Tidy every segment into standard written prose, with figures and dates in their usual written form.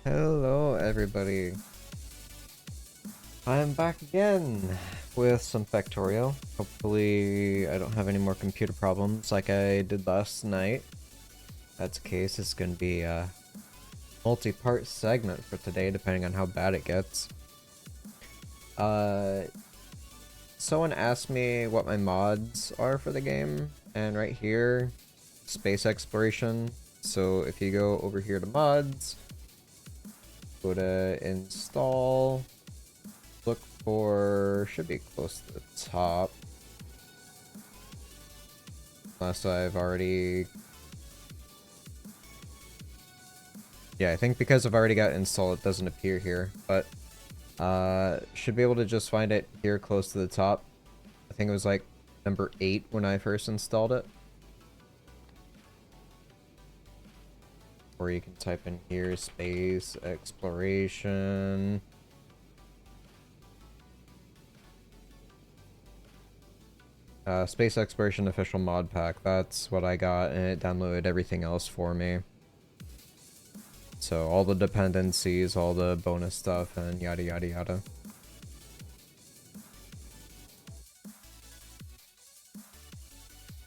Hello everybody. I'm back again with some Factorio. Hopefully I don't have any more computer problems like I did last night. If that's the case, it's gonna be a multi-part segment for today depending on how bad it gets. Someone asked me what my mods are for the game, and right here, space exploration. So if you go over here to mods, go to install, look for, should be close to the top. Unless I've already... Yeah, I think because I've already got it installed, it doesn't appear here, but should be able to just find it here close to the top. I think it was like number 8 when I first installed it. Or you can type in here, space exploration. Space Exploration Official Mod Pack, that's what I got, and it downloaded everything else for me. So all the dependencies, all the bonus stuff, and yada yada yada.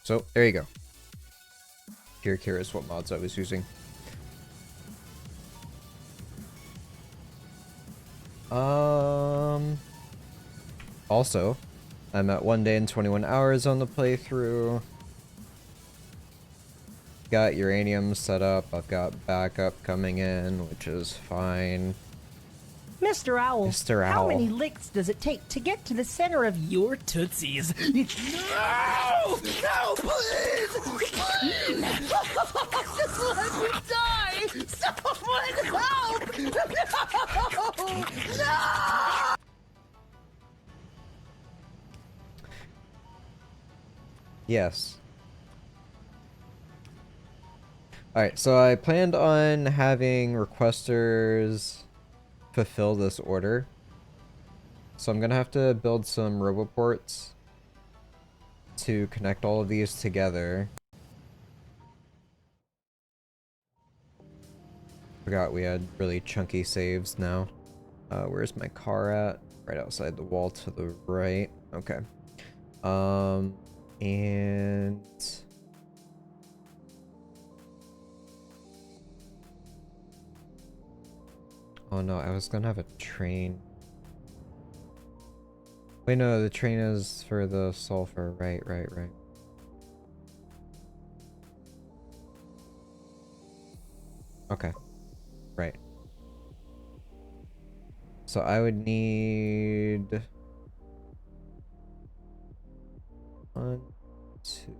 So, there you go. If you're curious what mods I was using. Also, I'm at 1 day and 21 hours on the playthrough. Got uranium set up, I've got backup coming in, which is fine. Mr. Owl, Mr. how Owl. many licks does it take to get to the center of your tootsies? No! No, please! Just let me die! Someone help! No! No! Yes. Alright, so I planned on having requesters fulfill this order. So I'm gonna have to build some roboports to connect all of these together. Forgot we had really chunky saves now. Where's my car at? Right outside the wall to the right. Okay. And... Oh no, I was gonna have a train. Wait, no, the train is for the sulfur. Right. Okay. Right. So I would need... 1, 2,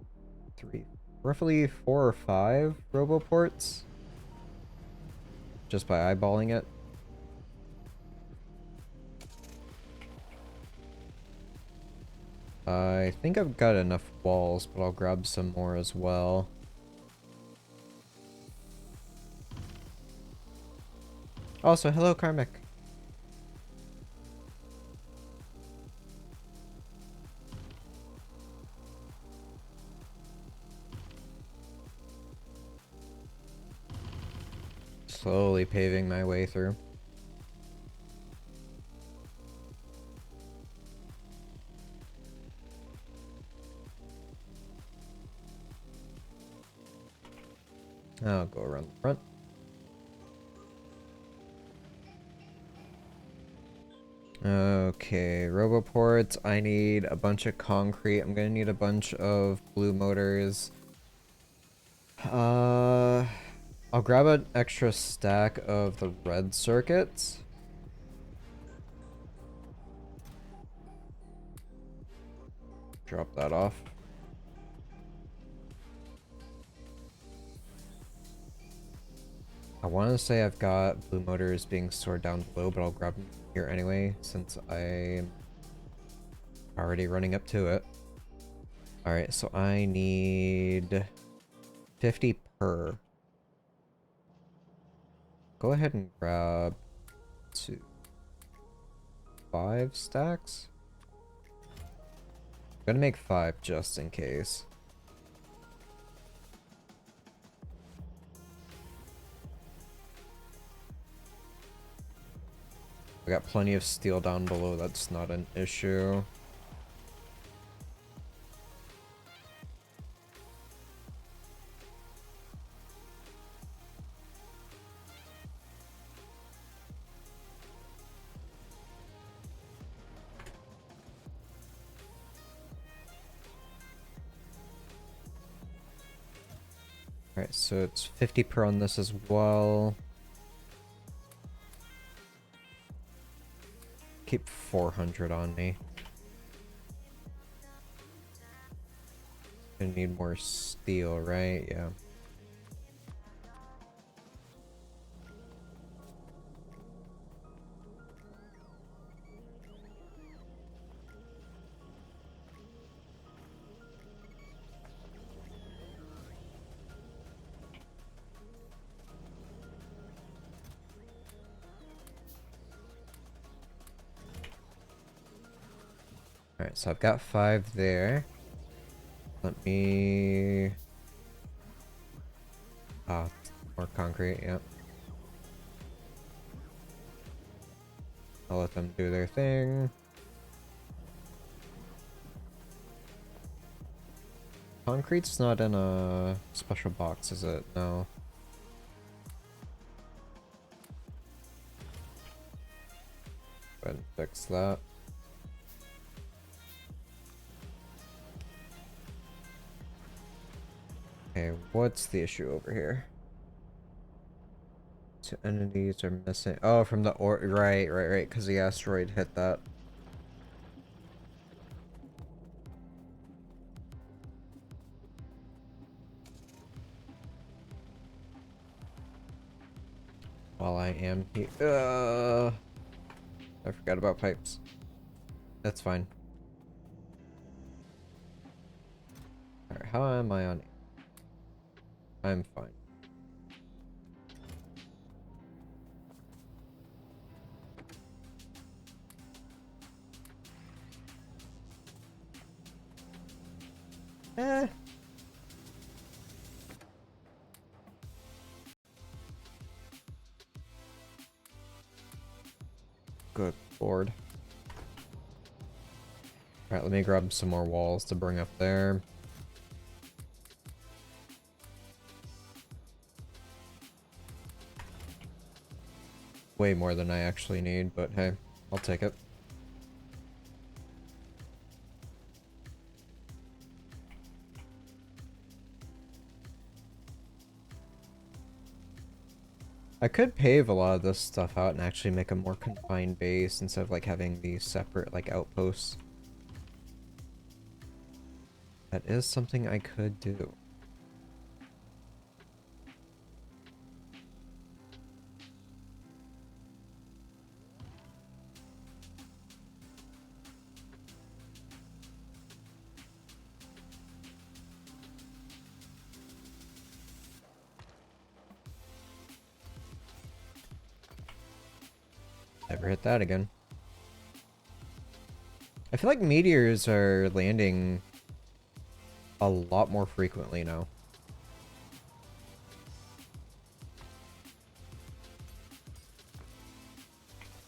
3... roughly 4 or 5 roboports. Just by eyeballing it. I think I've got enough walls, but I'll grab some more as well. Also, hello, Karmic. Slowly paving my way through. I'll go around the front. Okay, roboports. I need a bunch of concrete. I'm gonna need a bunch of blue motors. I'll grab an extra stack of the red circuits. Drop that off. I want to say I've got blue motors being stored down below, but I'll grab them here anyway, since I'm already running up to it. Alright, so I need 50 per. Go ahead and grab 2, 5 stacks. I'm gonna make 5 just in case. We got plenty of steel down below, that's not an issue. Alright, so it's 50 per on this as well. Keep 400 on me. Gonna need more steel, right? Yeah. Alright, so I've got 5 there. Let me... Ah, more concrete, yep. I'll let them do their thing. Concrete's not in a special box, is it? No. Go ahead and fix that. Okay, what's the issue over here? 2 entities are missing. Oh, from the right, because the asteroid hit that. While I am here. I forgot about pipes. That's fine. Alright, how am I on? I'm fine. Eh. Good lord. Alright, let me grab some more walls to bring up there. Way more than I actually need, but hey, I'll take it. I could pave a lot of this stuff out and actually make a more confined base instead of like having these separate like outposts. That is something I could do. Never hit that again. I feel like meteors are landing a lot more frequently now.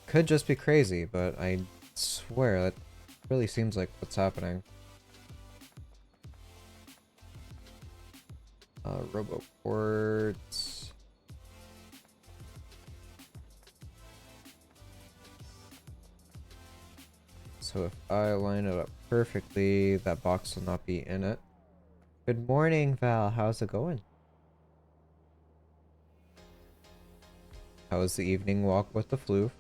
Could just be crazy, but I swear that really seems like what's happening. Roboports. So if I line it up perfectly, that box will not be in it. Good morning, Val. How's it going? How was the evening walk with the flu?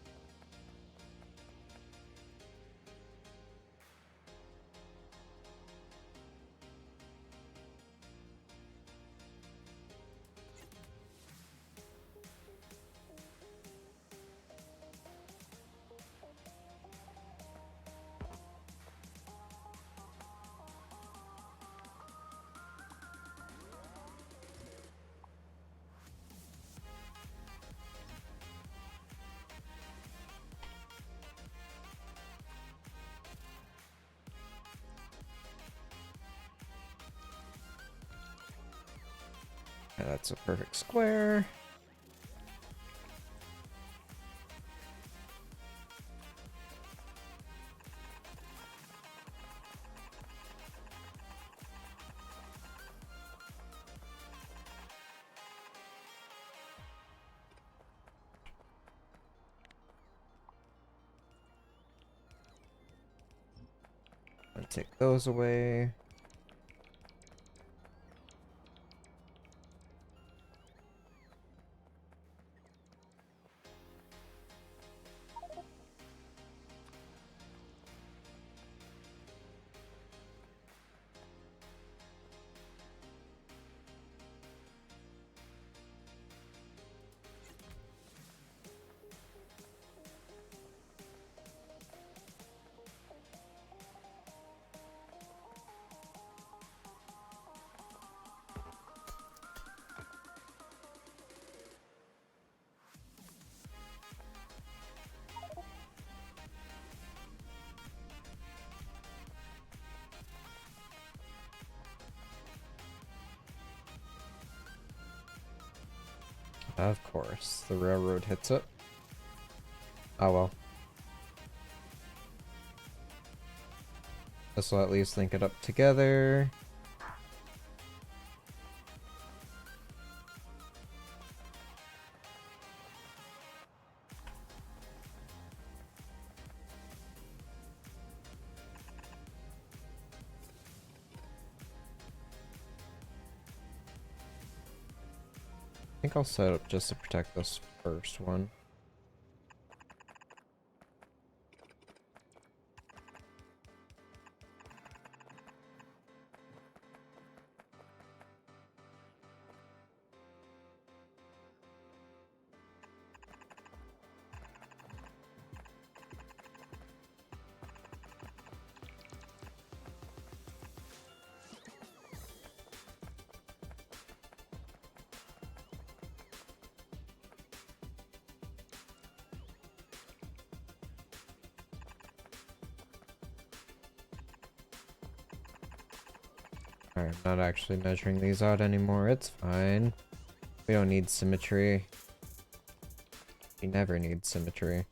Yeah, that's a perfect square. gonna take those away. Of course, the railroad hits it. Oh well. This will at least link it up together. I think I'll set up just to protect this first one. Alright, I'm not actually measuring these out anymore, it's fine. We don't need symmetry. We never need symmetry.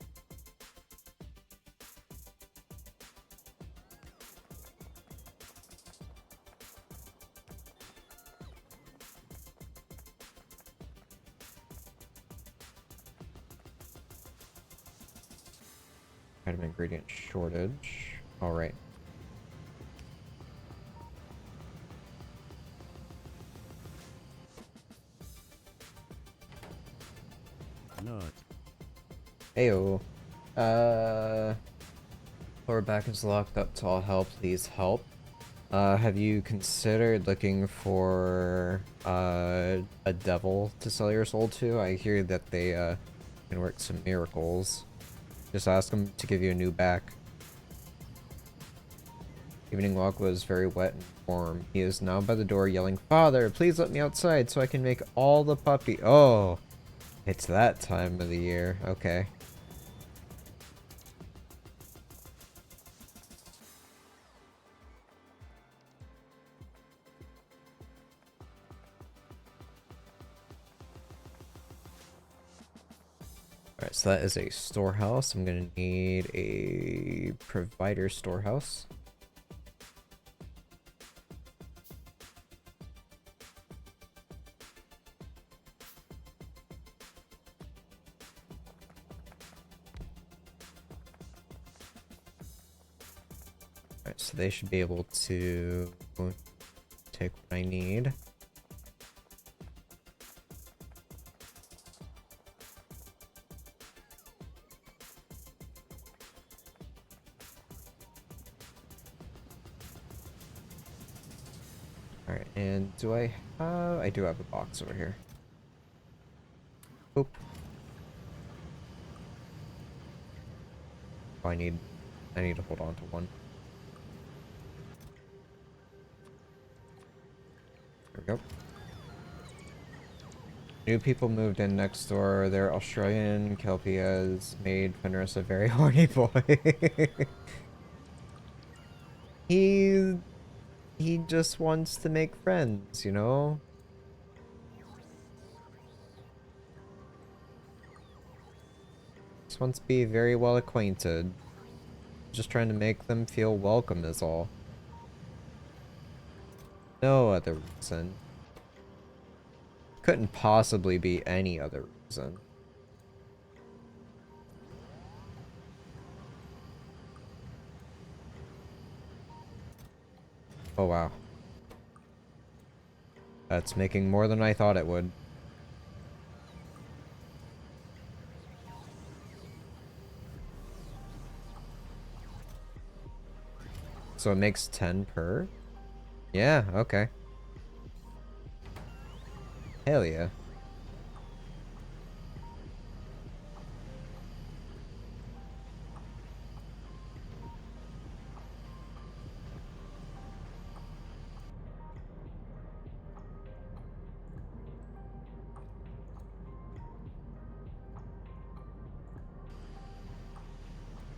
Item ingredient shortage. Alright. Not. Ayo. Lower back is locked up to all hell, please help. Have you considered looking for a devil to sell your soul to? I hear that they can work some miracles. Just ask them to give you a new back. Evening walk was very wet and warm. He is now by the door yelling, "Father, please let me outside so I can make all the puppy." Oh, it's that time of the year. Okay. Alright, so that is a storehouse. I'm gonna need a provider storehouse. Alright, so they should be able to take what I need. Alright, and do I have... I do have a box over here. Oop. Oh, I need to hold on to one. There we go. New people moved in next door. Their Australian Kelpie has made Fenris a very horny boy. He just wants to make friends, you know? Just wants to be very well acquainted. Just trying to make them feel welcome is all. No other reason. Couldn't possibly be any other reason. Oh wow. That's making more than I thought it would. So it makes 10 per? Yeah, okay. Hell yeah.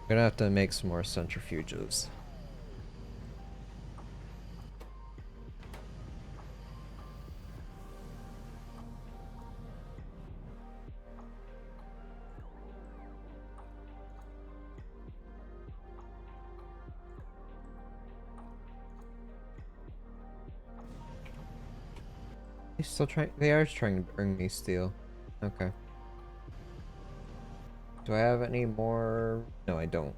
Gonna have to make some more centrifuges. They are trying to bring me steel. Okay. Do I have any more? No, I don't.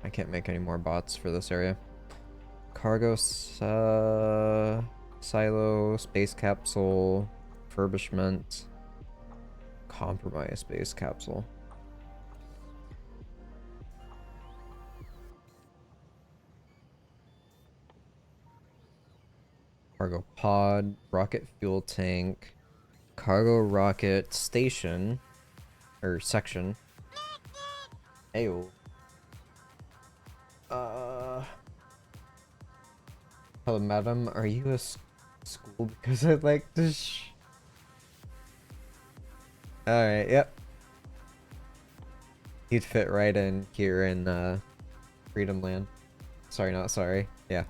I can't make any more bots for this area. Cargo, silo, space capsule, refurbishment, compromise space capsule. Cargo pod, rocket fuel tank, cargo rocket station, or section. Ayo. Hello, madam. Are you a school? Because I'd like to Alright, yep. He'd fit right in here in, Freedom Land. Sorry, not sorry. Yeah.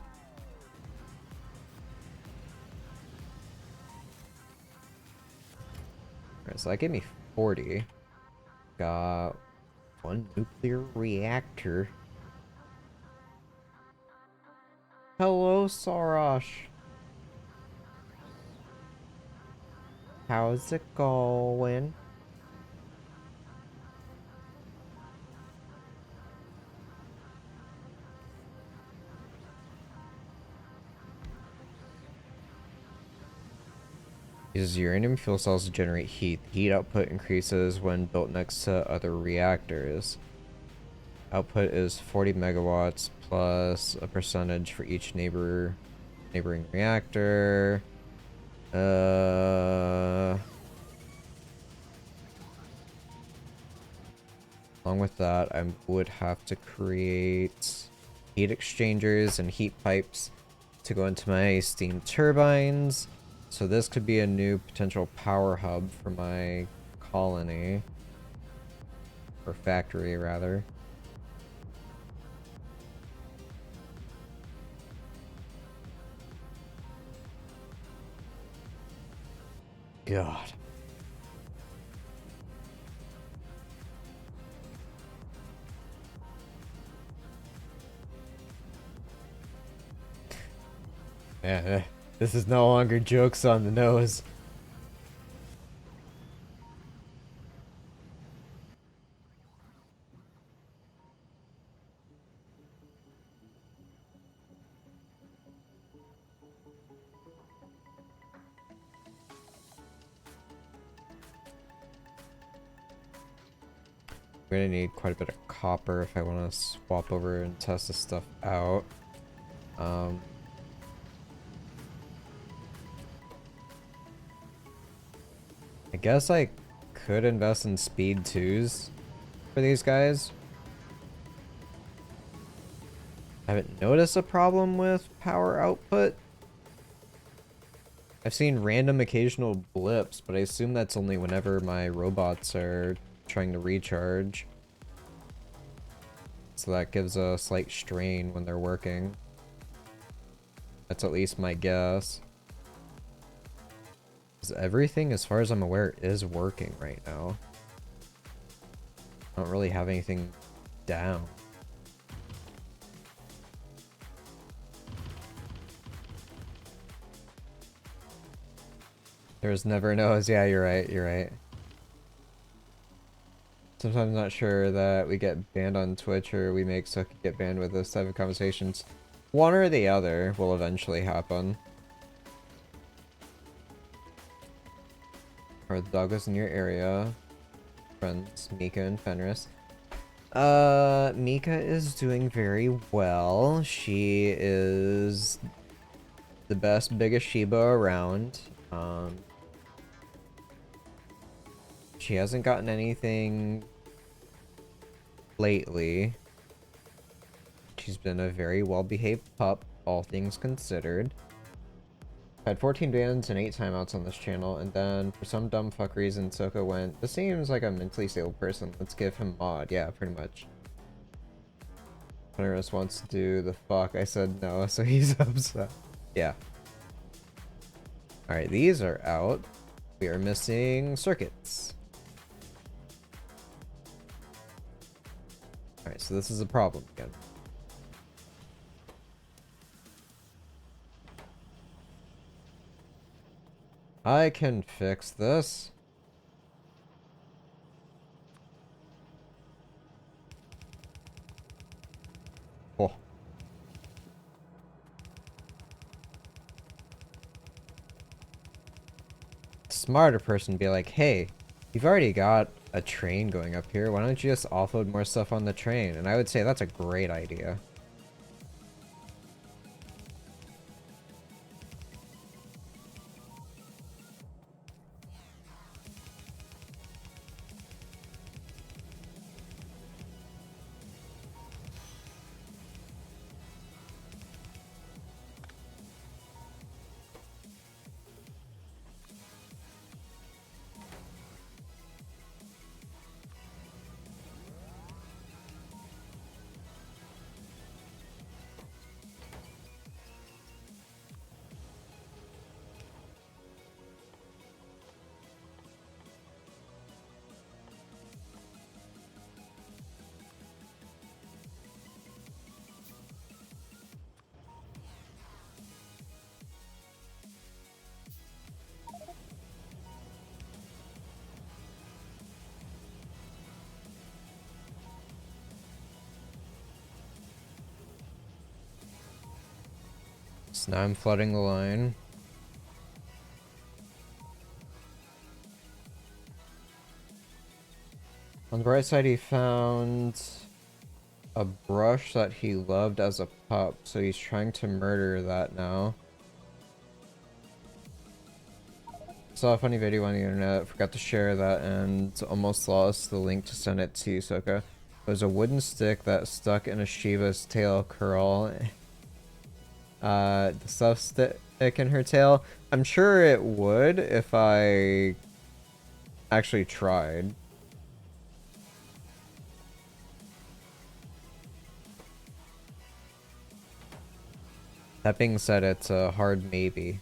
Alright, so that gave me 40. Got one nuclear reactor. Hello, Sorosh. How's it going? Uses uranium fuel cells to generate heat. The heat output increases when built next to other reactors. Output is 40 megawatts plus a percentage for each neighboring reactor. Along with that, I would have to create heat exchangers and heat pipes to go into my steam turbines. So this could be a new potential power hub for my colony. Or factory, rather. God. Yeah, this is no longer jokes on the nose. I'm gonna need quite a bit of copper if I want to swap over and test this stuff out. I guess I could invest in speed 2s for these guys. I haven't noticed a problem with power output. I've seen random occasional blips, but I assume that's only whenever my robots are trying to recharge. So that gives a slight strain when they're working. That's at least my guess. 'Cause everything, as far as I'm aware, is working right now. I don't really have anything down. There's never knows. Yeah, you're right. You're right. Sometimes I'm not sure that we get banned on Twitch or we make suck get banned with this type of conversations. One or the other will eventually happen. Are the doggos in your area? Friends, Mika and Fenris. Mika is doing very well. She is the best, biggest Shiba around. She hasn't gotten anything lately. She's been a very well-behaved pup, all things considered. Had 14 bans and 8 timeouts on this channel, and then for some dumb fuck reason, Soko went, this seems like a mentally stable person, let's give him mod. Yeah, pretty much. Hunterus wants to do the fuck, I said no, so he's upset. Yeah. Alright, these are out. We are missing circuits. Alright, so this is a problem again. I can fix this. Oh. Smarter person be like, hey, you've already got a train going up here, why don't you just offload more stuff on the train? And I would say that's a great idea. So now I'm flooding the line. On the bright side, he found a brush that he loved as a pup, so he's trying to murder that now. Saw a funny video on the internet, forgot to share that, and almost lost the link to send it to you, Soka. It was a wooden stick that stuck in a Shiva's tail curl. The stuff stick in her tail. I'm sure it would if I actually tried. That being said, it's a hard maybe.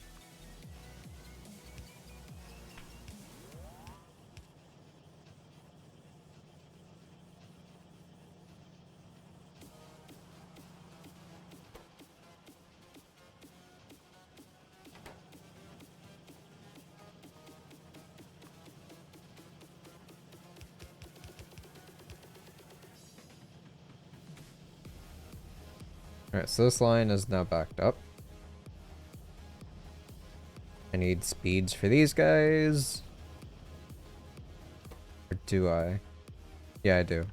Alright, so this line is now backed up. I need speeds for these guys. Or do I? Yeah, I do.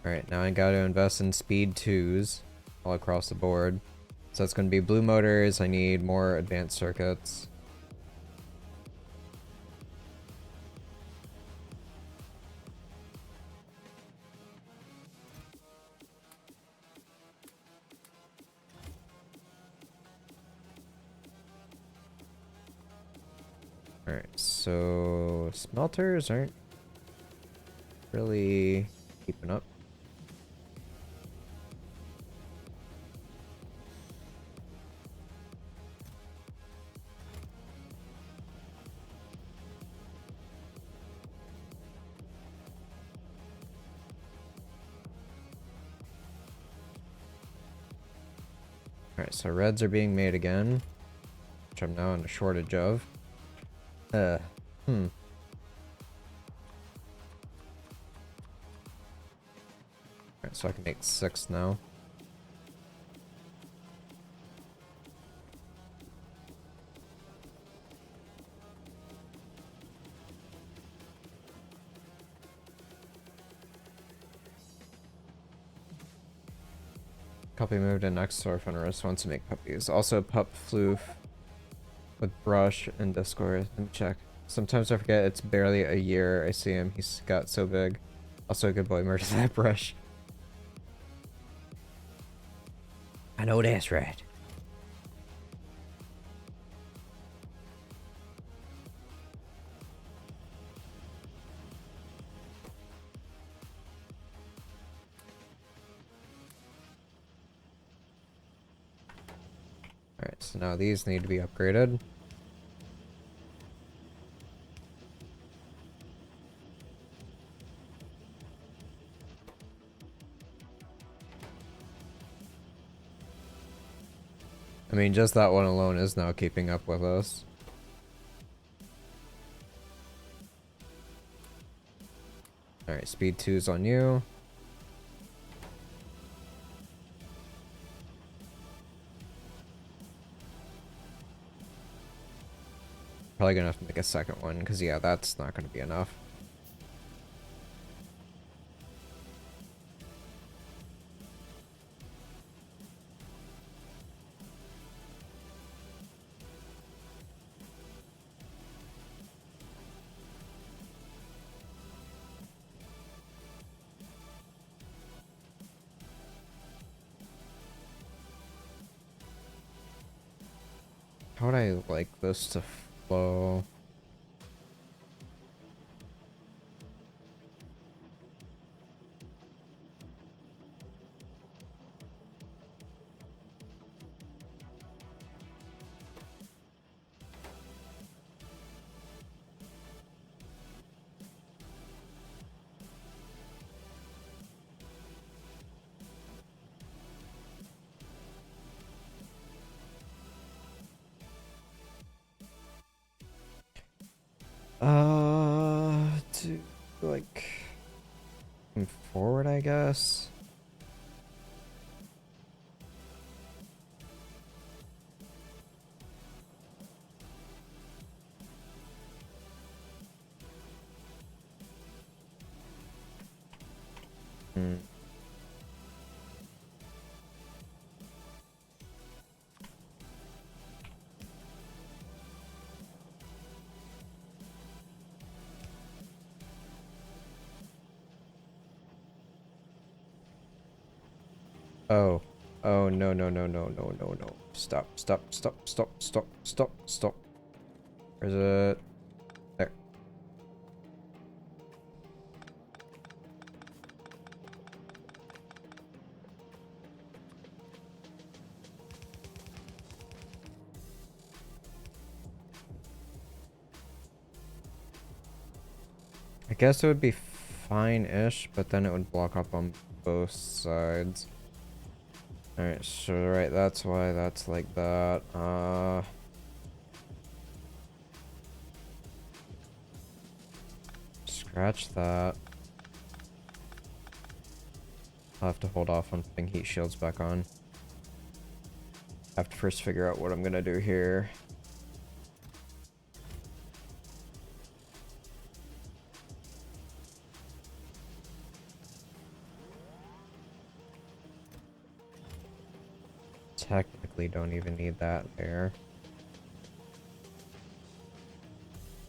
Alright, now I gotta invest in speed 2s all across the board. So that's gonna be blue motors, I need more advanced circuits. Alright, so smelters aren't really keeping up. Alright, so reds are being made again, which I'm now in a shortage of. Alright, so I can make 6 now. Puppy moved in next to our Fenris wants to make puppies. Also, pup floof with brush and Discord. Let me check. Sometimes I forget it's barely a year I see him. He's got so big. Also, a good boy murders that brush. I know that's right. Alright, so now these need to be upgraded. I mean, just that one alone is now keeping up with us. Alright, speed 2's on you. Probably gonna have to make a second one, because yeah, that's not gonna be enough. How would I like this to flow? To like move forward, I guess. Hmm. Oh. Oh, no, no, no, no, no, no, no. Stop, stop, stop, stop, stop, stop, stop. Where's it? There. I guess it would be fine-ish, but then it would block up on both sides. Alright, so right, that's why that's like that. Scratch that. I'll have to hold off on putting heat shields back on. I have to first figure out what I'm gonna do here. Technically don't even need that there.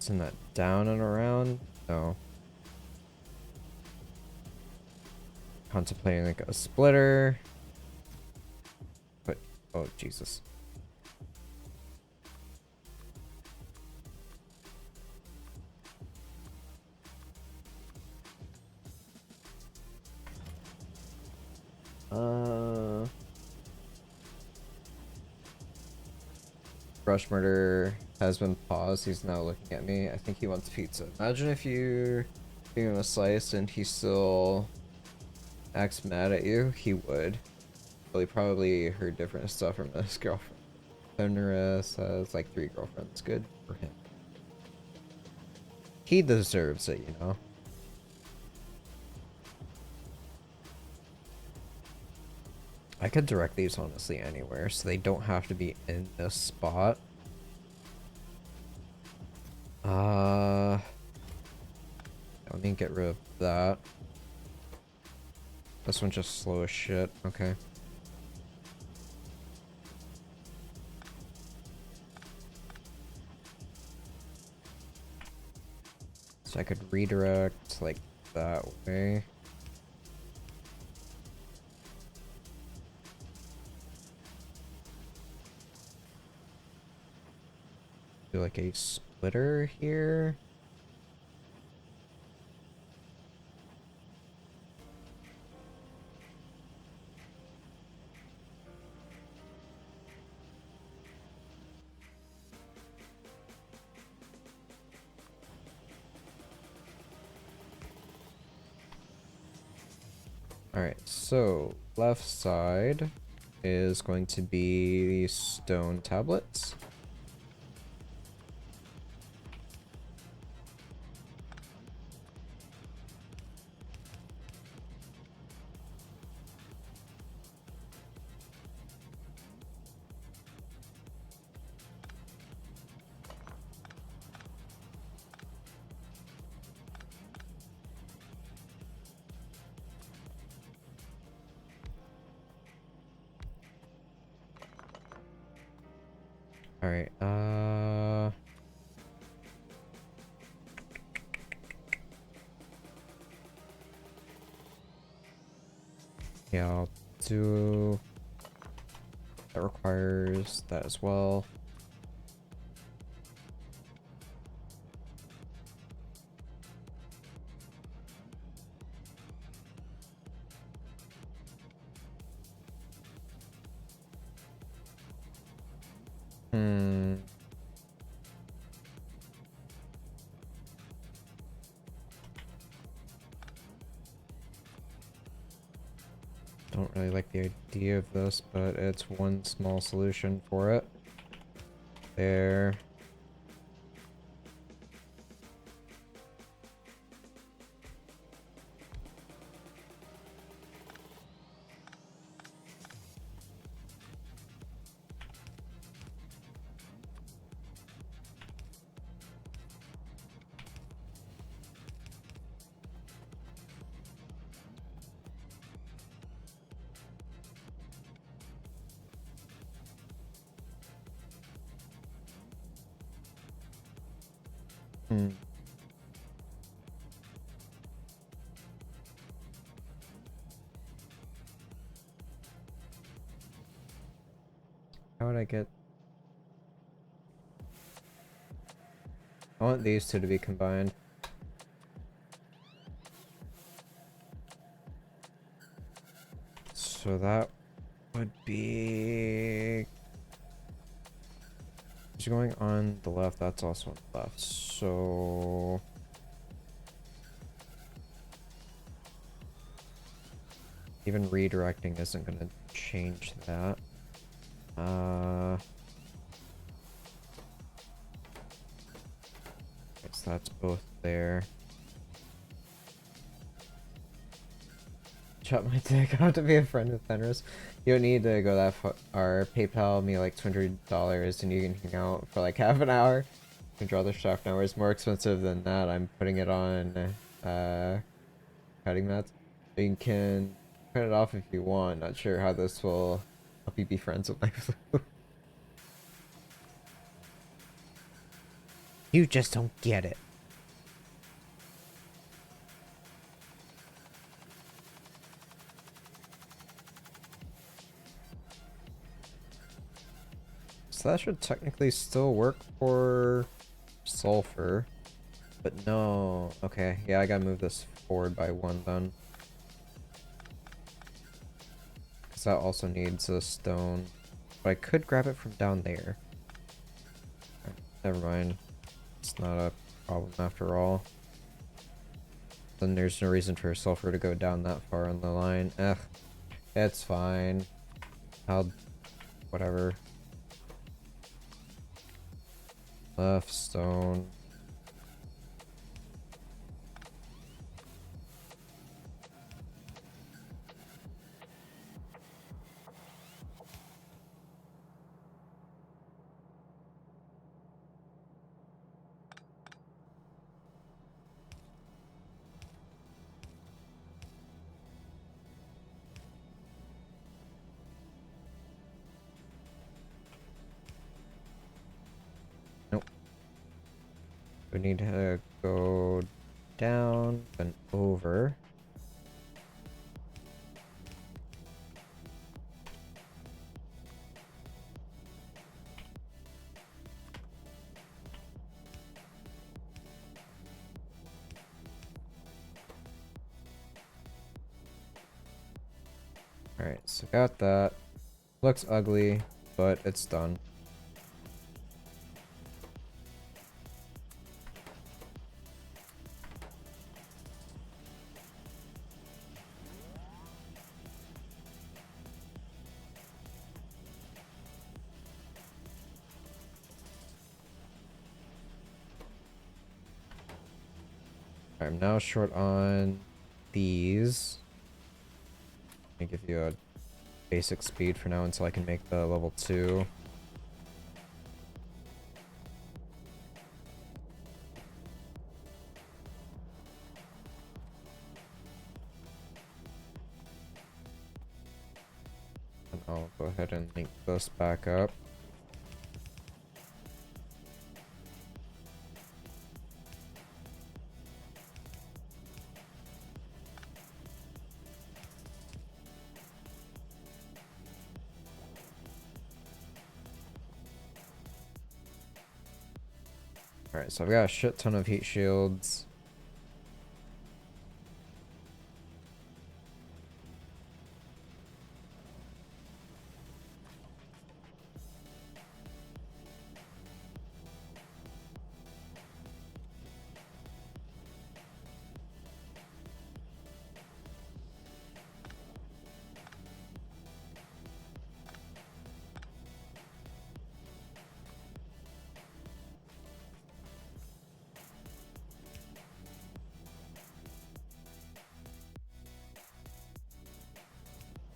Isn't that down and around? No. Contemplating like a splitter. But, oh Jesus. Brush murder has been paused. He's now looking at me. I think he wants pizza. Imagine if you give him a slice and he still acts mad at you. He would. Well, he probably heard different stuff from his girlfriend. Fenris has like 3 girlfriends. Good for him. He deserves it, you know. I could direct these honestly anywhere, so they don't have to be in this spot. Let me get rid of that. This one's just slow as shit. Okay. So I could redirect like that way. Do like a splitter here. Alright, so left side is going to be stone tablets. Alright, yeah, I'll do... That requires that as well. Hmm. Don't really like the idea of this, but it's one small solution for it. There. Hmm. How would I get... I want these two to be combined. So that would be... Is going on the left, that's also on the left, so... Even redirecting isn't gonna change that. Guess that's both there. Chop my dick. I have to be a friend with Fenris. You don't need to go that far. PayPal me like $200 and you can hang out for like half an hour. You can draw the shaft now. It's more expensive than that. I'm putting it on cutting mats. You can cut it off if you want. Not sure how this will help you be friends with my flu. You just don't get it. So that should technically still work for sulfur. But no. Okay, yeah, I gotta move this forward by one then. Because that also needs a stone. But I could grab it from down there. Never mind. It's not a problem after all. Then there's no reason for sulfur to go down that far on the line. Ugh. It's fine. I'll... whatever. Left stone. Nope. We need to go down, then over. Alright, so got that. Looks ugly, but it's done. I'm now short on these. Let me give you a basic speed for now until I can make the level 2. And I'll go ahead and link this back up. Alright, so I've got a shit ton of heat shields.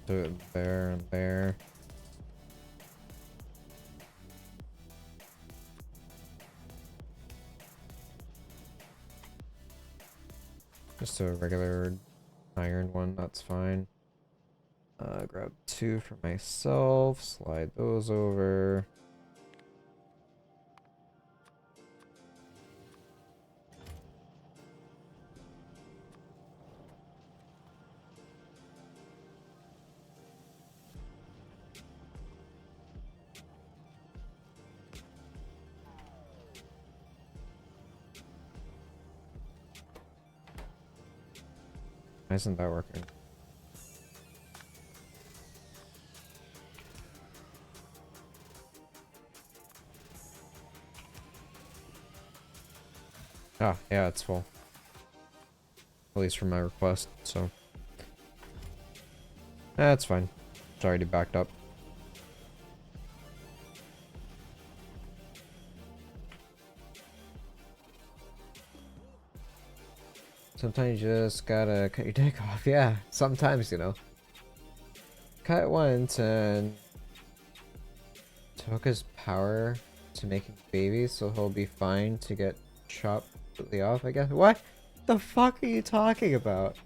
Do it there and there. Just a regular iron one, that's fine. Grab 2 for myself, slide those over. Why isn't that working? Ah, yeah, it's full. At least for my request, so. That's fine. It's already backed up. Sometimes you just gotta cut your dick off. Yeah, sometimes, you know. Cut it once and took his power to making babies, so he'll be fine to get chopped completely off, I guess. What the fuck are you talking about?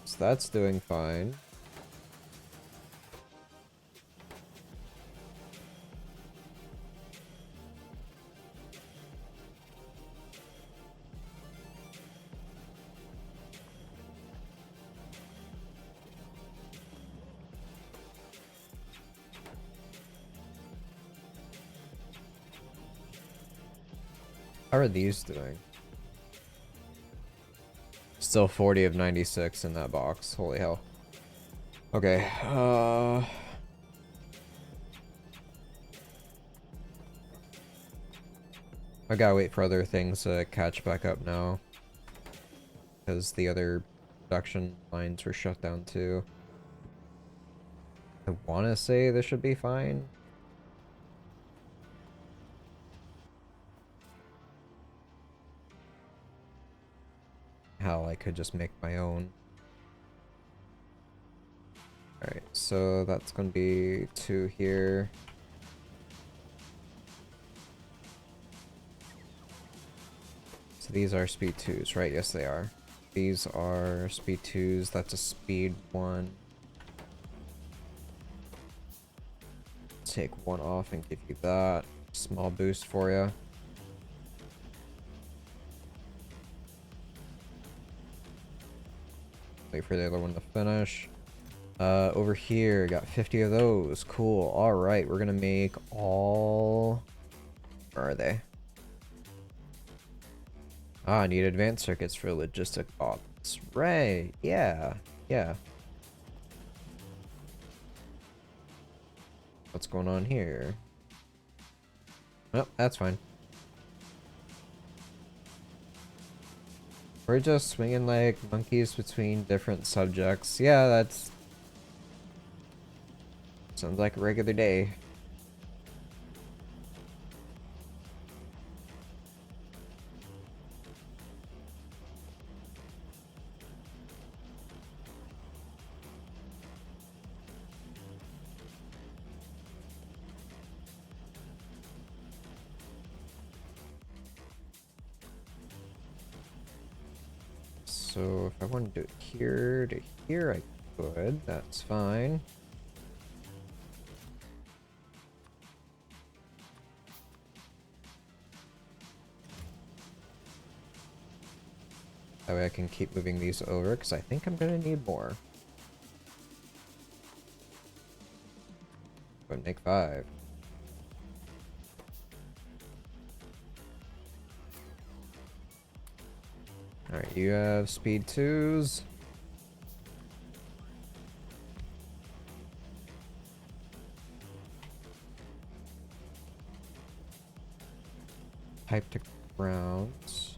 So that's doing fine. How are these doing? Still 40 of 96 in that box. Holy hell. Okay, I gotta wait for other things to catch back up now. Because the other production lines were shut down too. I wanna say this should be fine. Hell, I could just make my own. Alright, so that's gonna be 2 here. So these are speed 2s, right? Yes, they are. These are speed 2s. That's a speed 1. Take 1 off and give you that. Small boost for you. Wait for the other one to finish. Over here, got 50 of those. Cool. Alright, we're gonna make all... Where are they? Ah, I need advanced circuits for logistic ops. Right, yeah, yeah. What's going on here? Oh, that's fine. We're just swinging like monkeys between different subjects. Yeah, that's... Sounds like a regular day. So if I want to do it here to here, I could. That's fine. That way I can keep moving these over, because I think I'm going to need more. But make 5. Alright, you have speed 2s. Pipe to grounds.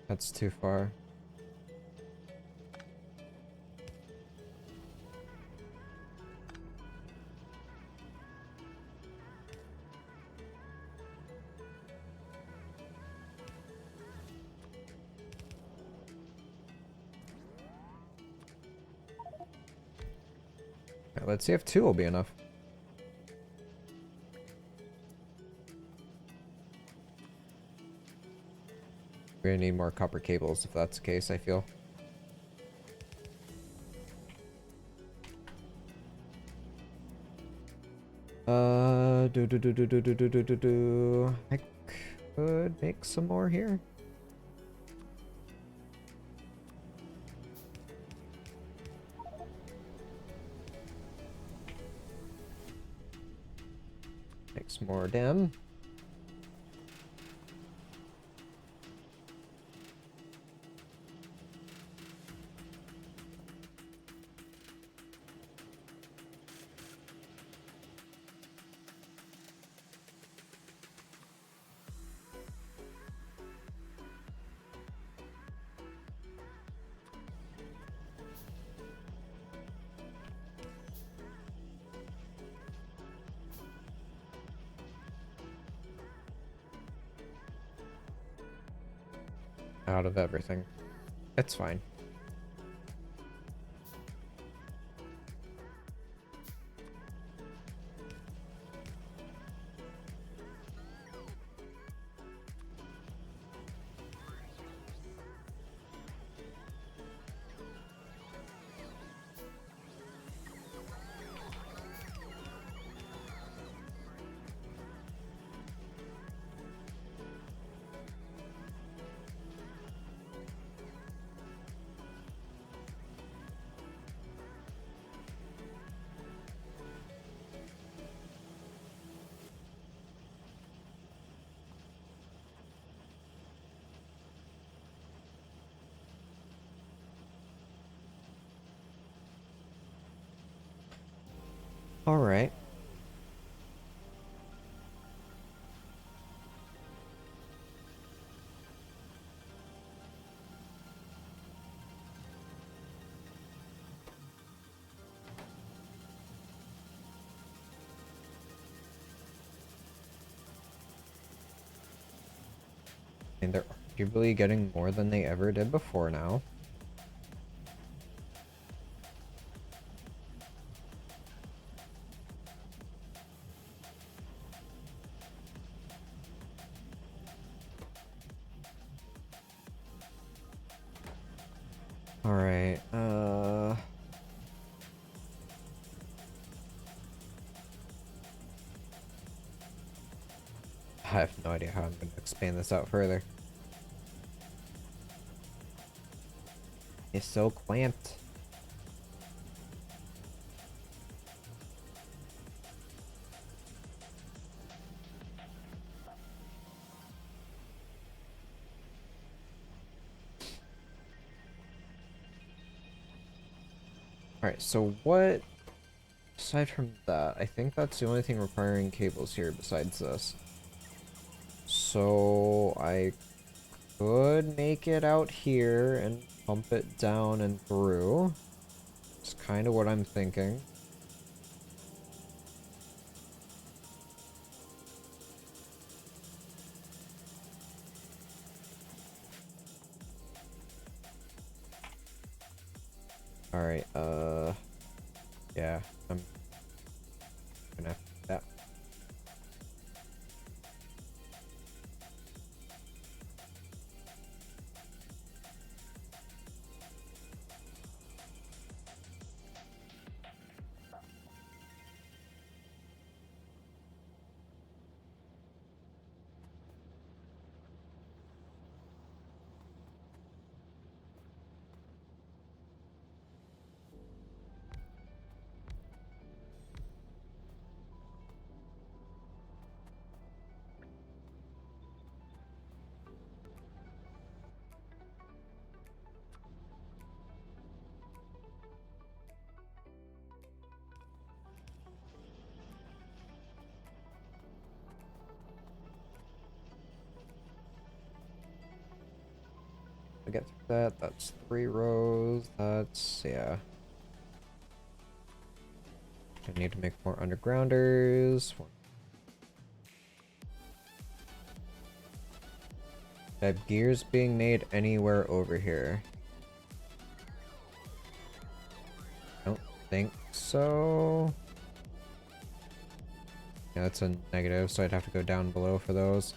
That's too far. Alright, let's see if 2 will be enough. We're gonna need more copper cables if that's the case, I feel. I could make some more here. Make some more dam. Out of everything. It's fine. All right. mean, they're arguably getting more than they ever did before now. Alright, I have no idea how I'm going to expand this out further. It's so clamped. Alright, so what... Aside from that, I think that's the only thing requiring cables here besides this. So I could make it out here and pump it down and through. It's kind of what I'm thinking. Alright, yeah, I'm gonna have to do that. I get through that, that's 3 rows, that's, yeah. I need to make more undergrounders. I have gears being made anywhere over here. Don't think so. Yeah, that's a negative, so I'd have to go down below for those.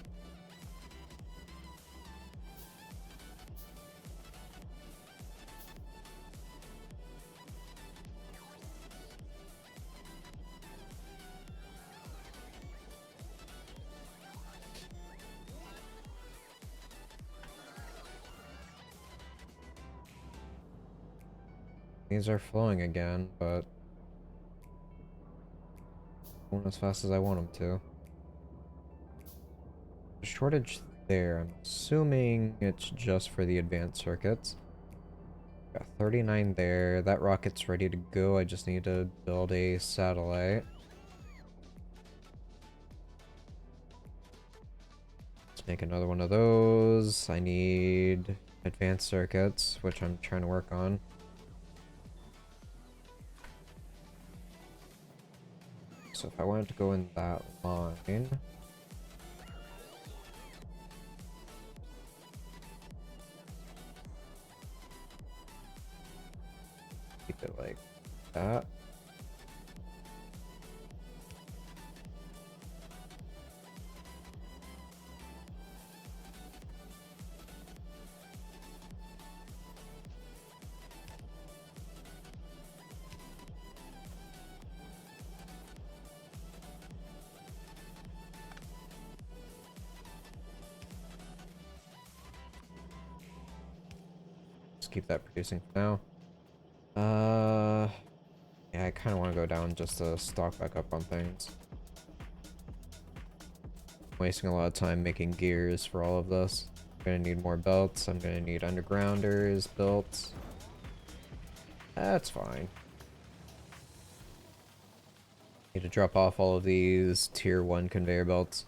These are flowing again, but going as fast as I want them to. The shortage there, I'm assuming it's just for the advanced circuits. Got 39 there. That rocket's ready to go. I just need to build a satellite. Let's make another one of those. I need advanced circuits, which I'm trying to work on. So if I wanted to go in that line, keep it like that. Just keep that producing for now. Yeah, I kind of want to go down just to stock back up on things. I'm wasting a lot of time making gears for all of this. I'm gonna need more belts. I'm gonna need undergrounders built. That's fine. Need to drop off all of these tier 1 conveyor belts.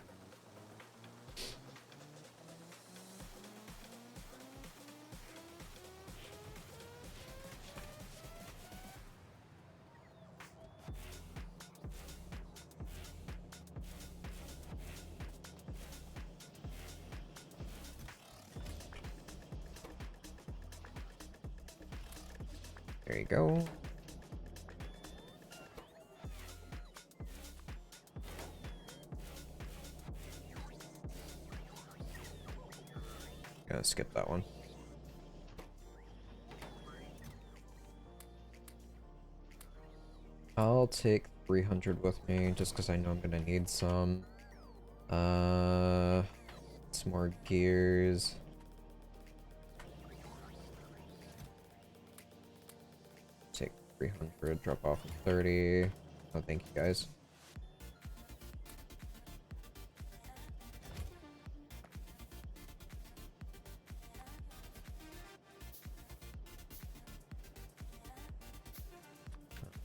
There you go. Gotta skip that one. I'll take 300 with me just because I know I'm gonna need some. Some more gears. Take 300, drop off 30. Oh, thank you guys.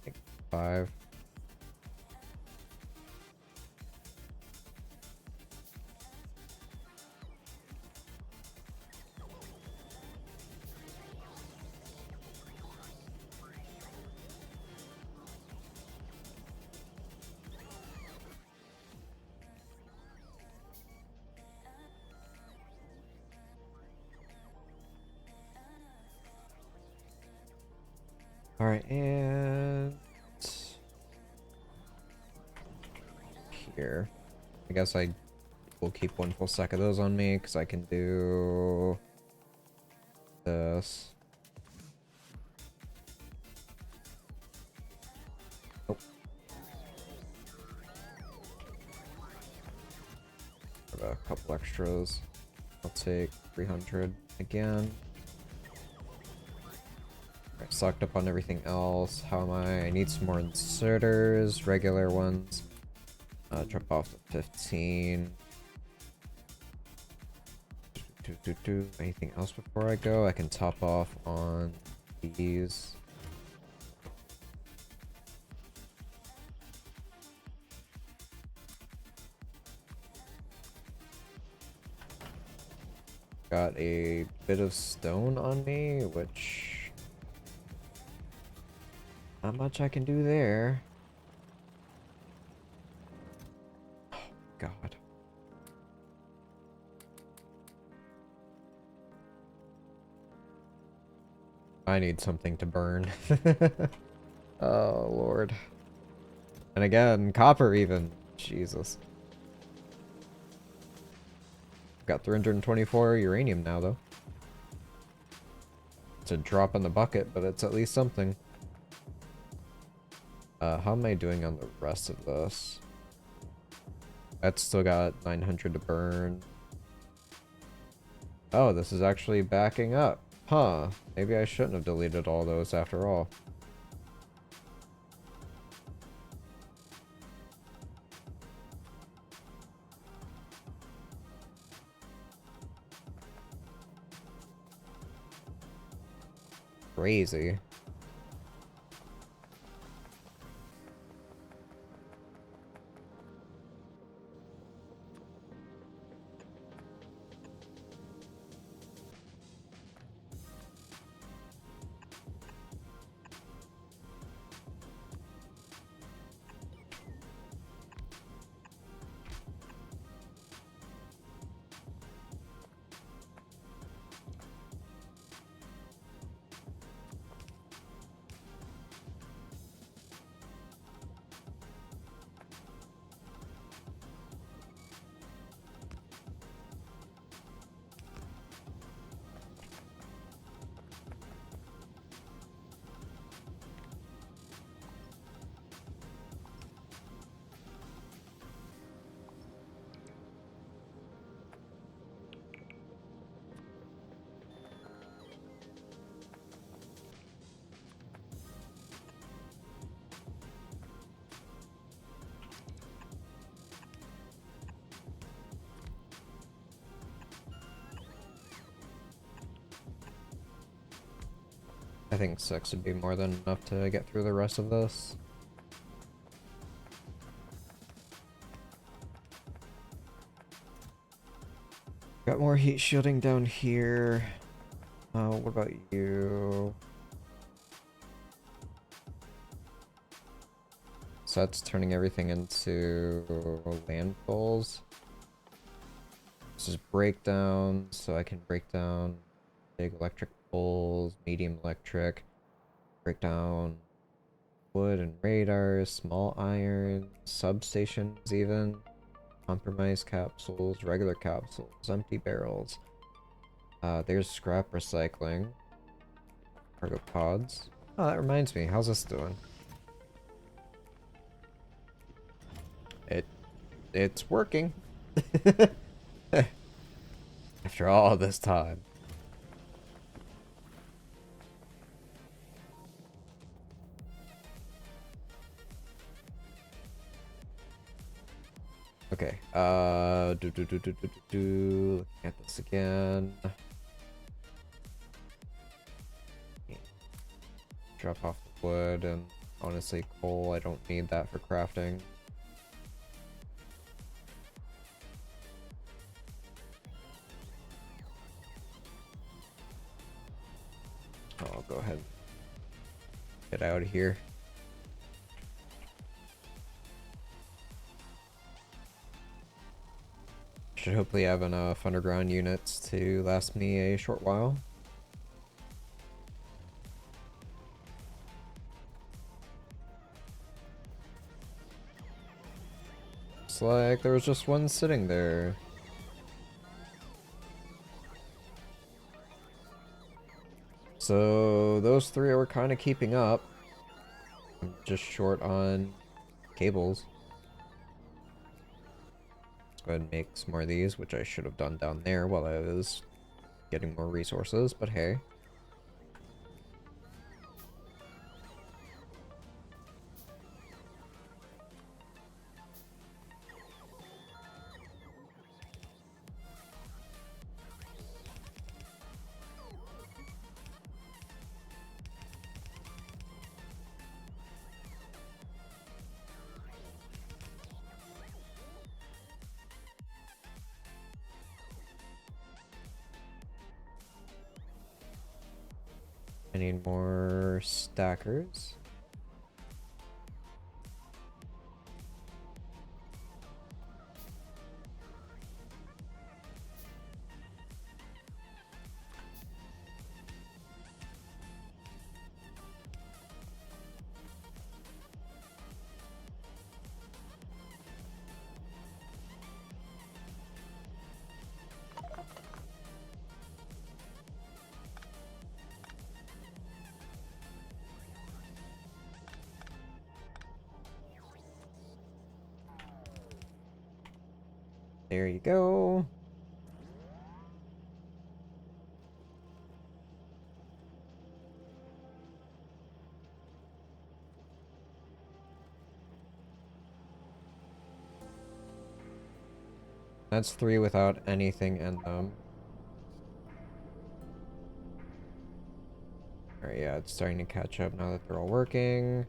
Take 5. Alright, and here. I guess I will keep one full stack of those on me because I can do this. Oh. Have a couple extras. I'll take 300 again. Alright, stocked up on everything else. How am I? I need some more inserters, regular ones. Drop off to 15. Anything else before I go? I can top off on these. Got a bit of stone on me, which not much I can do there. Oh, God. I need something to burn. Oh, Lord. And again, copper even. Jesus. Got 324 uranium now, though. It's a drop in the bucket, but it's at least something. How am I doing on the rest of this? That's still got 900 to burn. Oh, this is actually backing up. Huh. Maybe I shouldn't have deleted all those after all. Crazy. I think 6 would be more than enough to get through the rest of this. Got more heat shielding down here. What about you? So that's turning everything into landfills. This is breakdown, so I can break down big electric poles, medium electric. Break down wood and radars, small iron, substations even, compromised capsules, regular capsules, empty barrels. There's scrap recycling, cargo pods. Oh, that reminds me, how's this doing? It's working. After all this time. Okay, looking at this again. Drop off the wood, and honestly, coal, I don't need that for crafting. I'll go ahead and get out of here. Should hopefully have enough underground units to last me a short while. Looks like there was just one sitting there. So those three were kind of keeping up. I'm just short on cables. Let's go ahead and make some more of these, which I should have done down there while I was getting more resources, but hey. I need more stackers. There you go. That's three without anything in them. Alright, yeah, it's starting to catch up now that they're all working.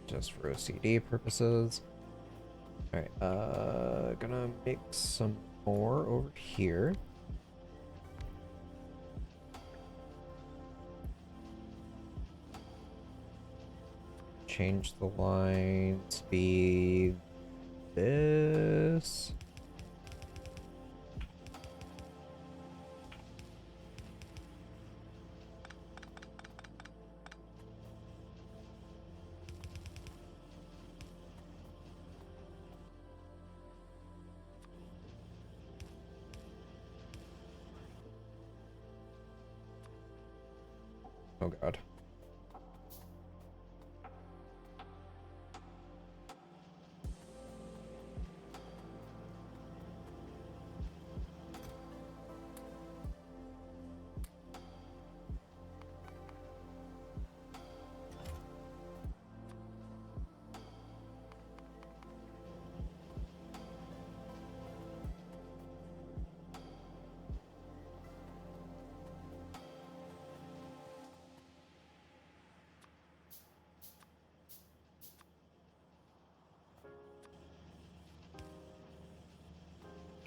Just for OCD purposes. Alright, gonna make some more over here. Change the line to be this. Oh god.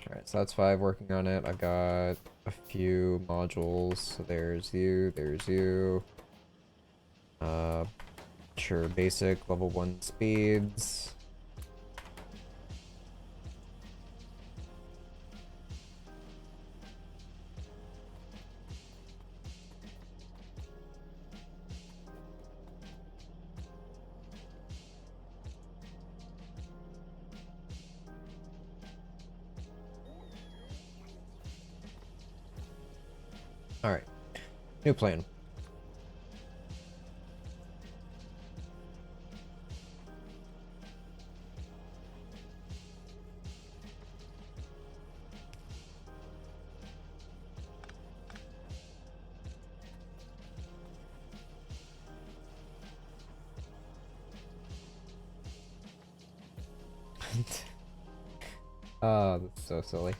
Alright, so that's 5 working on it. I've got a few modules. So there's you, there's you. Sure, basic level 1 speeds. Alright, new plan. Oh, that's so silly.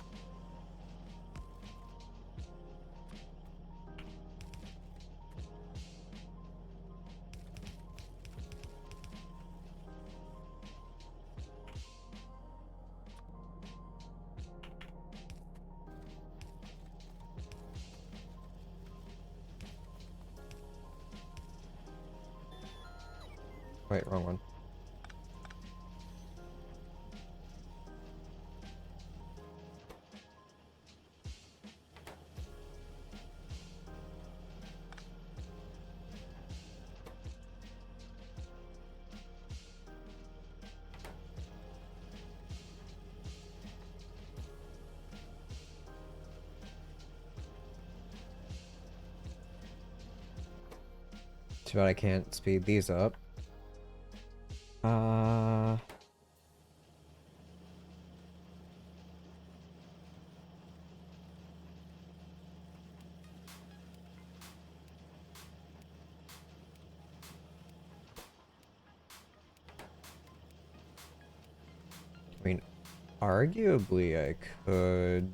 Wait, wrong one. Too bad I can't speed these up. I mean, arguably I could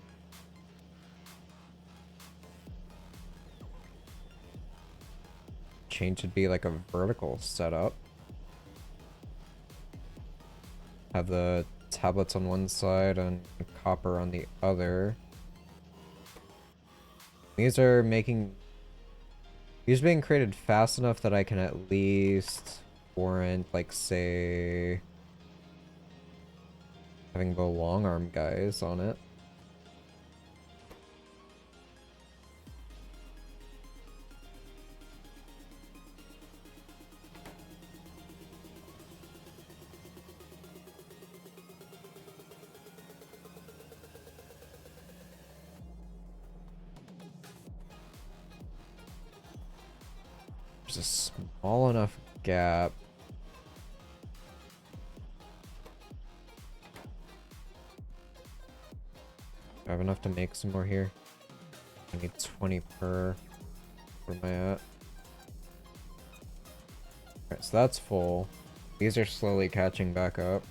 change it to be like a vertical setup. Have the tablets on one side and copper on the other. These are making... These are being created fast enough that I can at least warrant, like, say... having the long arm guys on it. There's a small enough gap. I have enough to make some more here. I need 20 per. Where am I at? Alright, so that's full. These are slowly catching back up.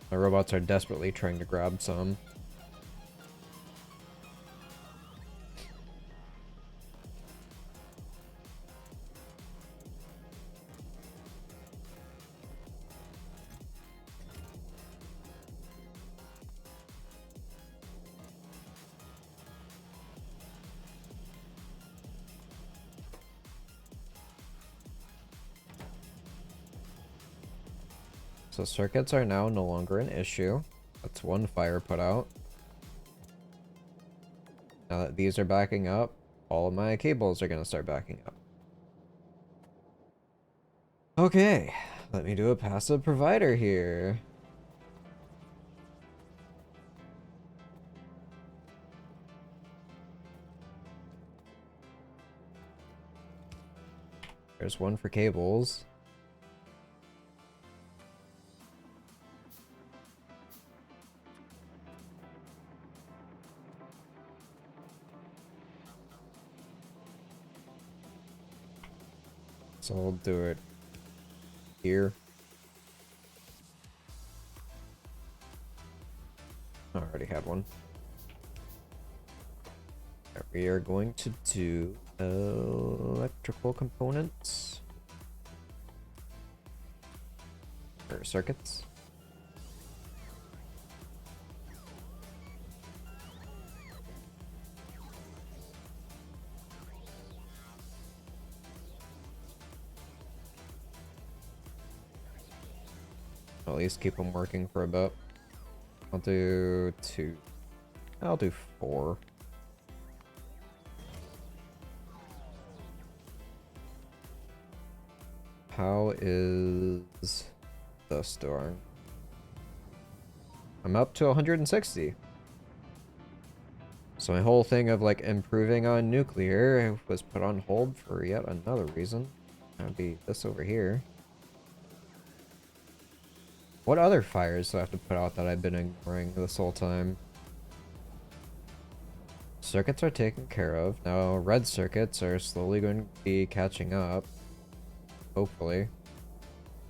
The robots are desperately trying to grab some. So circuits are now no longer an issue. That's one fire put out. Now that these are backing up, all of my cables are going to start backing up. Okay, let me do a passive provider here. There's one for cables. So I'll do it here. I already had one. We are going to do electrical components. Or circuits. At least keep them working for a bit. I'll do 2. I'll do 4. How is this doing? I'm up to 160. So my whole thing of like improving on nuclear was put on hold for yet another reason. That would be this over here. What other fires do I have to put out that I've been ignoring this whole time? Circuits are taken care of. Now red circuits are slowly going to be catching up. Hopefully.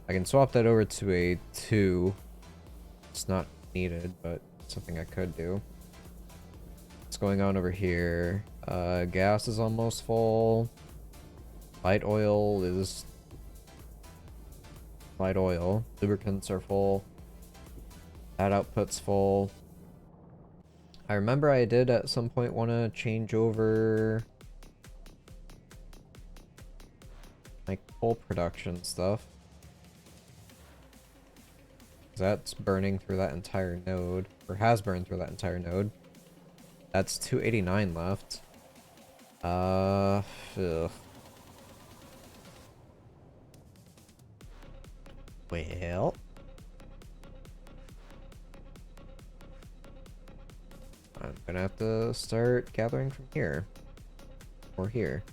I can swap that over to a 2. It's not needed, but something I could do. What's going on over here? Gas is almost full. Light oil is... Light oil. Lubricants are full. That output's full. I remember I did at some point want to change over... like coal production stuff. That's burning through that entire node, or has burned through that entire node. That's 289 left. Ugh. Well. I'm gonna have to start gathering from here. Or here.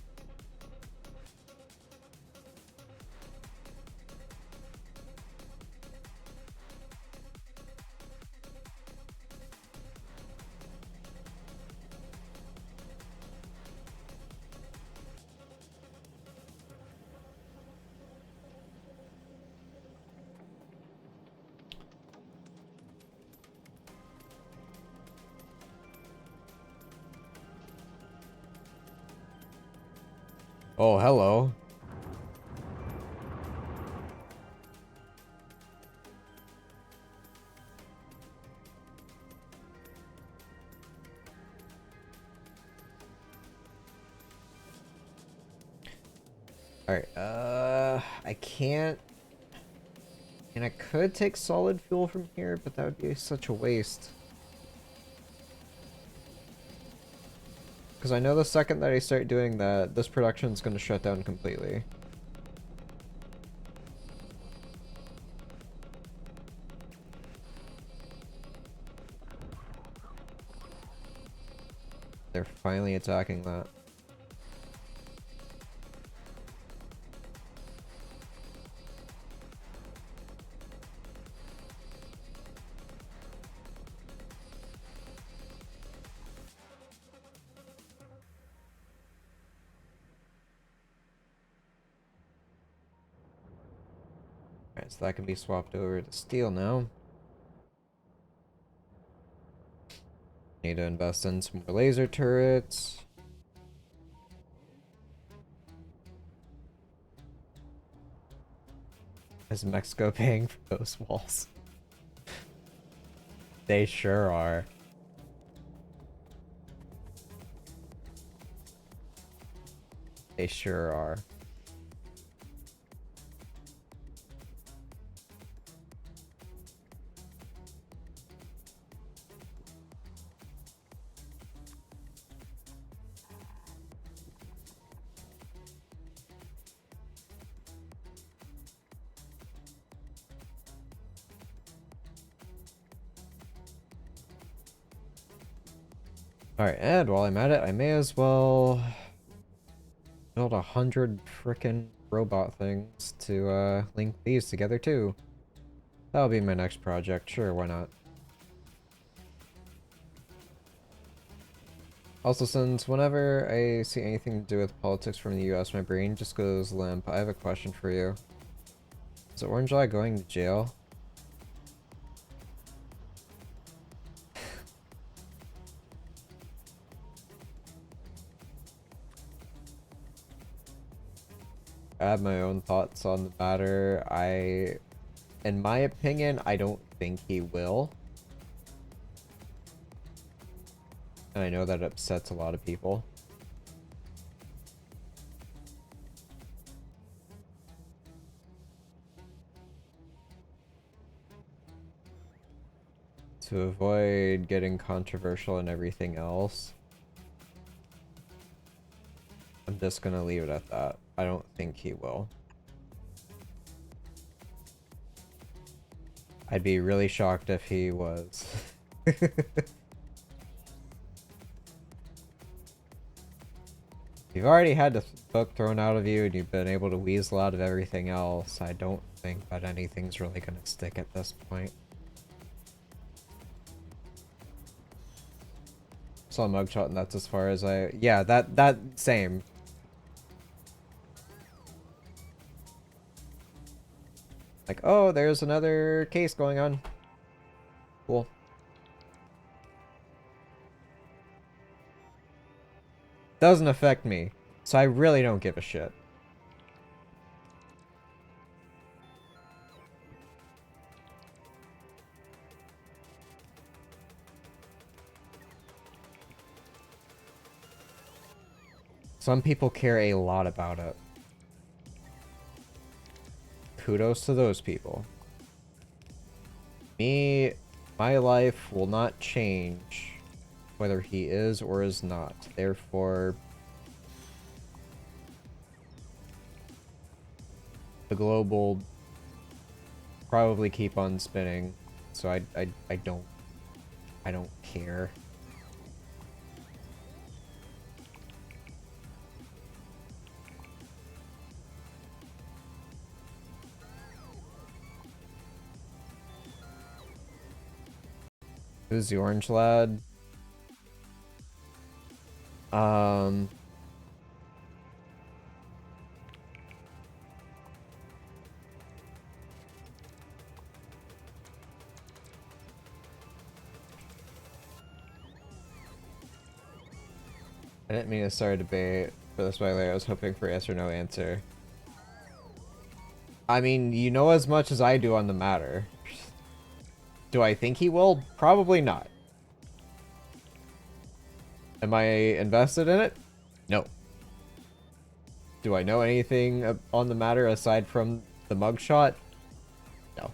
Oh, hello. Alright, I can't... And I could take solid fuel from here, but that would be such a waste. Because I know the second that I start doing that, this production is going to shut down completely. They're finally attacking that. Alright, so that can be swapped over to steel now. Need to invest in some more laser turrets. Is Mexico paying for those walls? They sure are. They sure are. Alright, and while I'm at it, I may as well build 100 frickin' robot things to link these together too. That'll be my next project, sure, why not? Also, since whenever I see anything to do with politics from the US, my brain just goes limp. I have a question for you. Is Orange Eye going to jail? I have my own thoughts on the matter. In my opinion, I don't think he will. And I know that upsets a lot of people. to avoid getting controversial and everything else, I'm just gonna leave it at that. I don't think he will. I'd be really shocked if he was. You've already had the book thrown out of you and you've been able to weasel out of everything else. I don't think that anything's really gonna stick at this point. Saw a mugshot and that's as far as I... Yeah, that same. Like, oh, there's another case going on. Cool. Doesn't affect me, so I really don't give a shit. Some people care a lot about it. Kudos to those people. Me, my life will not change whether he is or is not. Therefore, the globe will probably keep on spinning. So I don't care. Who's the orange lad? I didn't mean to start a debate for this, by the way. I was hoping for a yes or no answer. I mean, you know as much as I do on the matter. Do I think he will? Probably not. Am I invested in it? No. Do I know anything on the matter aside from the mugshot? No.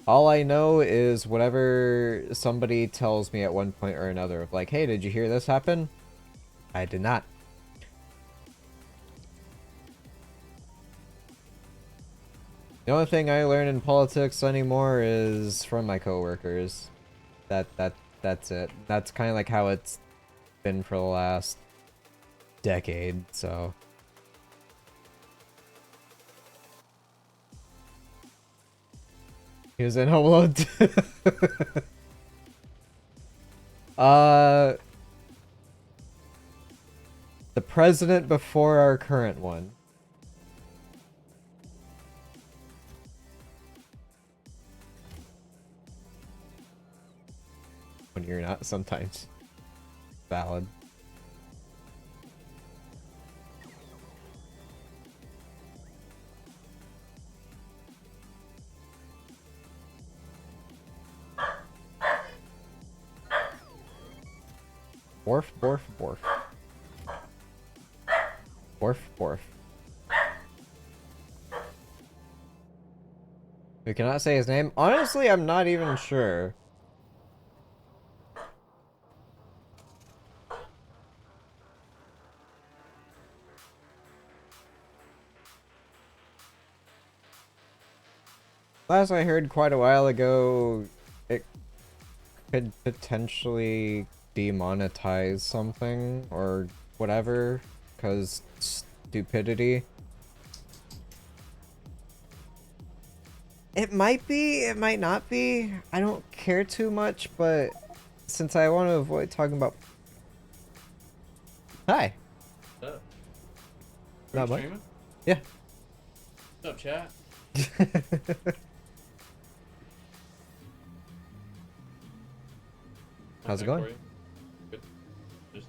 All I know is whatever somebody tells me at one point or another of like, hey, did you hear this happen? I did not. The only thing I learn in politics anymore is from my coworkers. That's it. That's kind of like how it's been for the last decade, so. He was in Home Alone 2. The president before our current one. When you're not sometimes. Valid. Borf, borf, borf. Borf, borf. We cannot say his name. Honestly, I'm not even sure. Last I heard quite a while ago, it could potentially demonetize something or whatever, because stupidity. It might be, it might not be. I don't care too much, but since I want to avoid talking about... Hi. What's up? Not much. Streaming? Yeah. What's up, chat? How's it Okay, going? for you? Good. Just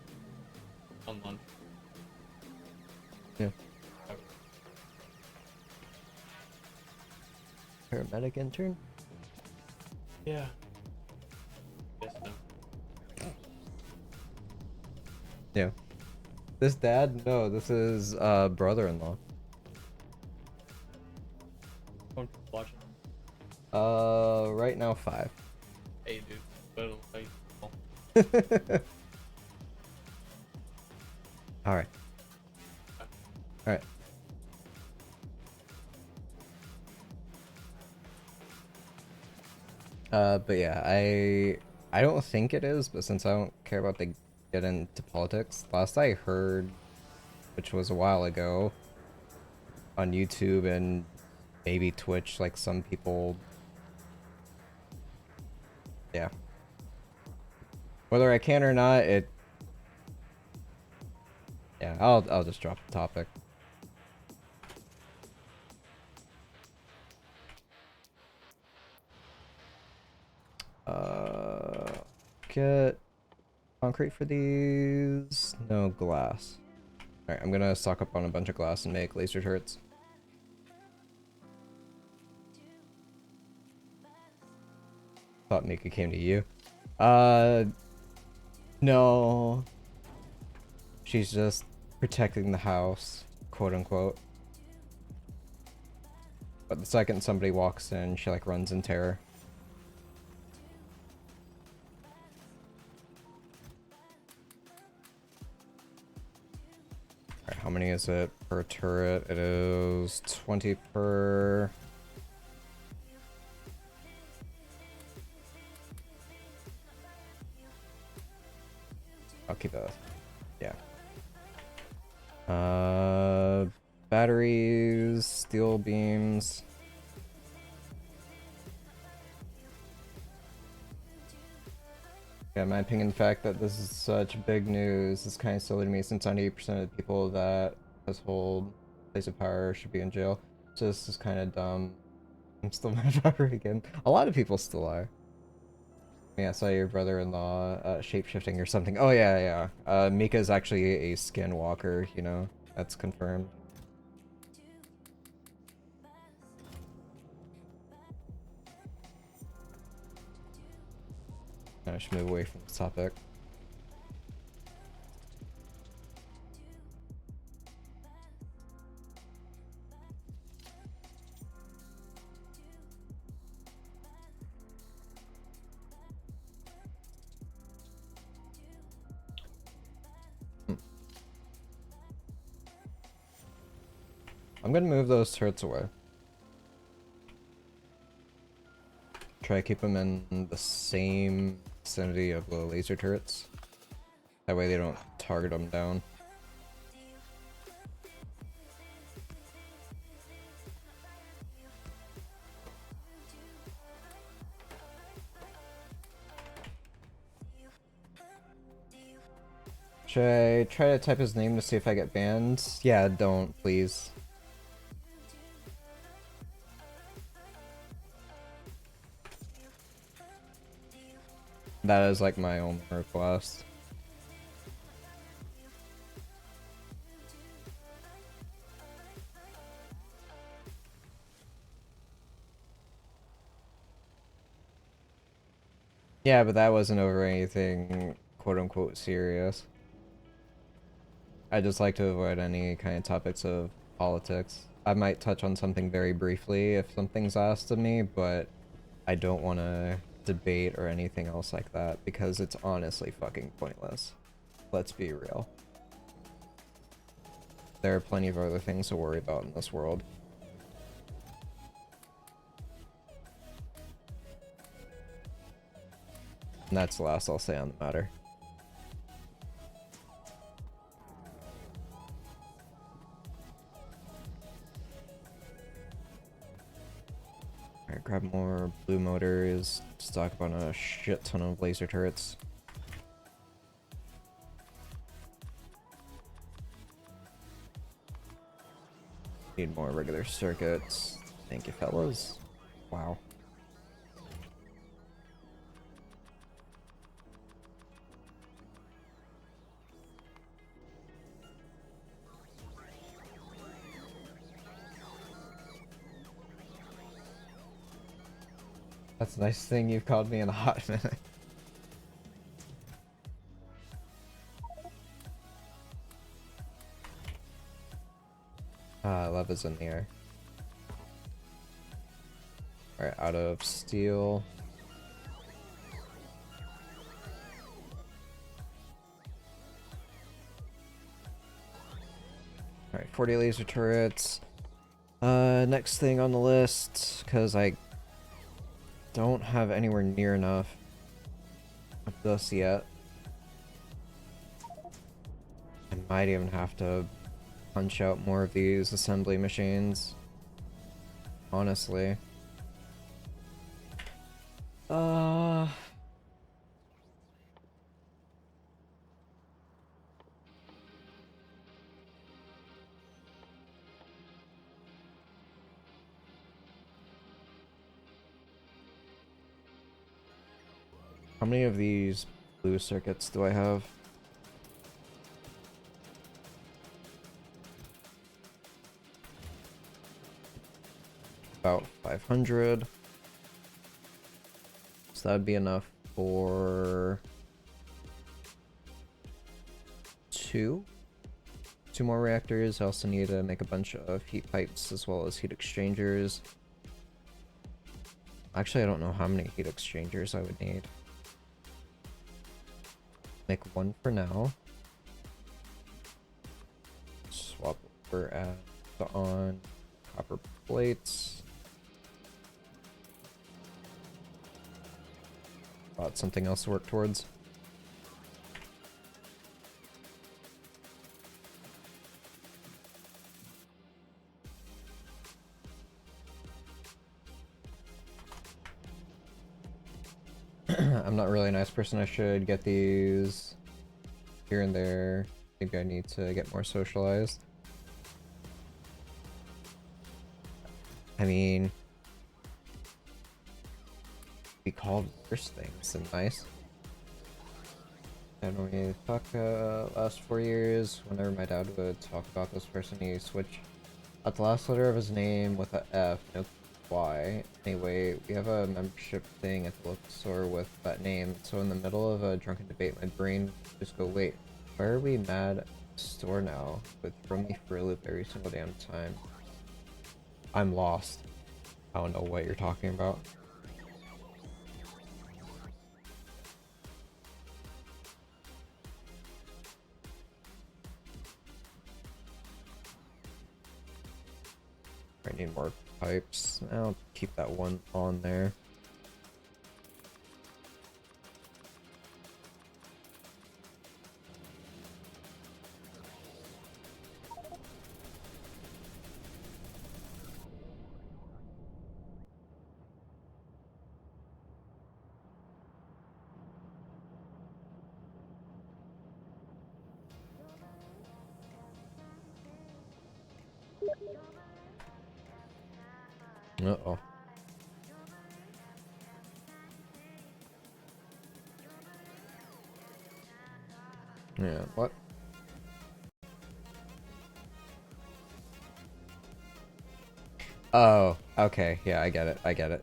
on lunch. Yeah. Okay. Paramedic intern? Yeah. Guess so. Yeah. This dad? No, this is brother-in-law. I'm watching. right now 5. Hey, dude. Better like. Alright. Alright. But yeah, I don't think it is, but since I don't care about to get into politics, last I heard, which was a while ago, on YouTube and maybe Twitch, like some people, yeah. Whether I can or not, yeah, I'll just drop the topic. Get concrete for these. No glass. Alright, I'm gonna stock up on a bunch of glass and make laser turrets. Thought Mika came to you. No. She's just protecting the house, quote unquote. But the second somebody walks in, she like runs in terror. Alright, how many is it per turret? It is 20 per... I'll keep that. Yeah. Batteries, steel beams. Yeah, my opinion, the fact that this is such big news is kind of silly to me, since 98% of the people that has hold place of power should be in jail. So this is kind of dumb. I'm still mad about her again. A lot of people still are. Yeah, I saw your brother-in-law shape-shifting or something. Oh yeah, yeah. Mika is actually a skinwalker, you know. That's confirmed. I should move away from this topic. I'm gonna move those turrets away. Try to keep them in the same vicinity of the laser turrets. That way they don't target them down. Should I try to type his name to see if I get banned? Yeah, don't, please. That is like my own request. Yeah, but that wasn't over anything quote-unquote serious. I just like to avoid any kind of topics of politics. I might touch on something very briefly if something's asked of me, but I don't want to debate or anything else like that because it's honestly fucking pointless. Let's be real. There are plenty of other things to worry about in this world. And that's the last I'll say on the matter. Alright, grab more blue motors, stock up on a shit ton of laser turrets. Need more regular circuits. Thank you, fellas. Wow. That's a nice thing you've called me in a hot minute. Love is in the air. Alright, out of steel. Alright, 40 laser turrets. Next thing on the list, because I don't have anywhere near enough of this yet. I might even have to punch out more of these assembly machines. Honestly. How many of these blue circuits do I have? About 500. So that'd be enough for two more reactors. I also need to make a bunch of heat pipes as well as heat exchangers. Actually, I don't know how many heat exchangers I would need. Make one for now. Swap over at on copper plates. Got something else to work towards. I'm not really a nice person. I should get these here and there. Maybe I need to get more socialized. I mean, be called worse things than nice. And we talk last 4 years, whenever my dad would talk about this person, he switched out the last letter of his name with a F, no Y. Anyway, we have a membership thing at the local store with that name, so in the middle of a drunken debate, my brain would just go, wait, why are we mad at the store now? Would throw me for a loop every single damn time. I'm lost. I don't know what you're talking about. I need more pipes. I'll keep that one on there. Uh-oh. Yeah, what? Oh, okay. Yeah, I get it. I get it.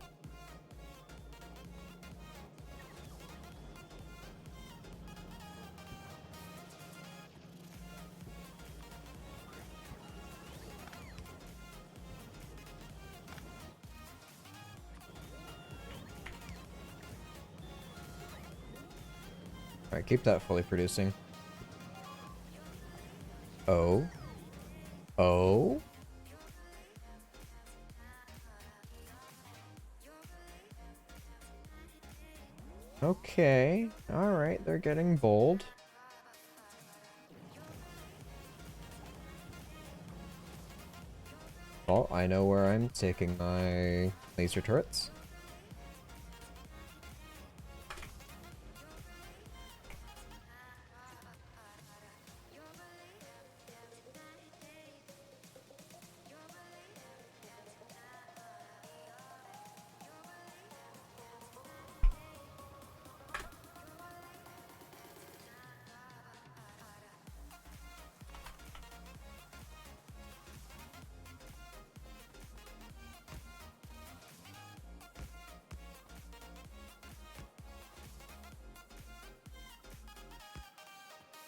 Alright, keep that fully producing. Oh. Oh. Okay. Alright, they're getting bold. Well, I know where I'm taking my laser turrets.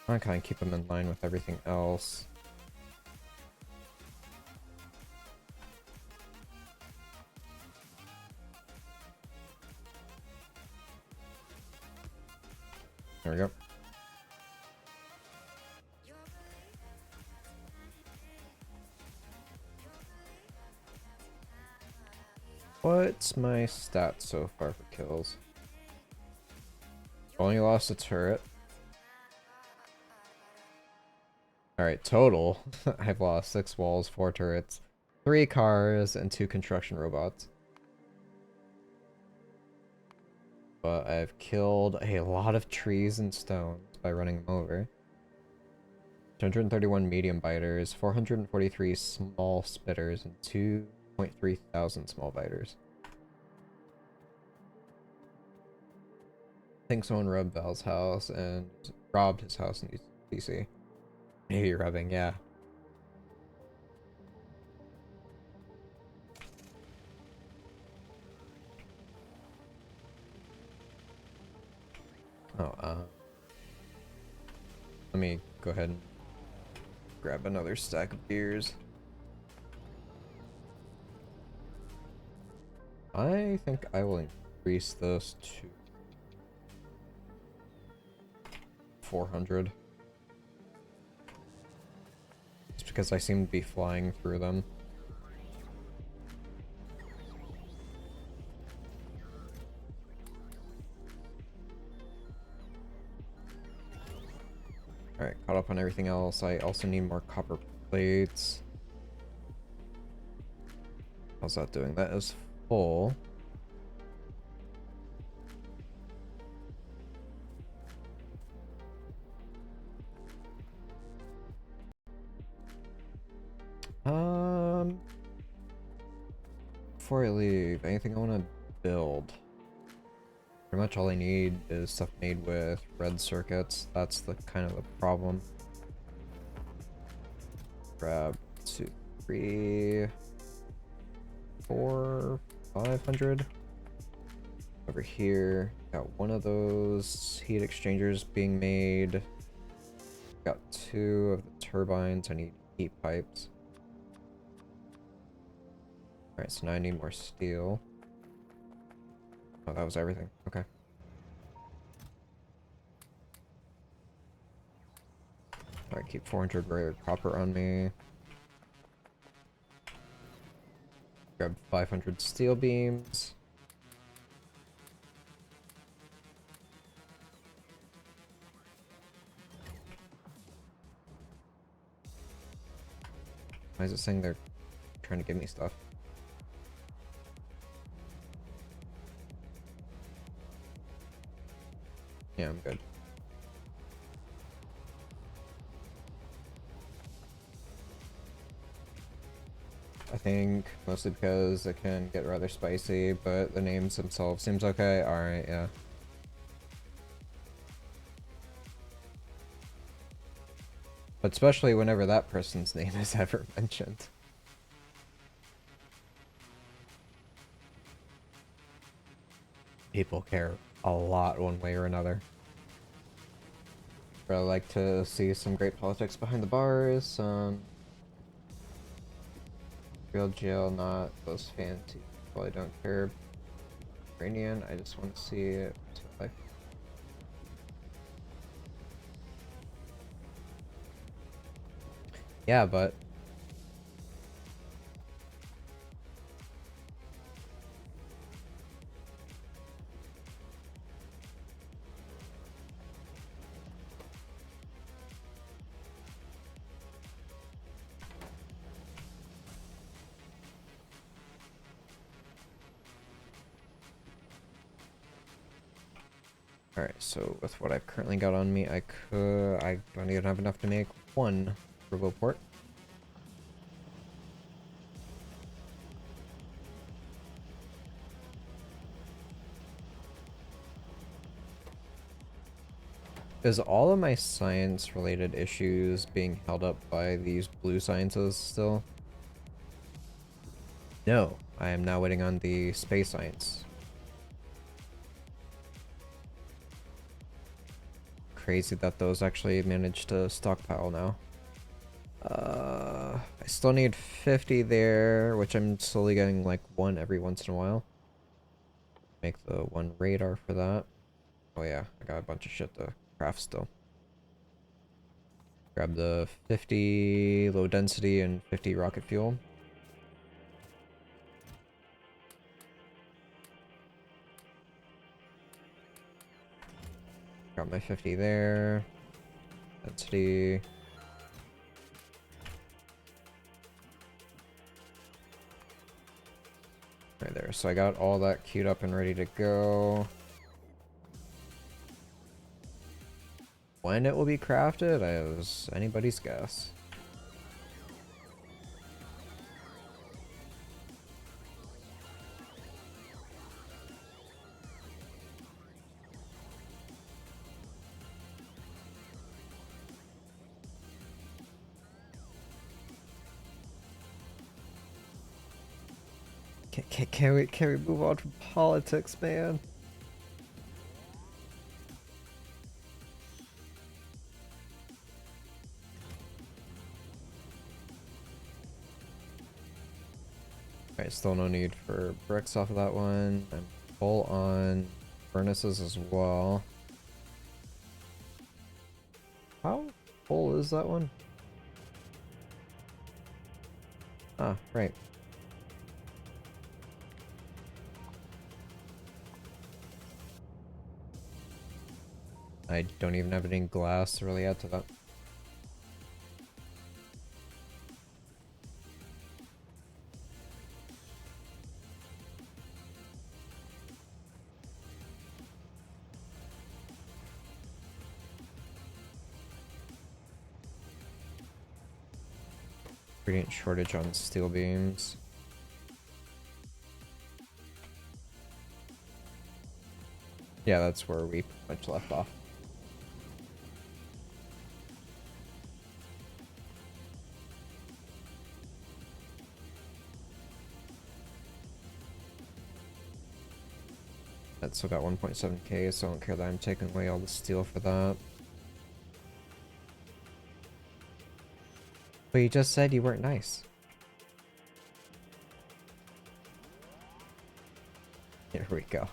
I kind of keep them in line with everything else. There we go. What's my stats so far for kills? Only lost a turret. Alright, total. I've lost 6 walls, 4 turrets, 3 cars, and 2 construction robots. But I've killed a lot of trees and stones by running them over. 231 medium biters, 443 small spitters, and 2.3 thousand small biters. I think someone robbed Val's house and robbed his house in DC. Maybe rubbing, yeah. Oh, let me go ahead and grab another stack of beers. I think I will increase this to 400. Just because I seem to be flying through them. Alright, caught up on everything else. I also need more copper plates. How's that doing? That is full. Before I leave, anything I want to build? Pretty much all I need is stuff made with red circuits. That's the kind of the problem. Grab 2, 3, 4, 500. Over here, got one of those heat exchangers being made. Got 2 of the turbines. I need heat pipes. Alright, so now I need more steel. Oh, that was everything. Okay. Alright, keep 400 rare copper on me. Grab 500 steel beams. Why is it saying they're trying to give me stuff? Yeah, I'm good. I think mostly because it can get rather spicy, but the names themselves seems okay. Alright, yeah. But especially whenever that person's name is ever mentioned. People care a lot one way or another. But I like to see some great politics behind the bars, real jail, not those fancy people. I don't care. Iranian, I just want to see it to life. Yeah, but alright, so with what I've currently got on me, I don't even have enough to make one RoboPort. Is all of my science-related issues being held up by these blue sciences still? No, I am now waiting on the space science. Crazy that those actually managed to stockpile now. I still need 50 there, which I'm slowly getting like 1 every once in a while. Make the 1 radar for that. Oh yeah, I got a bunch of shit to craft still. Grab the 50 low density and 50 rocket fuel. Got my 50 there. Density. Right there. So I got all that queued up and ready to go. When it will be crafted, is anybody's guess. Can we move on from politics, man? Alright, still no need for bricks off of that one. I'm full on furnaces as well. How full is that one? Ah, right. I don't even have any glass to really add to that. Ingredient shortage on steel beams. Yeah, that's where we pretty much left off. That's still got 1.7k, so I don't care that I'm taking away all the steel for that. But you just said you weren't nice. Here we go.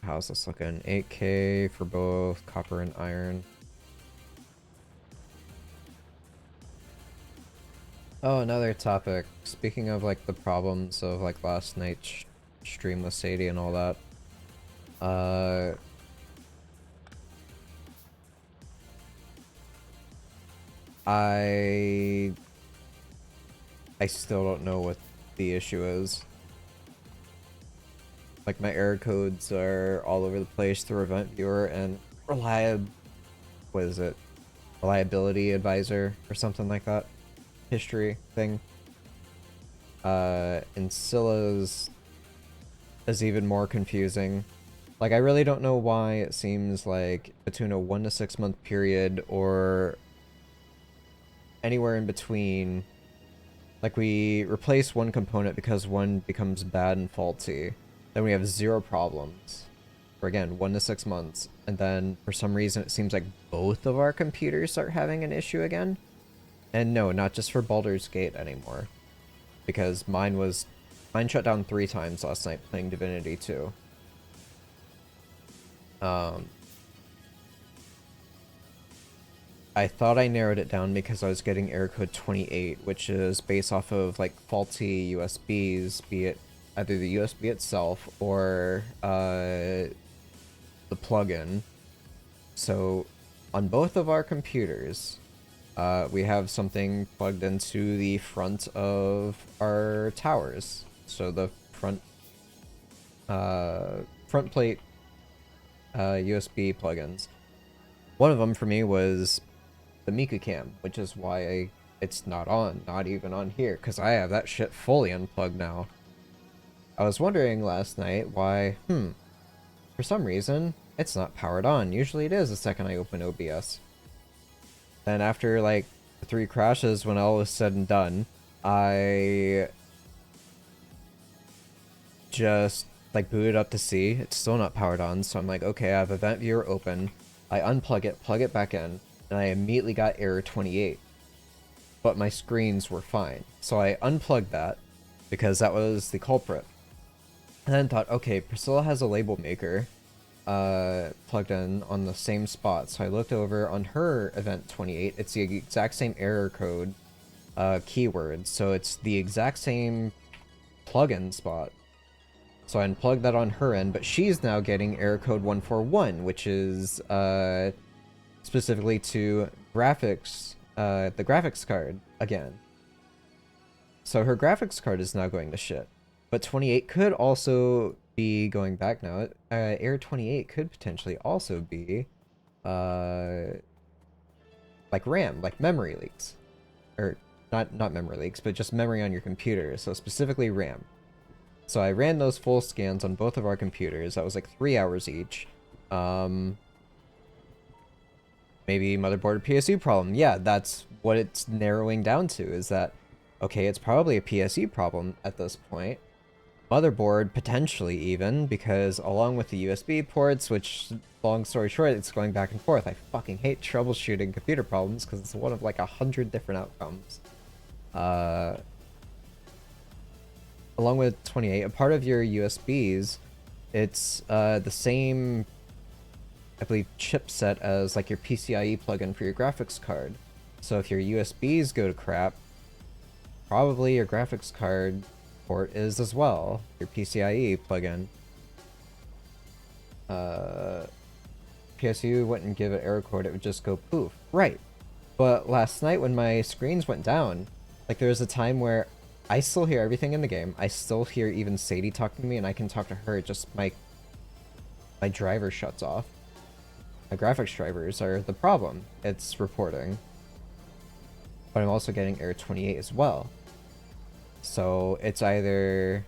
How's this looking? 8k for both copper and iron. Oh, another topic. Speaking of like the problems of like last night's stream with Sadie and all that. I still don't know what the issue is. Like my error codes are all over the place through Event Viewer and what is it? Reliability Advisor or something like that. History thing. And Scylla's is even more confusing. Like I really don't know why it seems like between a 1 to 6 month period or anywhere in between, like we replace one component because one becomes bad and faulty, then we have 0 problems for again 1 to 6 months, and then for some reason it seems like both of our computers start having an issue again. And no, not just for Baldur's Gate anymore, because mine shut down 3 times last night playing Divinity 2. I thought I narrowed it down because I was getting error code 28, which is based off of like faulty USBs, be it either the USB itself or the plugin. So on both of our computers, we have something plugged into the front of our towers. So the front plate USB plugins. One of them for me was the Mika cam, which is why it's not even on here, because I have that shit fully unplugged now. I was wondering last night why, for some reason, it's not powered on. Usually it is the second I open OBS. Then after like 3 crashes, when all was said and done, I just like booted up to see it's still not powered on. So I'm like, okay, I have Event Viewer open. I unplug it, plug it back in, and I immediately got error 28. But my screens were fine. So I unplugged that because that was the culprit. And then thought, okay, Priscilla has a label maker plugged in on the same spot. So I looked over on her event 28. It's the exact same error code keyword. So it's the exact same plugin spot. So I unplugged that on her end, but she's now getting error code 141, which is specifically to graphics, the graphics card again. So her graphics card is now going to shit. But 28 could also be going back now. Error 28 could potentially also be like RAM, like memory leaks. Or not memory leaks, but just memory on your computer. So specifically RAM. So I ran those full scans on both of our computers. That was like 3 hours each. Maybe motherboard or PSU problem. Yeah, that's what it's narrowing down to, is that, okay, it's probably a PSU problem at this point. Motherboard, potentially even, because along with the USB ports, which, long story short, it's going back and forth. I fucking hate troubleshooting computer problems because it's one of like 100 different outcomes. Along with 28, a part of your USBs, it's the same, I believe, chipset as like your PCIe plugin for your graphics card. So if your USBs go to crap, probably your graphics card port is as well, your PCIe plugin. PSU wouldn't give it error code, it would just go poof. Right. But last night when my screens went down, like there was a time where I still hear everything in the game. I still hear even Sadie talking to me, and I can talk to her. Just my driver shuts off. My graphics drivers are the problem. It's reporting. But I'm also getting error 28 as well. So it's either...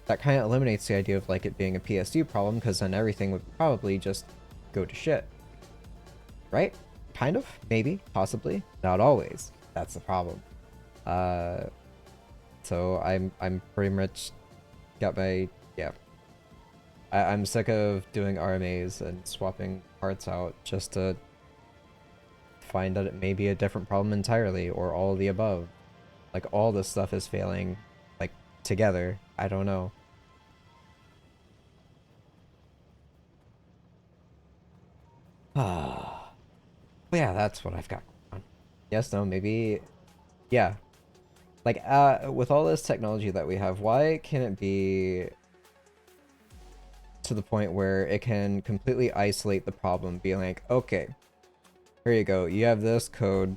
That kind of eliminates the idea of like it being a PSU problem, because then everything would probably just go to shit. Right? Kind of? Maybe? Possibly? Not always. That's the problem. So I'm pretty much got my, yeah. I'm sick of doing RMAs and swapping parts out just to find that it may be a different problem entirely, or all of the above. Like all this stuff is failing, like, together. I don't know. Ah. But yeah, that's what I've got going on. Yes, no, maybe, yeah. Like, with all this technology that we have, why can't it be to the point where it can completely isolate the problem, being like, okay, here you go, you have this code,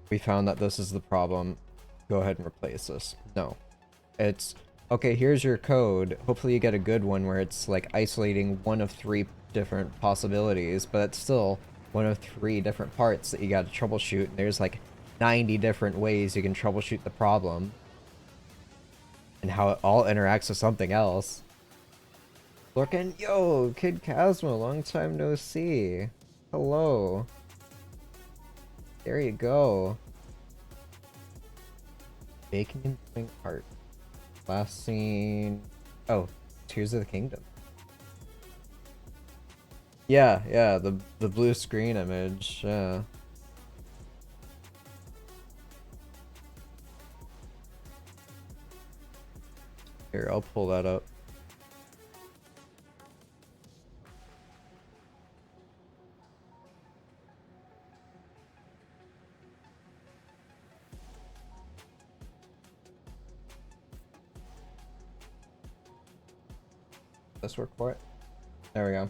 we found that this is the problem, go ahead and replace this. No. It's, okay, here's your code, hopefully you get a good one where it's like isolating one of 3 different possibilities, but it's still one of 3 different parts that you gotta troubleshoot, and there's like 90 different ways you can troubleshoot the problem and how it all interacts with something else. Lurkin, yo, Kid Kazma, long time no see. Hello. There you go. Baking and Doing Art. Last scene. Oh, Tears of the Kingdom. Yeah, yeah, the blue screen image, yeah. Here, I'll pull that up. This work for it? There we go.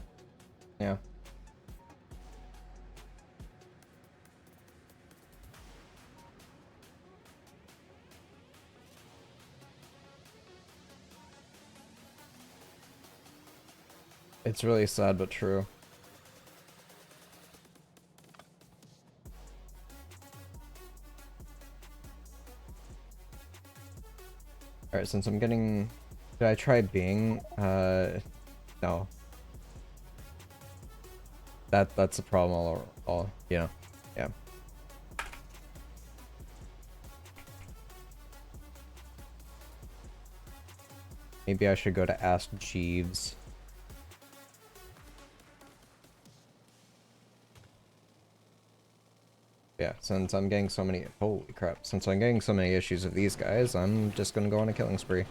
Yeah. It's really sad but true. Alright, since I'm getting... Did I try Bing? No. That's a problem all yeah. Yeah. Maybe I should go to Ask Jeeves. Yeah, since I'm getting so many... Holy crap. Since I'm getting so many issues with these guys, I'm just gonna go on a killing spree.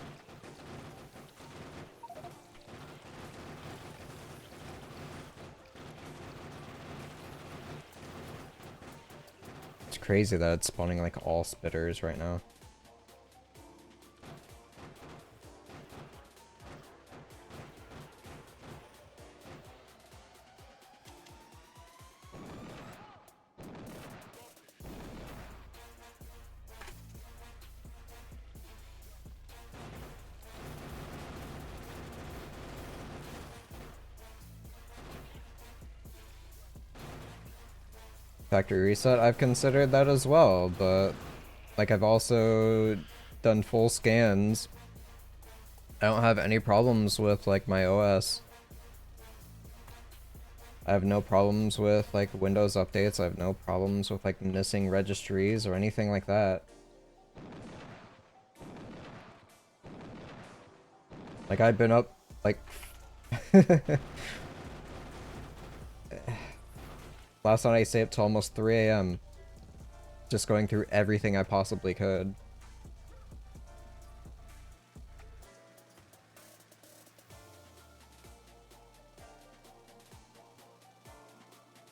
It's crazy that it's spawning like all spitters right now. factory reset, I've considered that as well, but like I've also done full scans. I don't have any problems with like my OS. I have no problems with like Windows updates. I have no problems with like missing registries or anything like that. Like I've been up like last night I stayed up till almost 3 a.m. just going through everything I possibly could.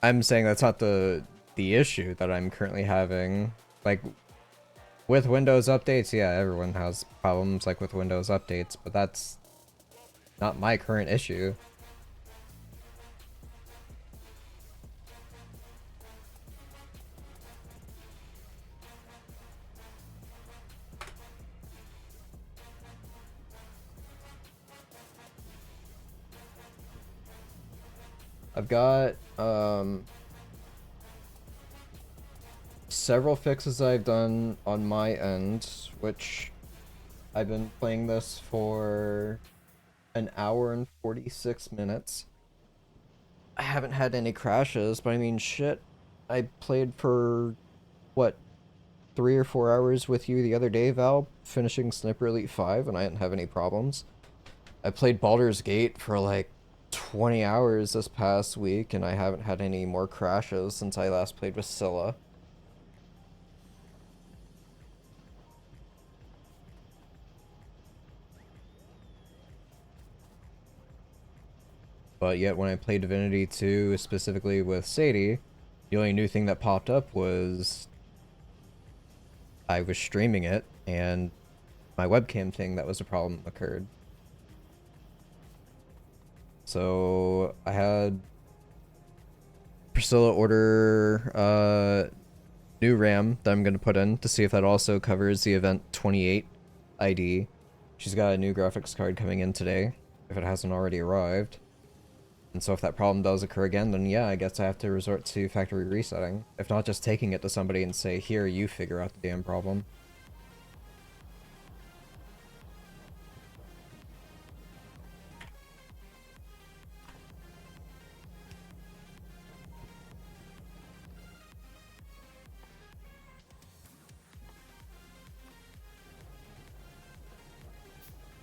I'm saying that's not the issue that I'm currently having. Like with Windows updates, yeah, everyone has problems like with Windows updates, but that's not my current issue. I've got several fixes I've done on my end, which I've been playing this for an hour and 46 minutes. I haven't had any crashes, but I mean, shit. I played for, what, 3 or 4 hours with you the other day, Val, finishing Sniper Elite 5, and I didn't have any problems. I played Baldur's Gate for like 20 hours this past week, and I haven't had any more crashes since I last played with Scylla. But yet when I played Divinity 2, specifically with Sadie, the only new thing that popped up was I was streaming it, and my webcam thing that was a problem occurred. So I had Priscilla order new RAM that I'm going to put in to see if that also covers the event 28 ID. She's got a new graphics card coming in today, if it hasn't already arrived. And so if that problem does occur again, then yeah, I guess I have to resort to factory resetting. If not, just taking it to somebody and say, here, you figure out the damn problem.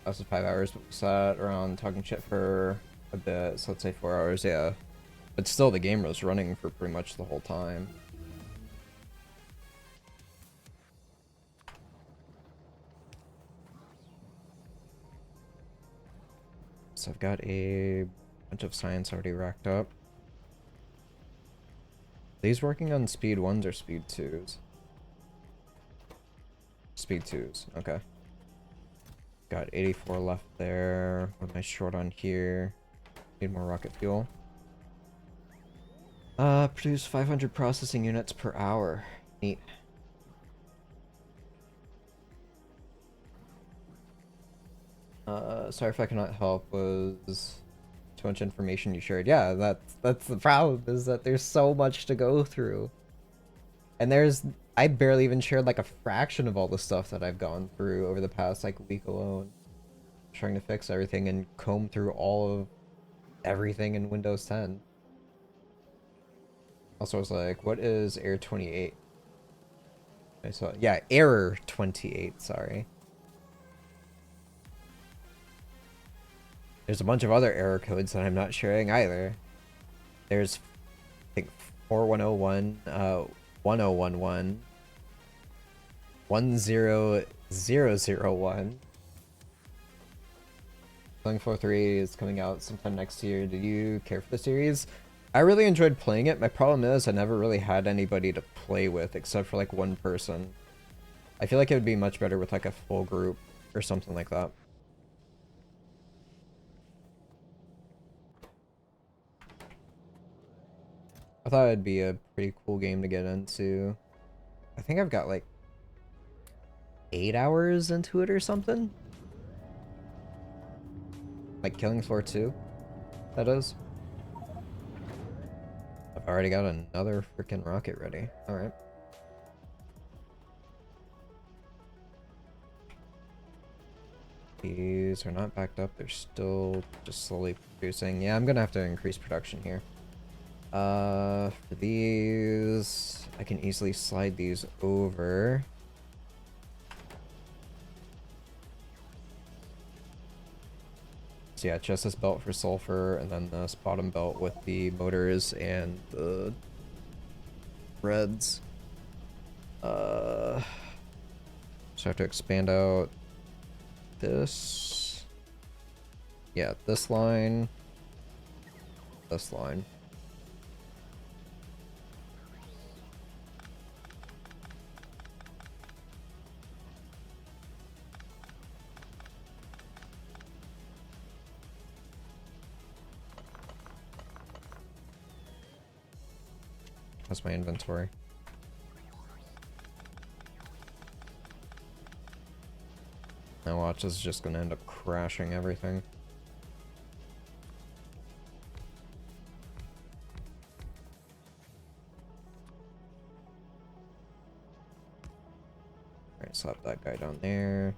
That was 5 hours, but we sat around talking shit for a bit, so let's say 4 hours, yeah. But still, the game was running for pretty much the whole time. So I've got a bunch of science already racked up. Are these working on speed 1s or speed 2s? Speed 2s, okay. Got 84 left there. What am I short on here? Need more rocket fuel. Produce 500 processing units per hour. Neat. Sorry if I cannot help. Was too much information you shared. Yeah, that's the problem, is that there's so much to go through. And I barely even shared like a fraction of all the stuff that I've gone through over the past like week alone. Trying to fix everything and comb through all of everything in Windows 10. Also, I was like, what is error 28? I saw, yeah, error 28, sorry. There's a bunch of other error codes that I'm not sharing either. There's, I think, 4101, 1011, 10001. Killing Floor 3 is coming out sometime next year. Did you care for the series? I really enjoyed playing it. My problem is I never really had anybody to play with except for like one person. I feel like it would be much better with like a full group or something like that. I thought it'd be a pretty cool game to get into. I think I've got like 8 hours into it or something. Like Killing Floor 2, that is. Already got another freaking rocket ready. Alright. These are not backed up, they're still just slowly producing. Yeah, I'm gonna have to increase production here. For these, I can easily slide these over. So yeah, just this belt for sulfur, and then this bottom belt with the motors and the threads. So I have to expand out this. Yeah, this line. This line. That's my inventory. Now watch, this is just gonna end up crashing everything. Alright, slap that guy down there.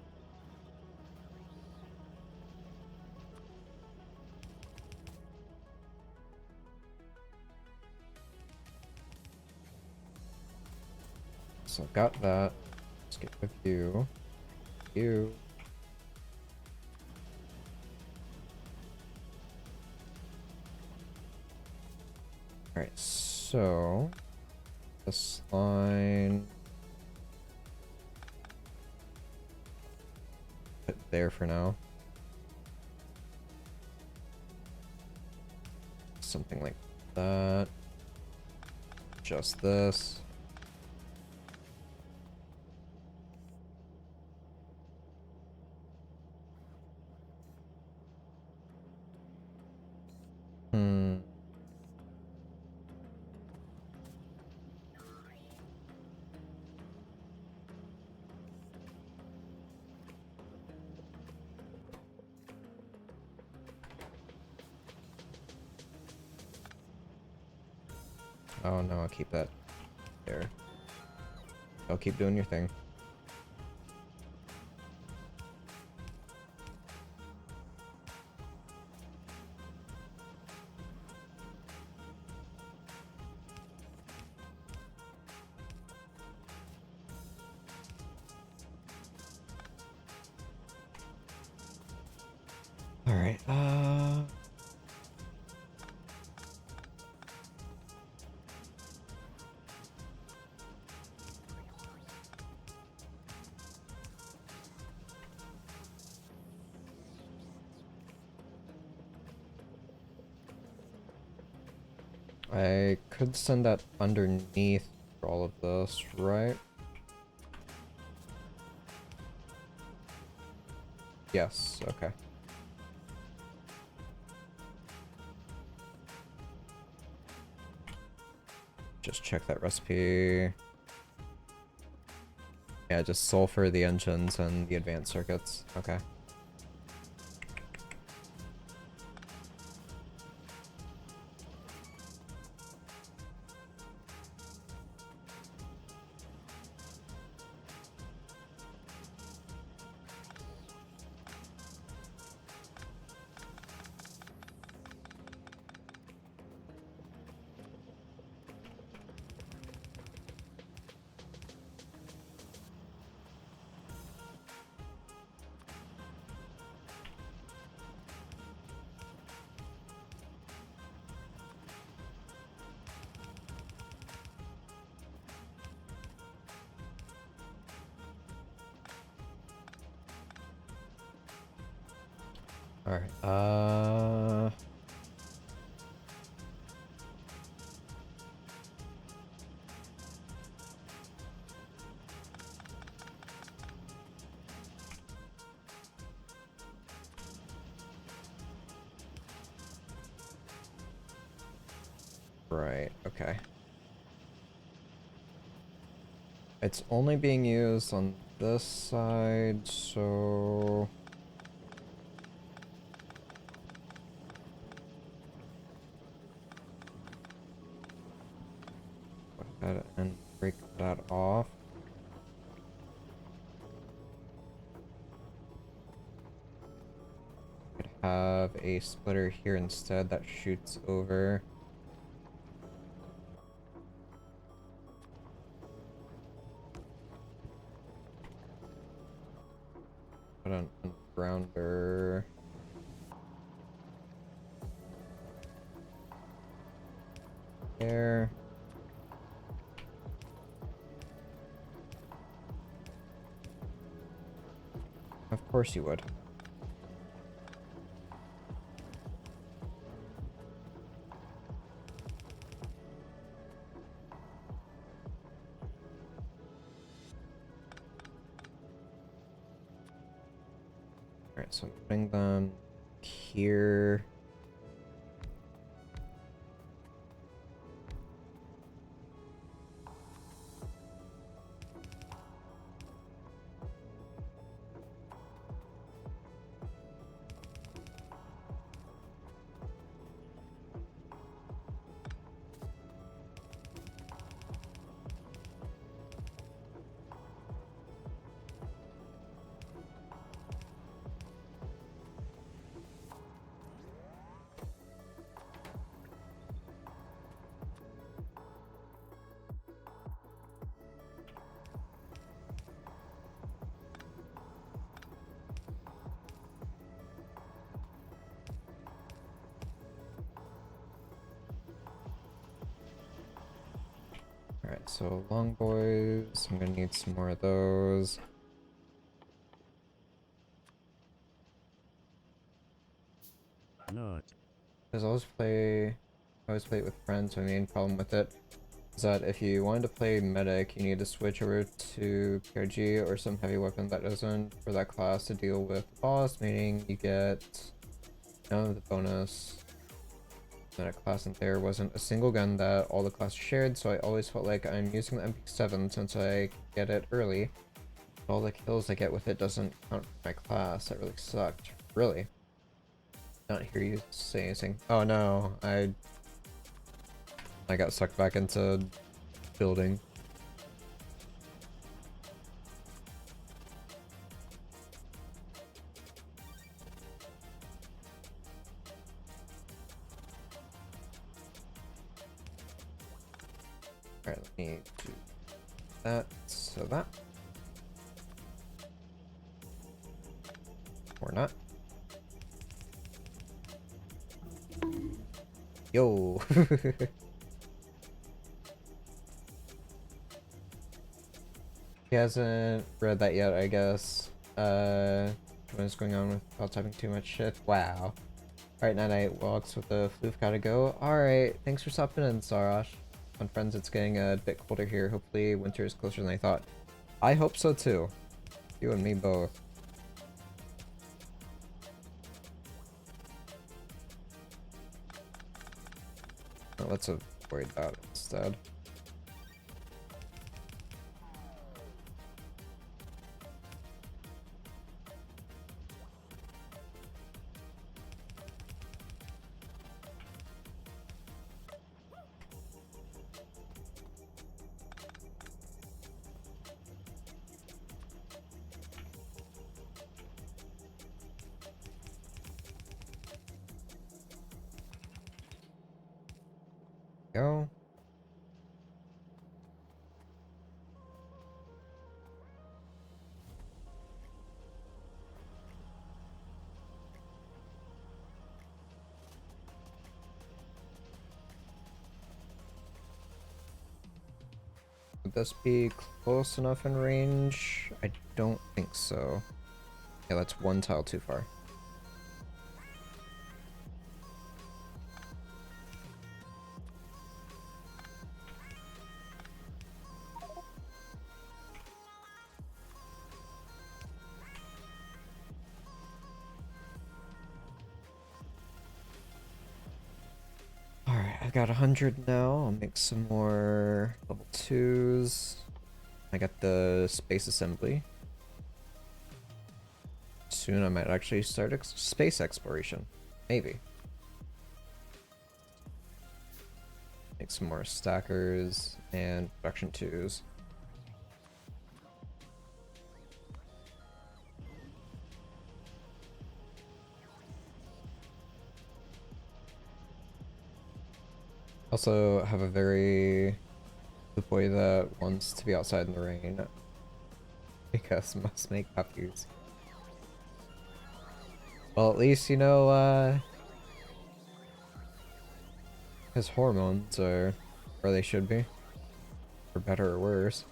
So I've got that. Let's get with you. You. Alright, so this line put there for now. Something like that. Just this. Oh no, I'll keep that there. I'll keep doing your thing. Alright, I could send that underneath for all of this, right? Yes, okay. Just check that recipe. Yeah, just sulfur the engines and the advanced circuits. Okay. Alright, right, okay. It's only being used on this side, so... ahead and break that off. Could have a splitter here instead that shoots over. Put an grounder. There. Of course you would. Alright, so I'm putting them here. Alright, so long boys, I'm gonna need some more of those. Not. Because I always play it with friends. My main problem with it is that if you wanted to play medic, you need to switch over to PRG or some heavy weapon that doesn't for that class to deal with the boss, meaning you get none of the bonus. Medic class, and there wasn't a single gun that all the classes shared, so I always felt like I'm using the MP7 since I get it early. But all the kills I get with it doesn't count for my class. That really sucked. Really. Not hear you say anything. Oh no, I got sucked back into building. Alright, let me do that. So that. Or not. Yo! He hasn't read that yet, I guess. What is going on without typing too much shit? Wow. Alright, night walks with the floof gotta go. Alright, thanks for stopping in, Sarash. On friends, it's getting a bit colder here. Hopefully winter is closer than I thought. I hope so too. You and me both. Well, let's avoid that instead. Go. Would this be close enough in range? I don't think so. Yeah, that's one tile too far. Alright, I've got 100 now. I'll make some more level 2s. I got the space assembly. Soon I might actually start space exploration. Maybe. Make some more stackers and production 2s. Also have a very good boy that wants to be outside in the rain because must make puppies. Well, at least, you know, his hormones are where they should be, for better or worse.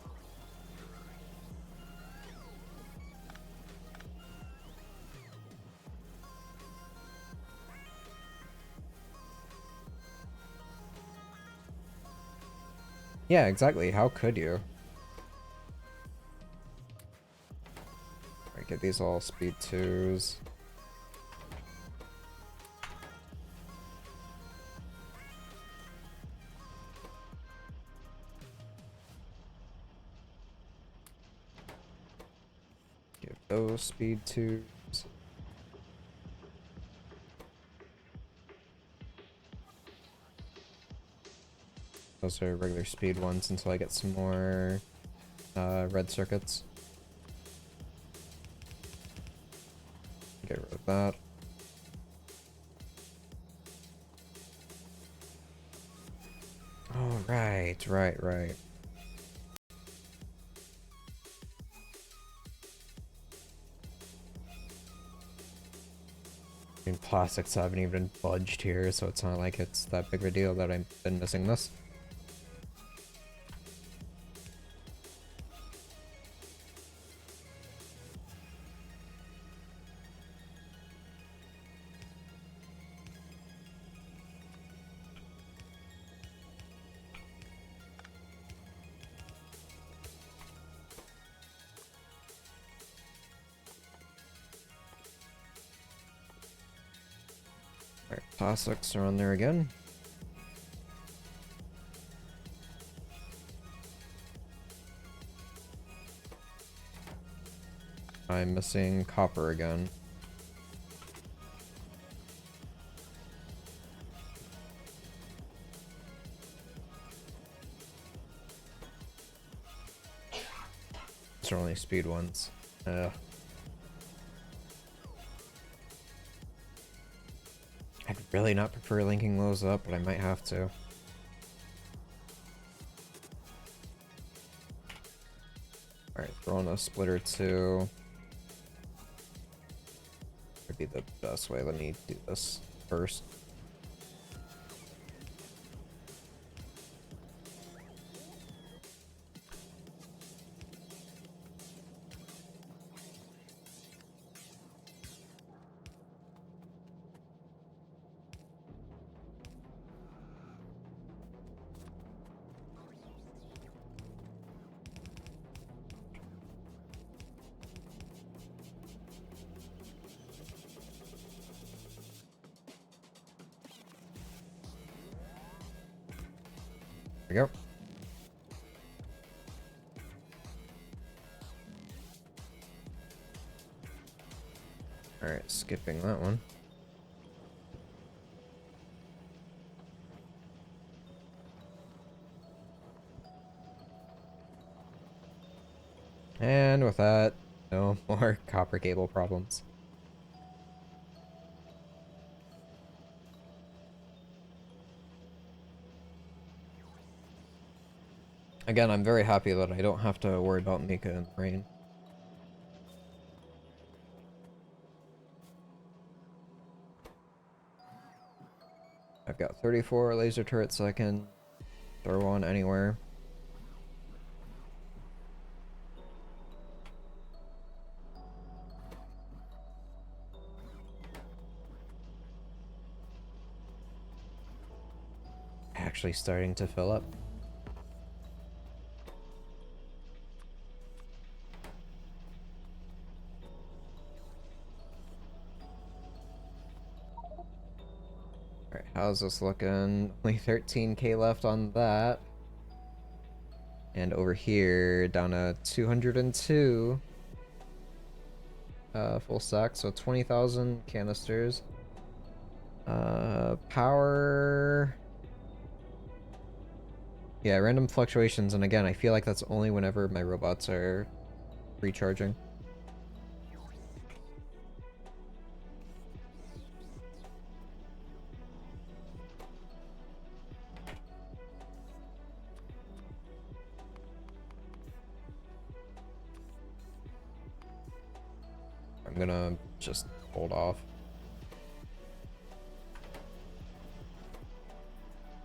Yeah, exactly. How could you? Alright, get these all speed 2s. Give those speed 2s. Those are regular speed ones until I get some more red circuits. Get rid of that. Oh, right. I mean, plastics haven't even budged here, so it's not like it's that big of a deal that I've been missing this. Alright, plastics are on there again. I'm missing copper again. These are only speed ones. I'd really not prefer linking those up, but I might have to. Alright, throw in a splitter 2. Would be the best way. Let me do this first. There we go. Alright, skipping that one. And with that, no more copper cable problems. Again, I'm very happy that I don't have to worry about Mika in the rain. I've got 34 laser turrets I can throw on anywhere. Actually starting to fill up. Alright, how's this looking? Only 13k left on that. And over here, down to 202. Full stack, so 20,000 canisters. Power... Yeah, random fluctuations, and again, I feel like that's only whenever my robots are recharging. I'm gonna just hold off.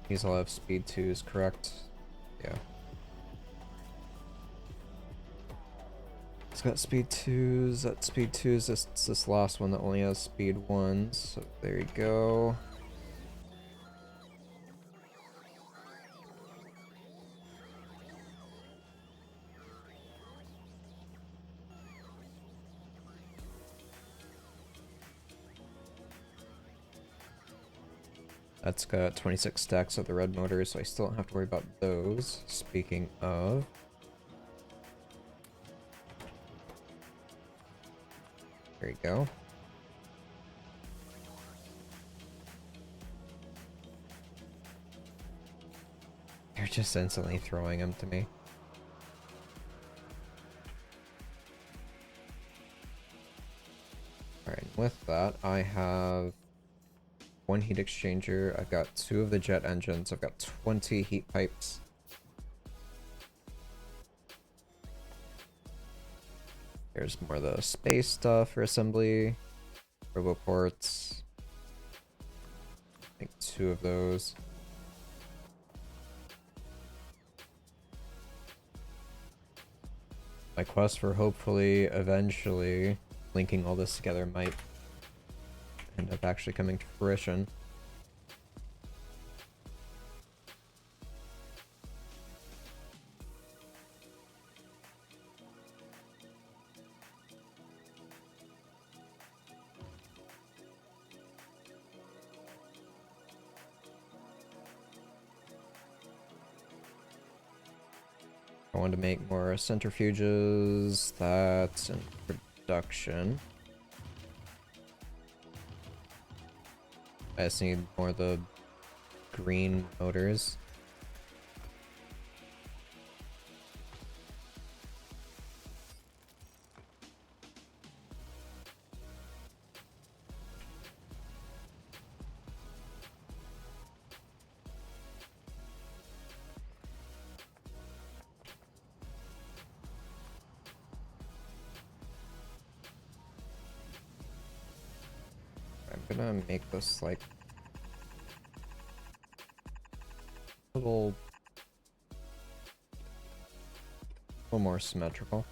These all have speed 2s, correct? Yeah. It's got speed 2s, that speed 2s, this last one that only has speed 1s, so there you go. That's got 26 stacks of the red motors, so I still don't have to worry about those. Speaking of... There you go. They're just instantly throwing them to me. Alright, with that, I have one heat exchanger, I've got 2 of the jet engines, I've got 20 heat pipes. Here's more of the space stuff for assembly. Roboports. I think 2 of those. My quest for hopefully, eventually, linking all this together might end up actually coming to fruition. I want to make more centrifuges. That's in production. I just need more of the green motors. I'm gonna make this like a little more symmetrical.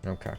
Okay.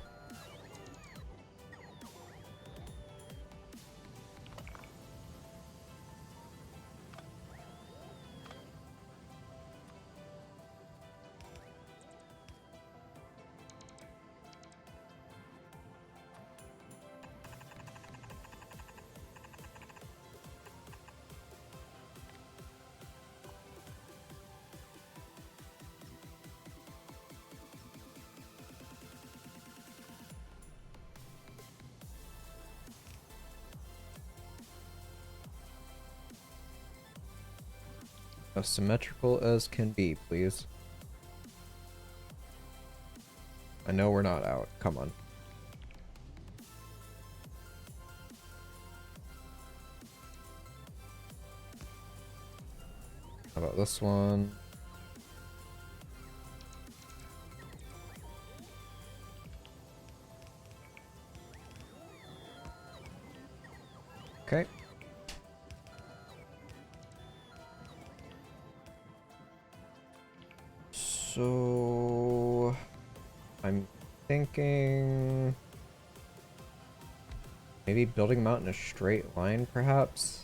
As symmetrical as can be, please. I know we're not out. Come on. How about this one? Okay. So I'm thinking Maybe building them out in a straight line, perhaps?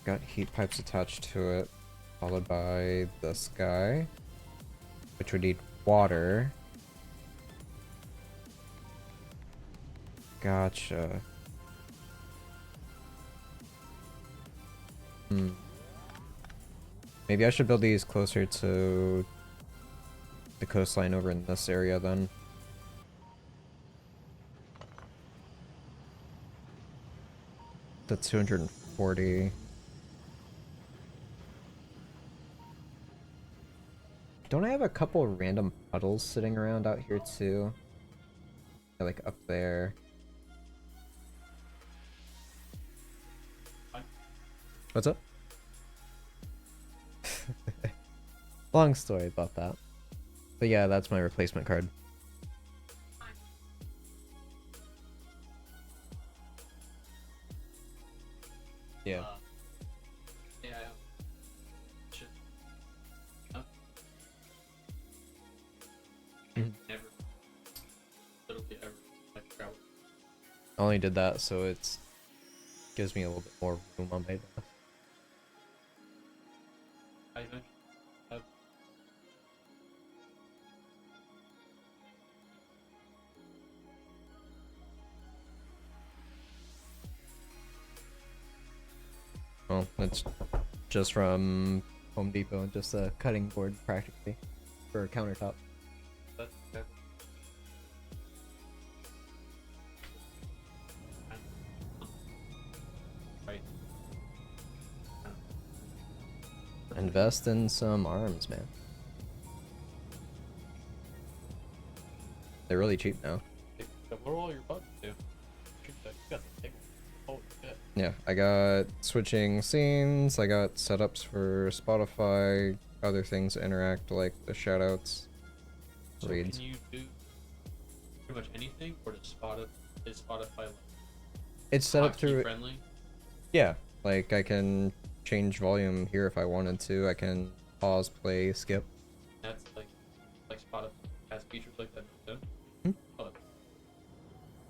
Got heat pipes attached to it, followed by this guy, which would need water. Gotcha. Maybe I should build these closer to the coastline over in this area then. That's 240. Don't I have a couple random puddles sitting around out here too? Yeah, like up there. What's up? Long story about that. But yeah, that's my replacement card. Yeah. Yeah. Shit. Never. Literally ever. Like travel. I only did that so it's gives me a little bit more room on my desk. I eventually have. Well, it's just from Home Depot, just a cutting board practically for a countertop. That's never. Right. Invest in some arms, man. They're really cheap now. What are all your buttons do? You got the big one. Holy shit. Yeah, I got switching scenes, I got setups for Spotify, other things that interact like the shoutouts, So reads. can you do pretty much anything, or is Spotify like It's set up hotkey through, friendly? yeah, like I can change volume here if I wanted to, I can pause, play, skip. That's like Spotify has features like that too. Hmm? But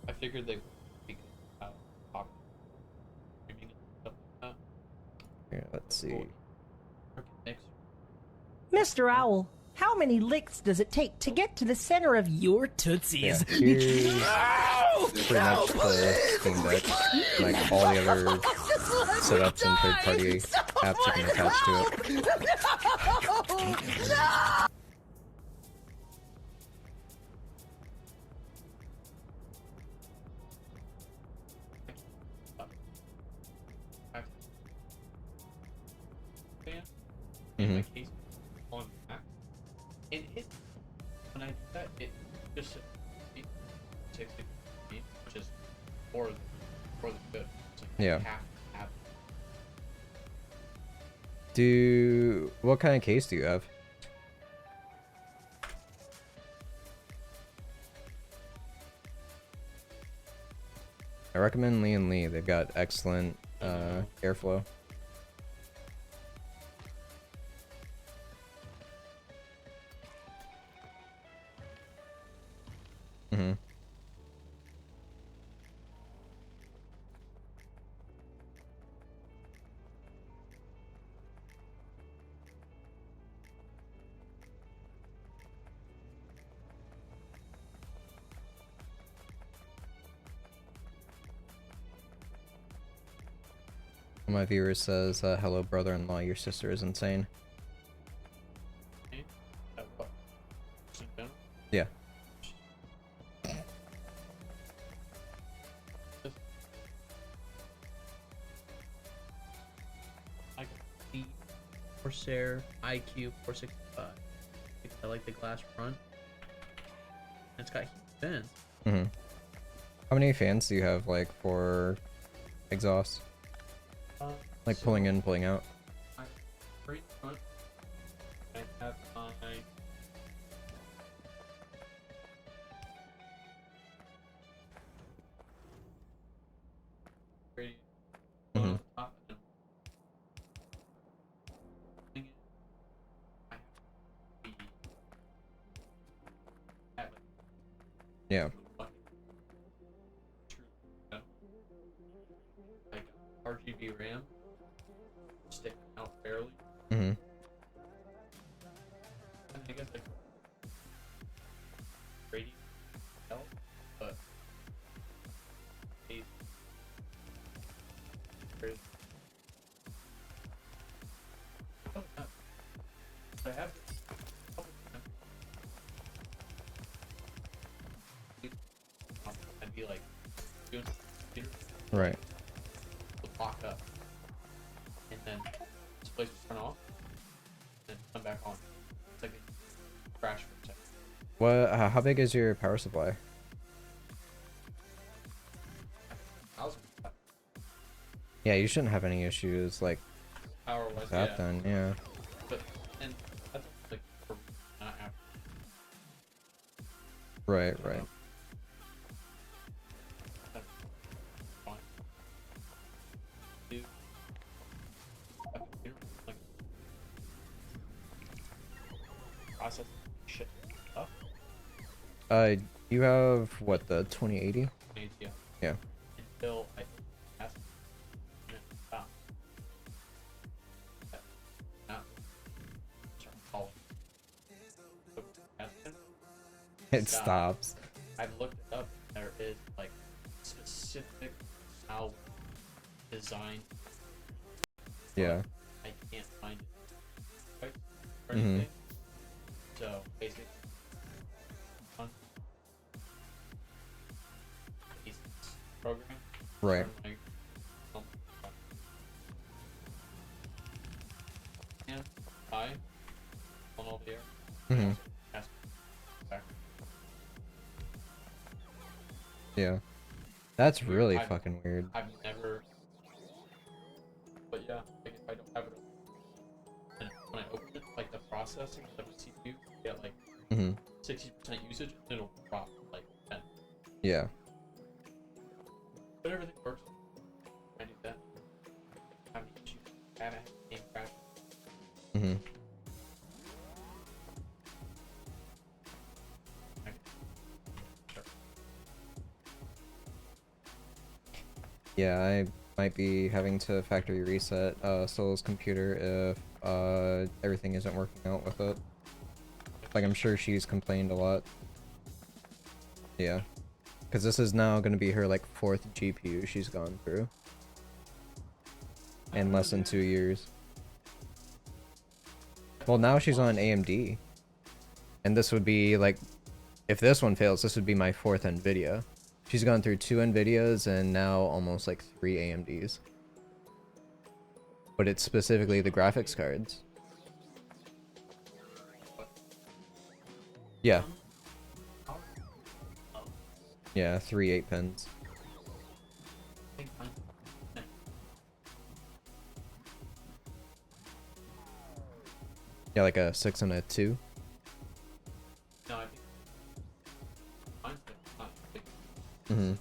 I figured they would because how popular streaming and stuff like that. Here, let's see. Cool. Freaking mix. Mr. Owl, how many licks does it take to get to the center of your Yeah, tootsies? here's No! pretty much the Steam Deck, like all the other setups and third-party apps you can attach to it. No! Fan. Mhm. My case on Mac. And it when I do that it just 60, which is more than good. It's like Yeah. half. What kind of case do you have? I recommend Lee and Lee. They've got excellent airflow. Mm-hmm. One of my viewers says, hello brother-in-law, your sister is insane. What? Just in general? Yeah. I got the Corsair IQ 465. I like the glass front. And it's got heat vents. Mm-hmm. How many fans do you have, like, for exhaust? Like So pulling in, pulling out? I right in front. I have my radio Mhm. on top and Yeah. fucking true, you know? Like RGB RAM sticking out barely. Mm-hmm. And I guess like radio help, but they crazy. Oh, no. I have a couple times. I'd be like doing computer, Right. would lock up, and then this place would turn off, and then come back on. It's like a crash for a second. What? How big is your power supply? 1,000 Yeah, you shouldn't have any issues like power wise, that yeah. then. Yeah. But and that's like for not after. Right. Right. That's fine. Do a computer like process shit up. You have what, the 2080? Yeah. Yeah. Until I ask stop. Not start calling. So, It Stop. stops. I looked it up. There is like specific style design. Yeah. I can't find it right or Mhm. anything. So basically, on the program. Right. turn my- um, And I on all the air. Mhm. Ask back. Yeah. That's Weird. really I've- fucking weird. I've never. But yeah, like if I don't have it, and when I open it, like the processing of the CPU, you get like Mhm. 60% usage, and it'll drop like 10. Yeah. But everything works. I do that. I have an issue. I haven't had a game crash. Mhm. Sure. Yeah, I might be having to factory reset Solo's computer if everything isn't working out with it. Like, I'm sure she's complained a lot. Yeah. Because this is now going to be her, like, 4th GPU she's gone through. In less than 2 years. Well, now she's on AMD. And this would be, like, if this one fails, this would be my 4th NVIDIA. She's gone through 2 NVIDIAs and now almost, like, 3 AMDs. But it's specifically the graphics cards. Yeah. Yeah, 3 8-pins. I think mine. Yeah, like a 6 and a 2. No, I think mine's not big, Mm-hmm.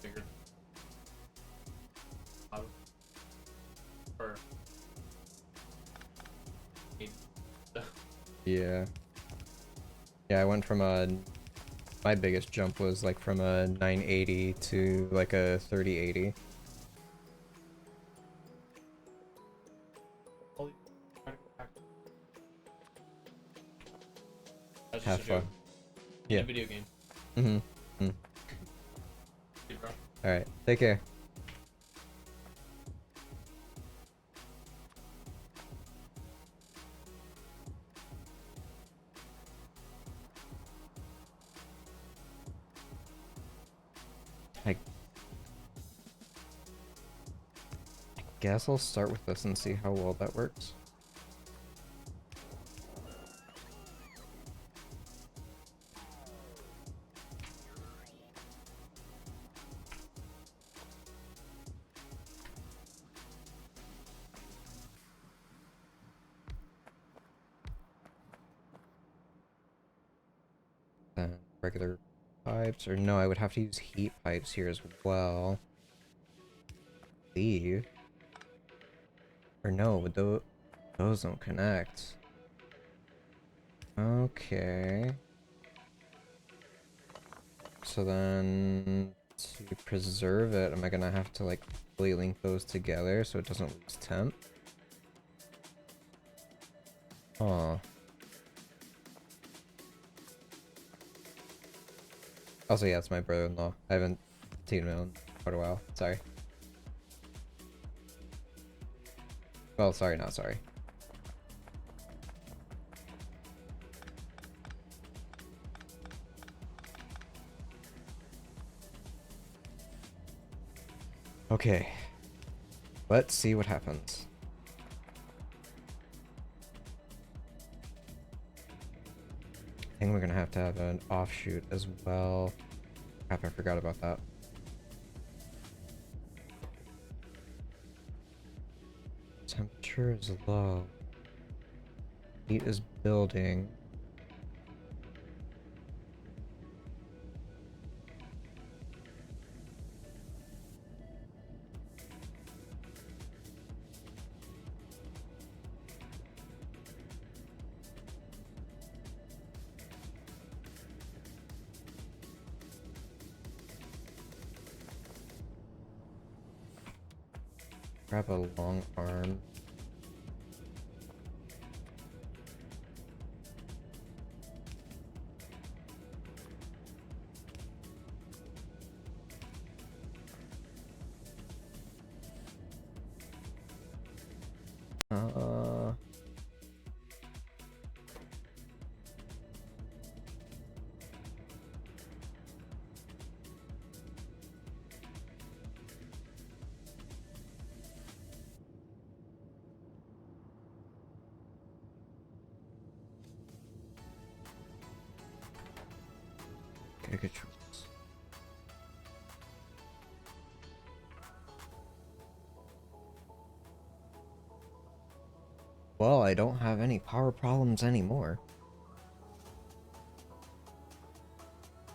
bigger. Out for 8. Yeah. Yeah, I went from a... My biggest jump was like from a 980 to like a 3080. Holy, try to go back. That's Have just a joke. fun. In Yeah. a video game. Mm-hmm. Dude, bro. Alright, take care. I guess I'll start with this and see how well that works. Regular pipes, or no, I would have to use heat pipes here as well. Leave. Or no, but those don't connect. Okay. So then to preserve it, am I gonna have to like fully link those together so it doesn't lose temp? Oh. Also, yeah, it's my brother-in-law. I haven't seen him in quite a while. Sorry. Well, sorry, not sorry. Okay. Let's see what happens. I think we're gonna have to have an offshoot as well. Crap, I forgot about that. Temperature is low. Heat is building. Grab a long arm. Uh, okay, controls. Well, I don't have any power problems anymore.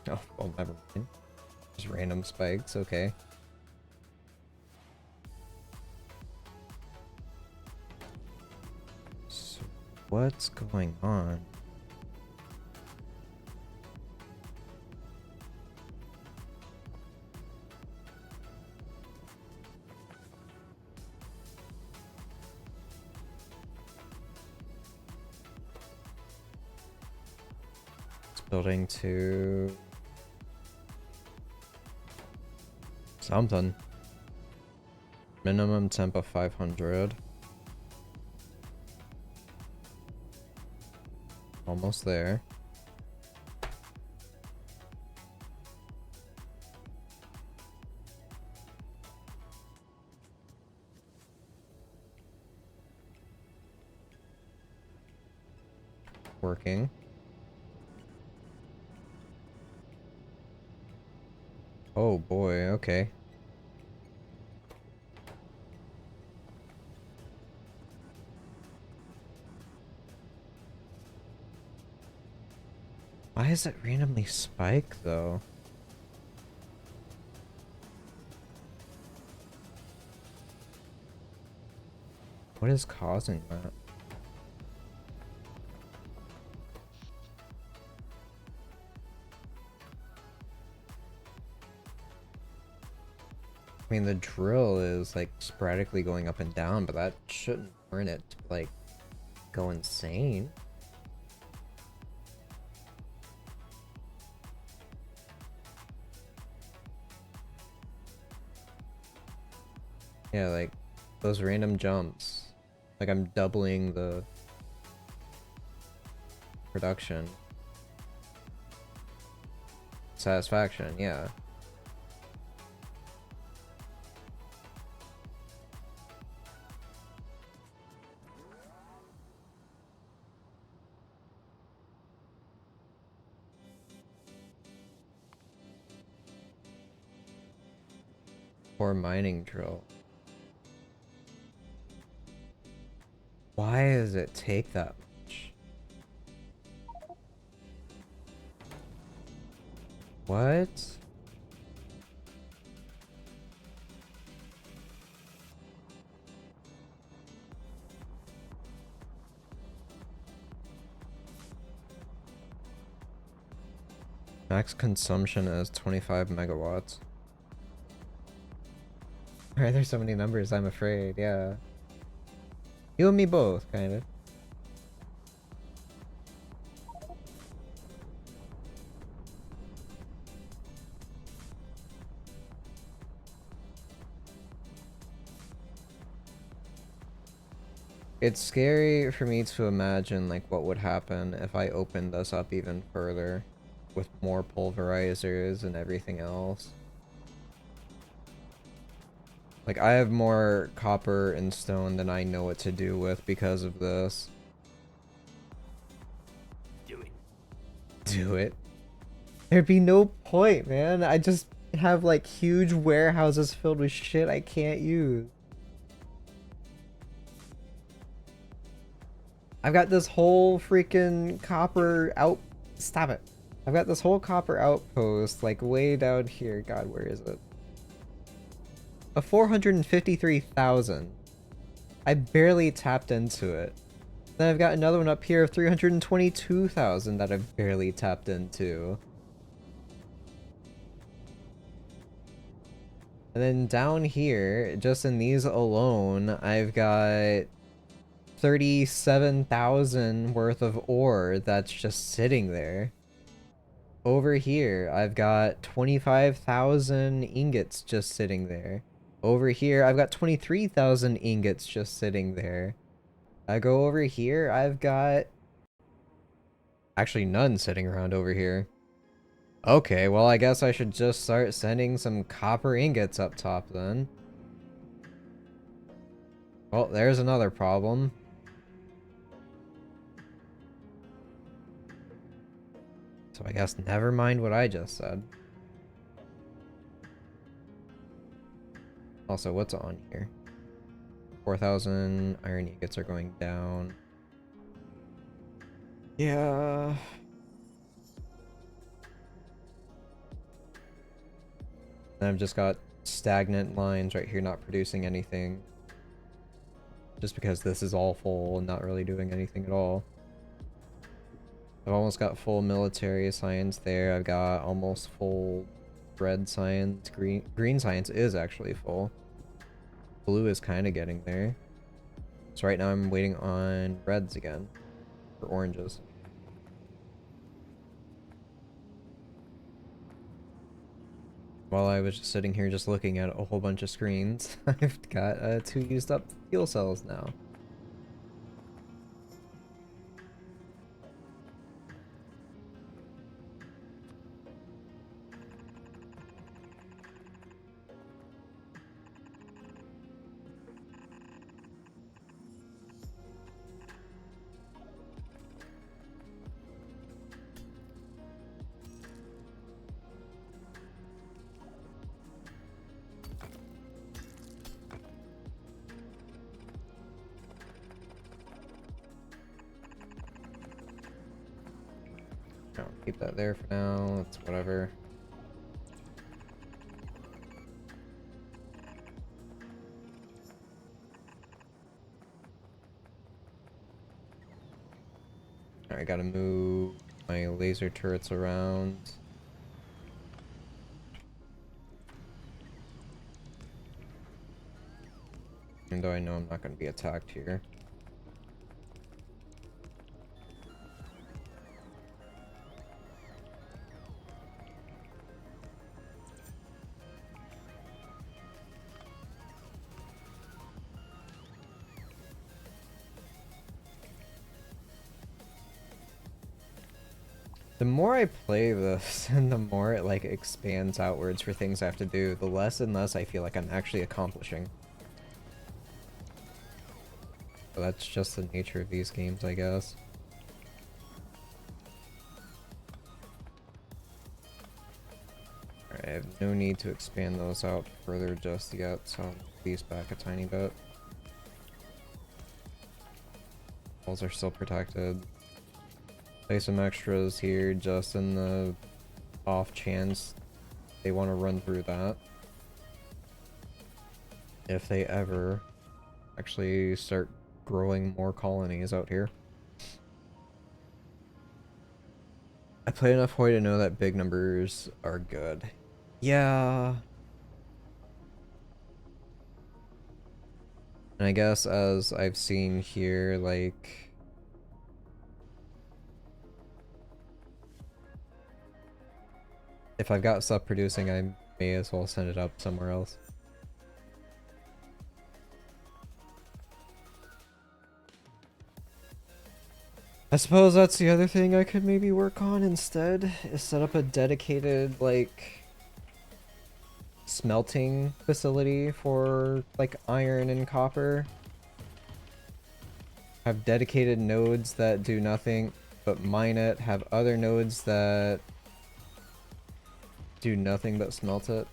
Oh, well, never mind. Just random spikes, okay. So, what's going on? It's building to something. Minimum temp of 500. Almost there. Working. Oh boy, okay. Why is it randomly spike though? What is causing that? I mean, the drill is like sporadically going up and down, but that shouldn't warrant it to like go insane. Yeah, like those random jumps. Like I'm doubling the production. Satisfaction, yeah. Or mining drill. Why does it take that much? What? Max consumption is 25 megawatts. Alright, there's so many numbers, I'm afraid, yeah. You and me both, kind of. It's scary for me to imagine like what would happen if I opened this up even further with more pulverizers and everything else. Like I have more copper and stone than I know what to do with because of this. Do it. Do it. There'd be no point, man. I just have like huge warehouses filled with shit I can't use. I've got this whole freaking copper out. Stop it. I've got this whole copper outpost like way down here. God, where is it? A 453,000. I barely tapped into it. Then I've got another one up here of 322,000 that I've barely tapped into. And then down here, just in these alone, I've got 37,000 worth of ore that's just sitting there. Over here, I've got 25,000 ingots just sitting there. Over here, I've got 23,000 ingots just sitting there. I go over here, I've got actually none sitting around over here. Okay, well I guess I should just start sending some copper ingots up top then. Well, there's another problem. So I guess never mind what I just said. Also, what's on here? 4,000 iron ingots are going down. Yeah. And I've just got stagnant lines right here not producing anything. Just because this is all full and not really doing anything at all. I've almost got full military science there. I've got almost full red science. Green science is actually full. Blue is kind of getting there. So right now I'm waiting on reds again. For oranges. While I was just sitting here just looking at a whole bunch of screens, I've got 2 used up fuel cells now. I'll keep that there for now. It's whatever. Alright, gotta move my laser turrets around. Even though I know I'm not gonna be attacked here. The more I play this, and the more it like expands outwards for things I have to do, the less and less I feel like I'm actually accomplishing. But that's just the nature of these games, I guess. Alright, I have no need to expand those out further just yet, so I'll move these back a tiny bit. Walls are still protected. Play some extras here just in the off chance they want to run through that. If they ever actually start growing more colonies out here. I play enough Hoi to know that big numbers are good. Yeah. And I guess as I've seen here, like... if I've got stuff producing, I may as well send it up somewhere else. I suppose that's the other thing I could maybe work on instead, is set up a dedicated, like, smelting facility for, like, iron and copper. Have dedicated nodes that do nothing but mine it, have other nodes that do nothing but smelt it.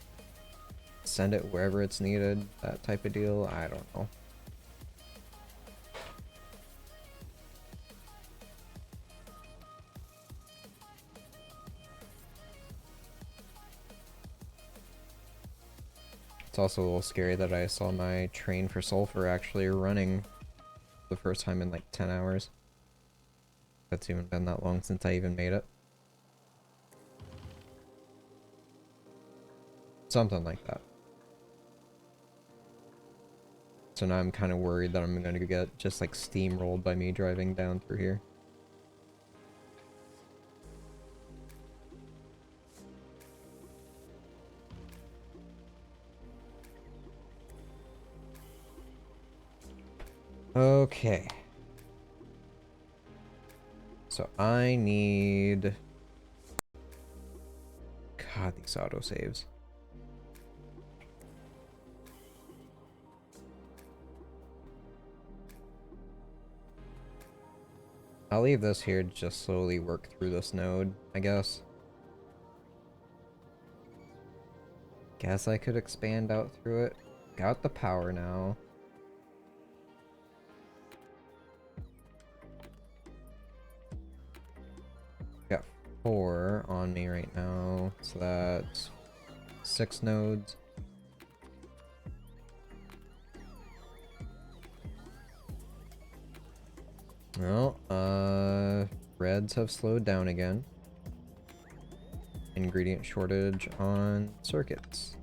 Send it wherever it's needed, that type of deal. I don't know. It's also a little scary that I saw my train for sulfur actually running the first time in like 10 hours. It's even been that long since I even made it. Something like that. So now I'm kind of worried that I'm going to get just like steamrolled by me driving down through here. Okay. So I need... God, these autosaves. I'll leave this here to just slowly work through this node, I guess. Guess I could expand out through it. Got the power now. Got 4 on me right now, so that's 6 nodes. Well, reds have slowed down again. Ingredient shortage on circuits.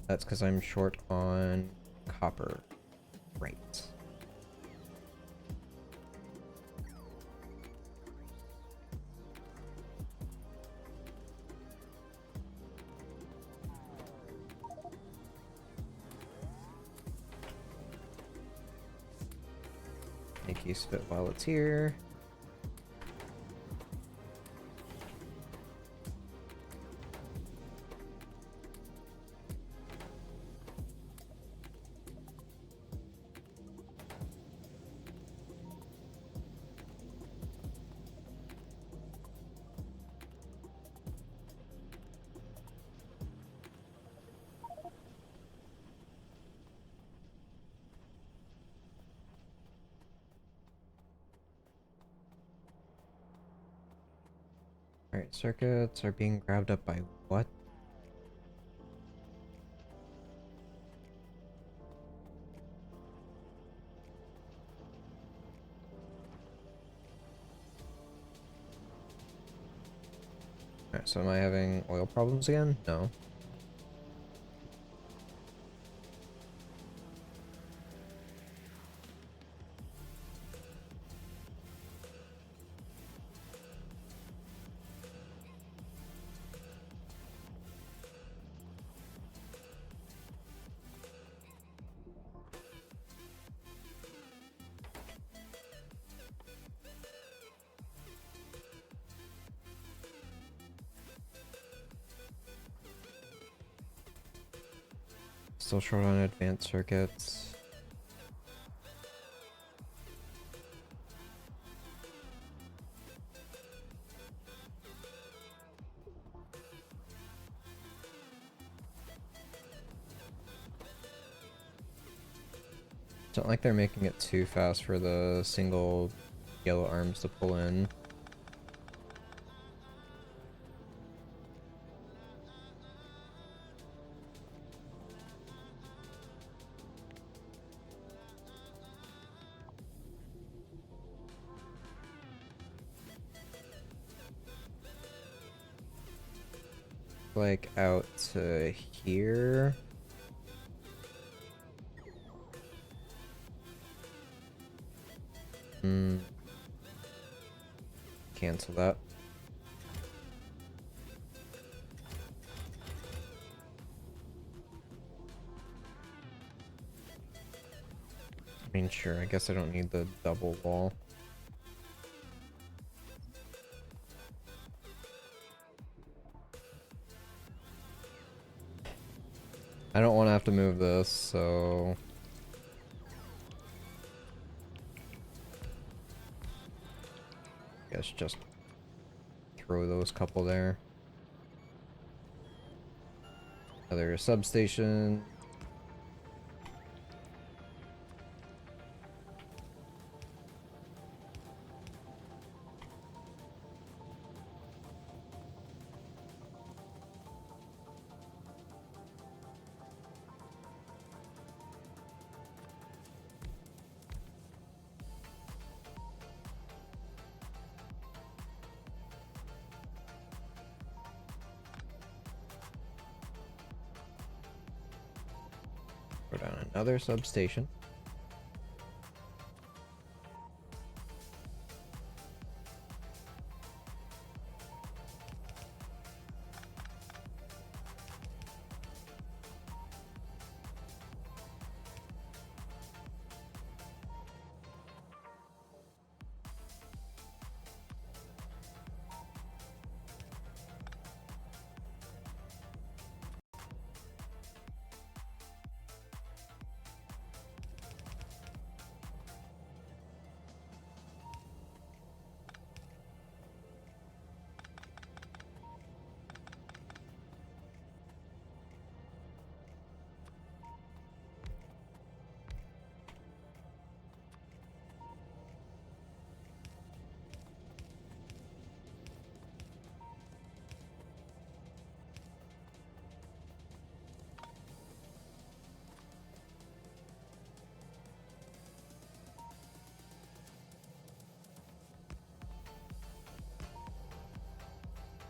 That's because I'm short on copper. Right. Make use of it while it's here. Alright, circuits are being grabbed up by what? Alright, so am I having oil problems again? No. Still short on advanced circuits. Don't like they're making it too fast for the single yellow arms to pull in. like out to here. Cancel that. I mean, sure, I guess I don't need the double wall. I don't want to have to move this, so... I guess just throw those couple there. Another substation. Go down another substation.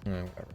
Whatever.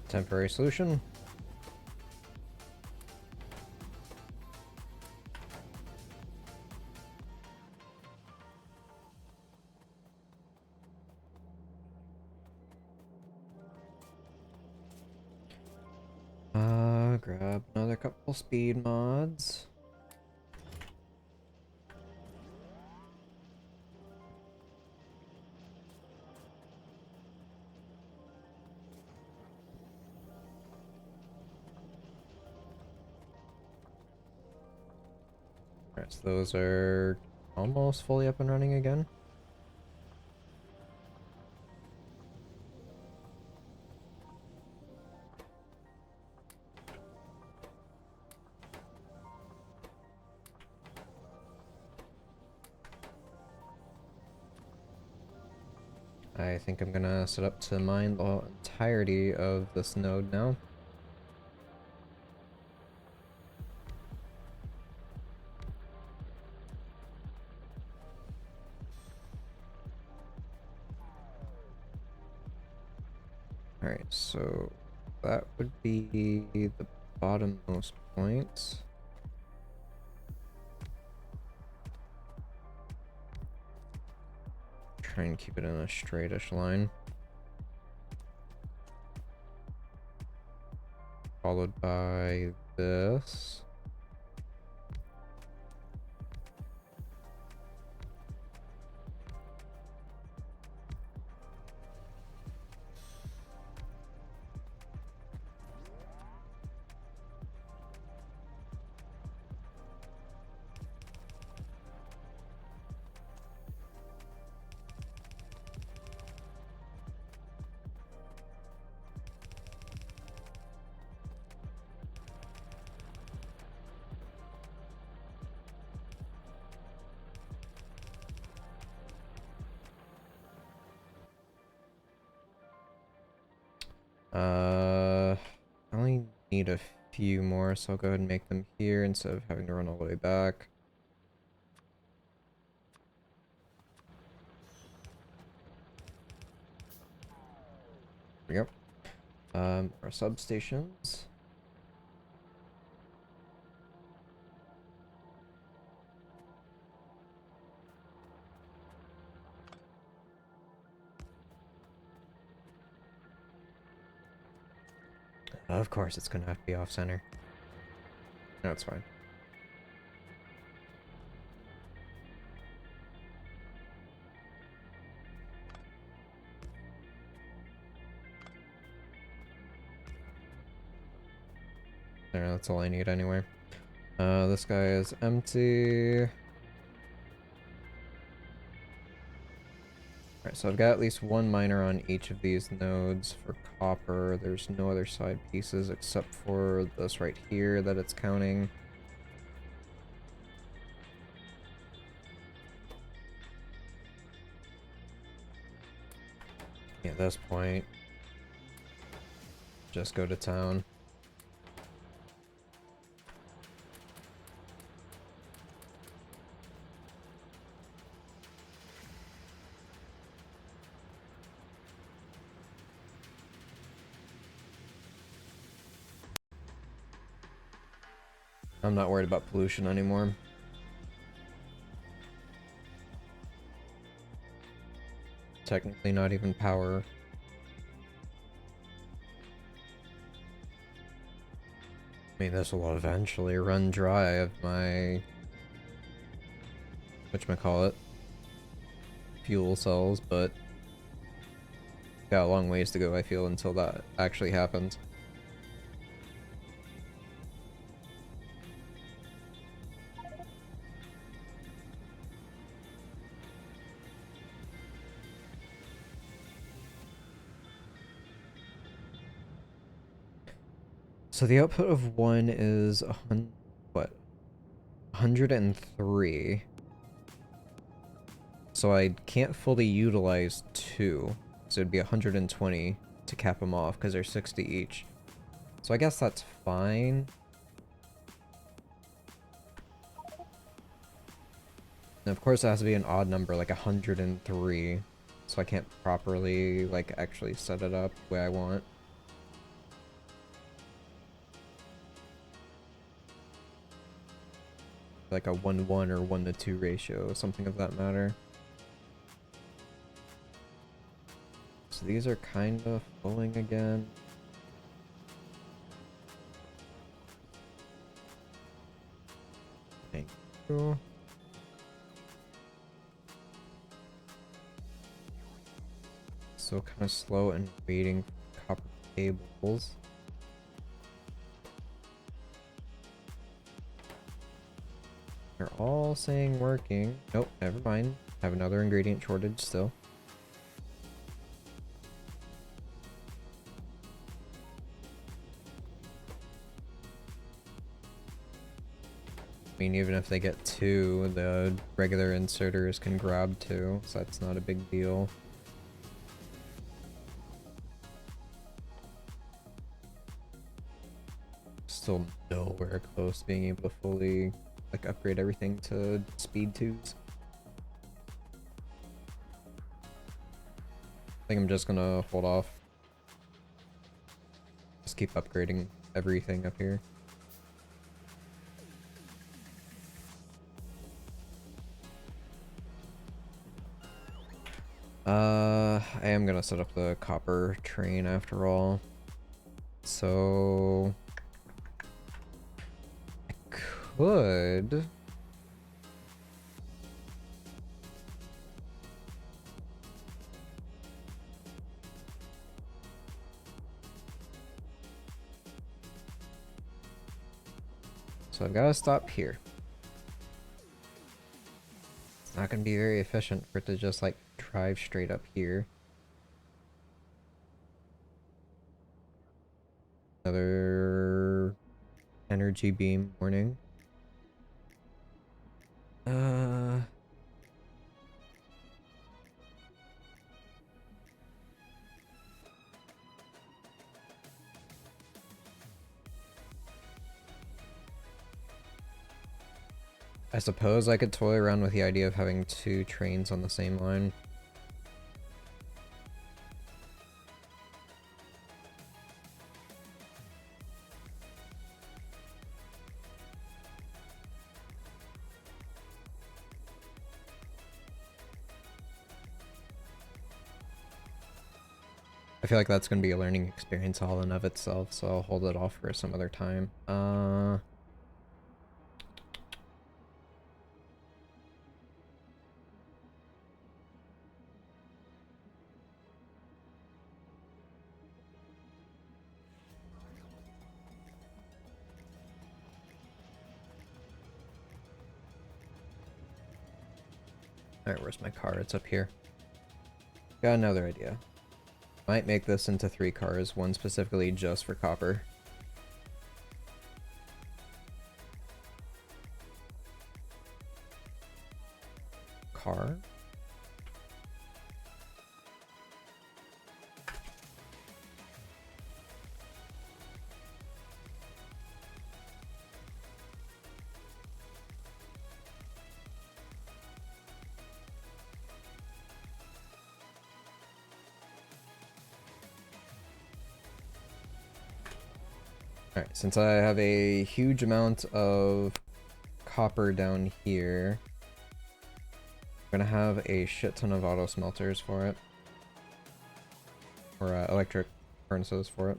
Temporary solution. Grab another couple speed mods. Alright, so those are almost fully up and running again. I think I'm gonna set up to mine the entirety of this node now. Alright, so that would be the bottommost point. Try and keep it in a straightish line. Followed by this. need a few more, so I'll go ahead and make them here instead of having to run all the way back. There we go. Our substations. Of course, it's gonna have to be off center. No, it's fine. There, that's all I need anyway. This guy is empty. Alright, so I've got at least one miner on each of these nodes for copper. There's no other side pieces except for this right here that it's counting. At this point, just go to town. I'm not worried about pollution anymore. Technically not even power. I mean, this will eventually run dry of my... whatchamacallit? Fuel cells, but... got a long ways to go, I feel, until that actually happens. So the output of one is what? 103. So I can't fully utilize two. So it'd be 120 to cap them off because they're 60 each. So I guess that's fine. And of course it has to be an odd number, like 103. So I can't properly, like, actually set it up the way I want. Like a 1-1 or 1-2 ratio, something of that matter. So these are kind of flowing again. Thank you. So kind of slow and waiting for copper cables. They're all saying working. Nope, never mind. Have another ingredient shortage still. I mean, even if they get two, the regular inserters can grab two, so that's not a big deal. Still nowhere close to being able to fully, like, upgrade everything to speed 2s. I think I'm just gonna hold off. Just keep upgrading everything up here. I am gonna set up the copper train after all. So... I could... So I've got to stop here. It's not going to be very efficient for it to just, like, drive straight up here. Another energy beam warning. I suppose I could toy around with the idea of having 2 trains on the same line. I feel like that's going to be a learning experience all in of itself, so I'll hold it off for some other time. Alright, where's my car? It's up here. Got another idea. Might make this into 3 cars, one specifically just for copper. Car? Alright, since I have a huge amount of copper down here, I'm gonna have a shit ton of auto smelters for it. Or electric furnaces for it.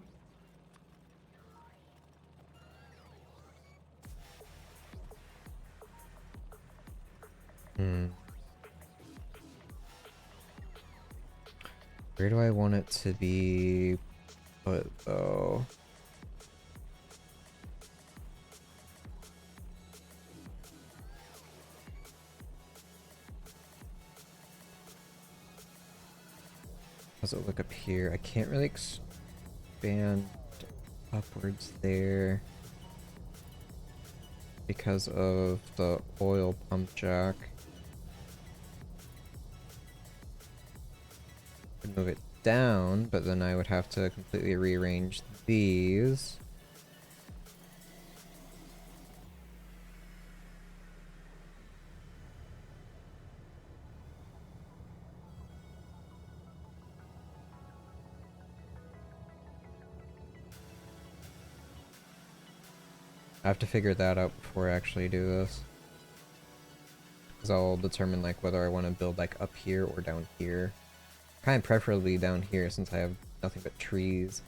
Where do I want it to be put, though? How's it look up here? I can't really expand upwards there because of the oil pump jack. Could move it down, but then I would have to completely rearrange these. I have to figure that out before I actually do this. Because I'll determine like whether I want to build like up here or down here. Kind of preferably down here since I have nothing but trees.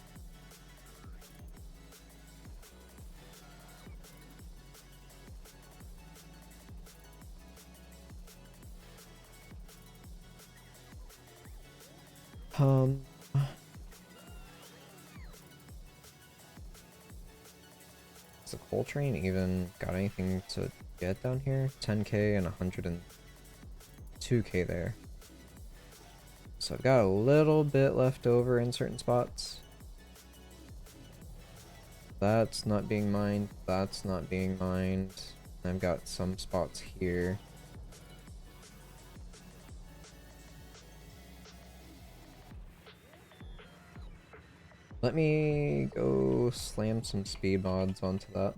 Is the coal train even got anything to get down here? 10k and 102k there. So I've got a little bit left over in certain spots. That's not being mined. That's not being mined. I've got some spots here. Let me go slam some speed mods onto that.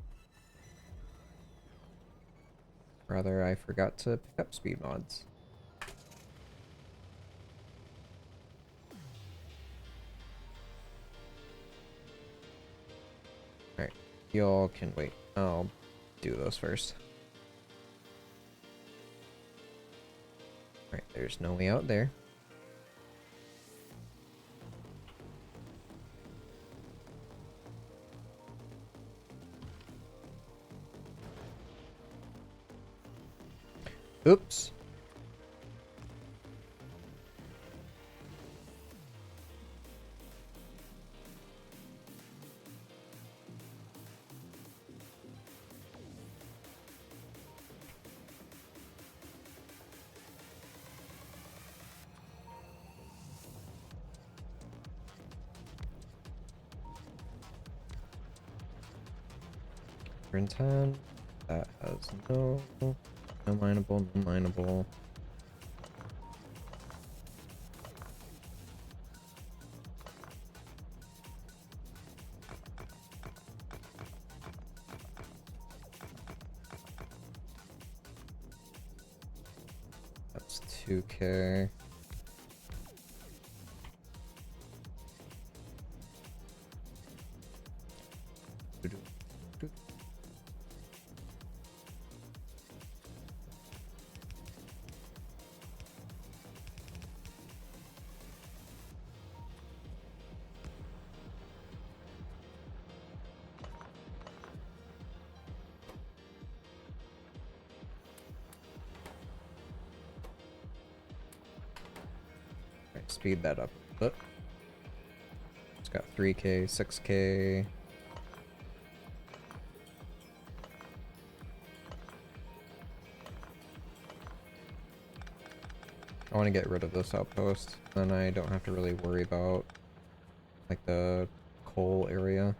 Rather, I forgot to pick up speed mods. Alright, y'all can wait. I'll do those first. Alright, there's no way out there. Oops. Turn 10. That has no mineable, no mineable. That's 2K. Right, speed that up a bit. It's got 3K, 6K. I want to get rid of this outpost, then I don't have to really worry about like the coal area.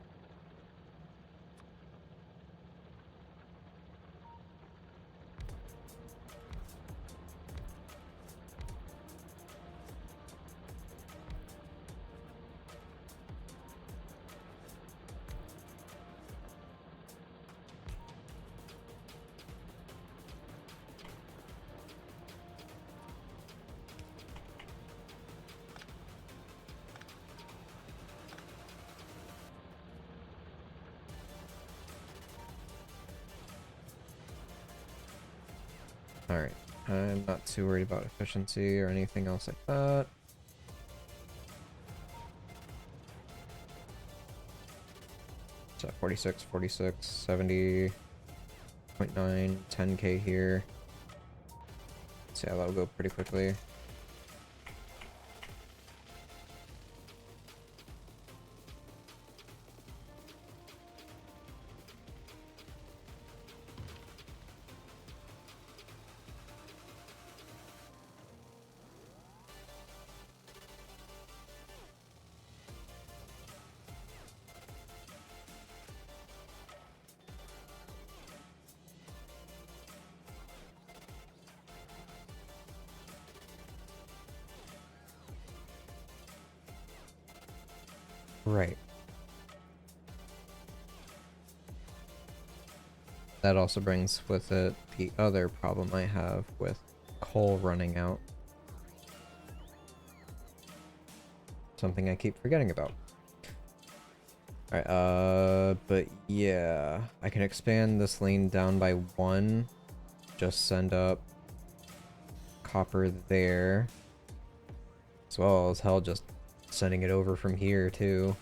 Alright, I'm not too worried about efficiency or anything else like that. So 46, 46, 70.9, 10K here. So yeah, that'll go pretty quickly. Right. That also brings with it the other problem I have with coal running out. Something I keep forgetting about. Alright, but yeah, I can expand this lane down by 1. Just send up copper there. As well as hell just sending it over from here too.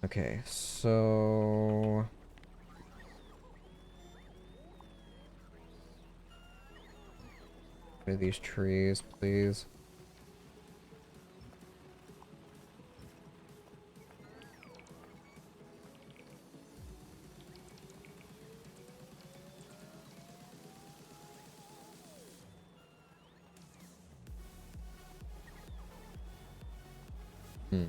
Okay, so... What are these trees, please? Hmm.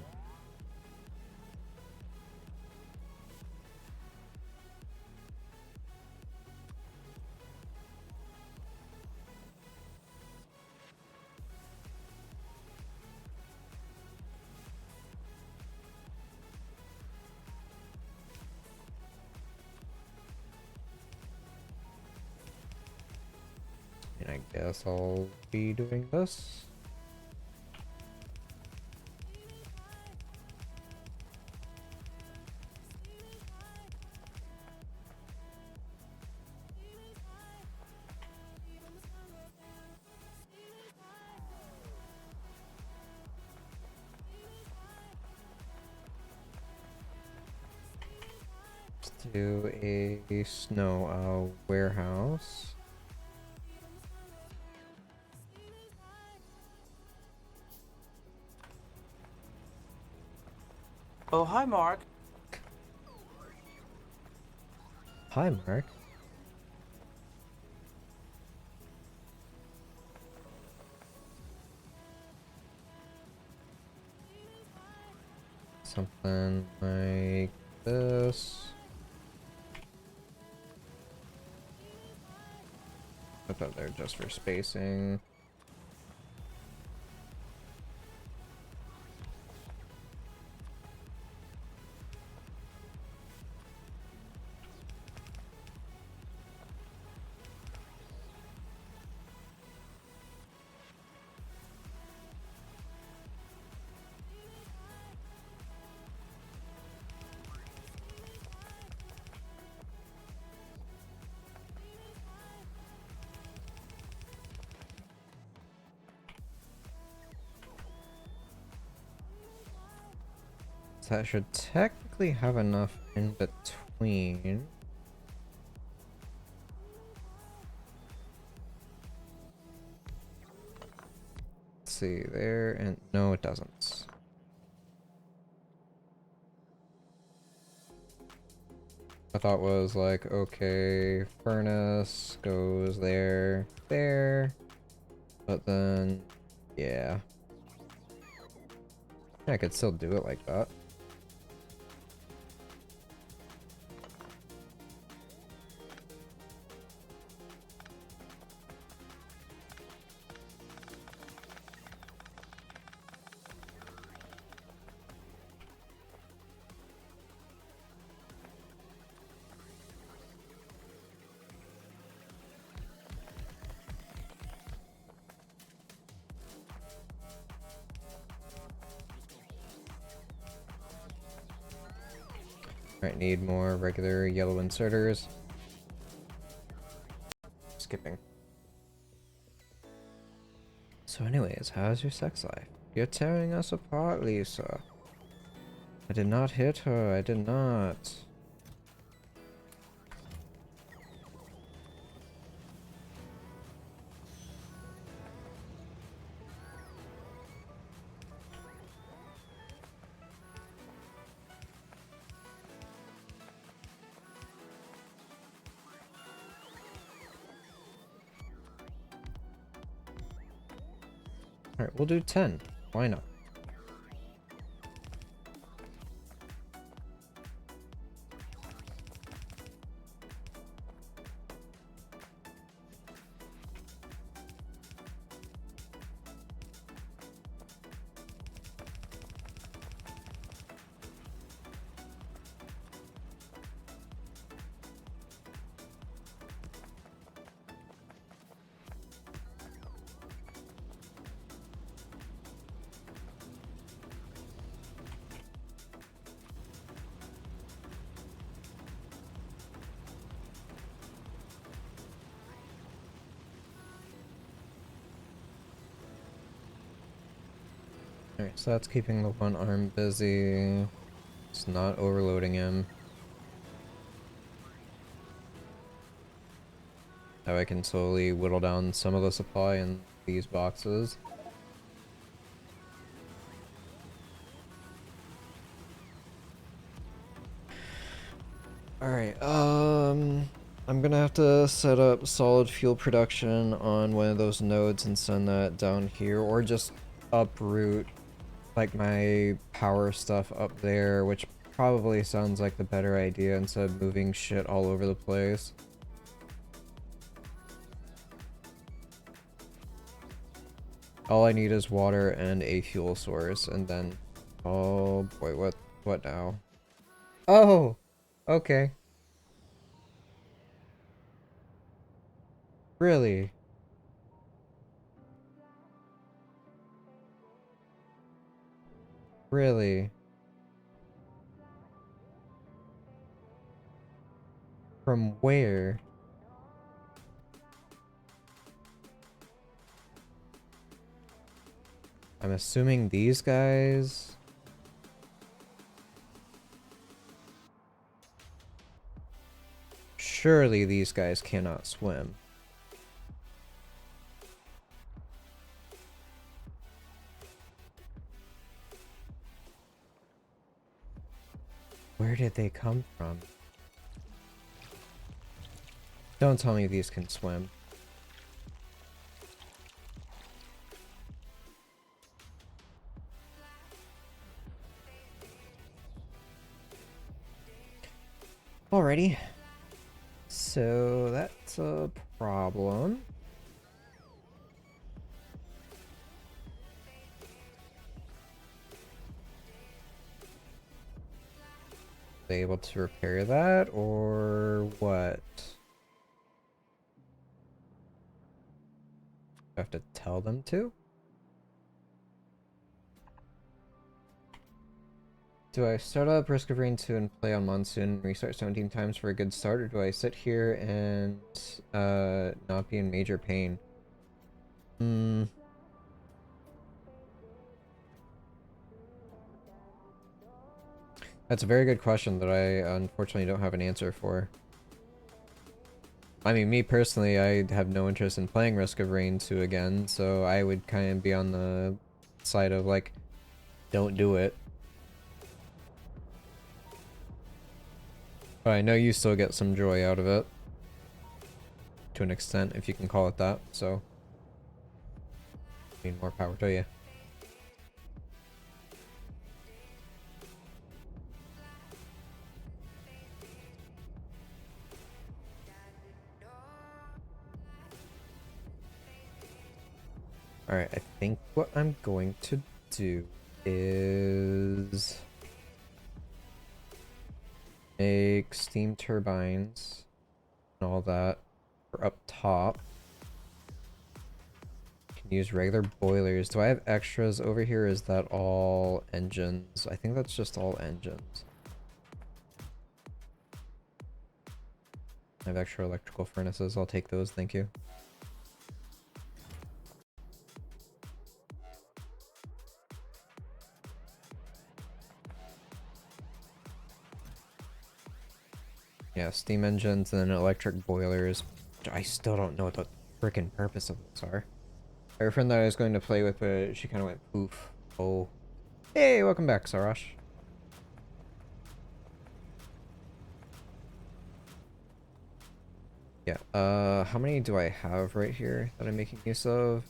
And I guess I'll be doing this. Let's do a snow warehouse. Oh, hi, Mark. Hi, Mark. Something like this. Put that there just for spacing. So that should technically have enough in between. Let's see, there, and no, it doesn't. I thought was like, okay, furnace goes there, there, but then, yeah. I could still do it like that. Alright, need more regular yellow inserters. Skipping. So anyways, how's your sex life? You're tearing us apart, Lisa. I did not hit her, I did not. Alright, we'll do 10. Why not? Alright, so that's keeping the one arm busy. It's not overloading him. Now I can slowly whittle down some of the supply in these boxes. Alright, I'm gonna have to set up solid fuel production on one of those nodes and send that down here, or just uproot like my power stuff up there, which probably sounds like the better idea instead of moving shit all over the place. All I need is water and a fuel source, and then, oh boy, what now? Oh, okay. Really? Really? From where? I'm assuming these guys? Surely these guys cannot swim. Where did they come from? Don't tell me these can swim. Alrighty. So that's a problem. They able to repair that or what? I have to tell them to? Do I start up Risk of Rain 2 and play on Monsoon and restart 17 times for a good start, or do I sit here and not be in major pain? That's a very good question that I unfortunately don't have an answer for. I mean, me personally, I have no interest in playing Risk of Rain 2 again, so I would kind of be on the side of like, don't do it. But I know you still get some joy out of it. To an extent, if you can call it that, so. I mean, more power to you. Alright, I think what I'm going to do is make steam turbines and all that for up top. Can use regular boilers. Do I have extras over here? Is that all engines? I think that's just all engines. I have extra electrical furnaces. I'll take those, thank you. Yeah, steam engines and then electric boilers. I still don't know what the freaking purpose of those are. I have a friend that I was going to play with, but she kind of went poof. Oh. Hey, welcome back, Sarash. Yeah, how many do I have right here that I'm making use of?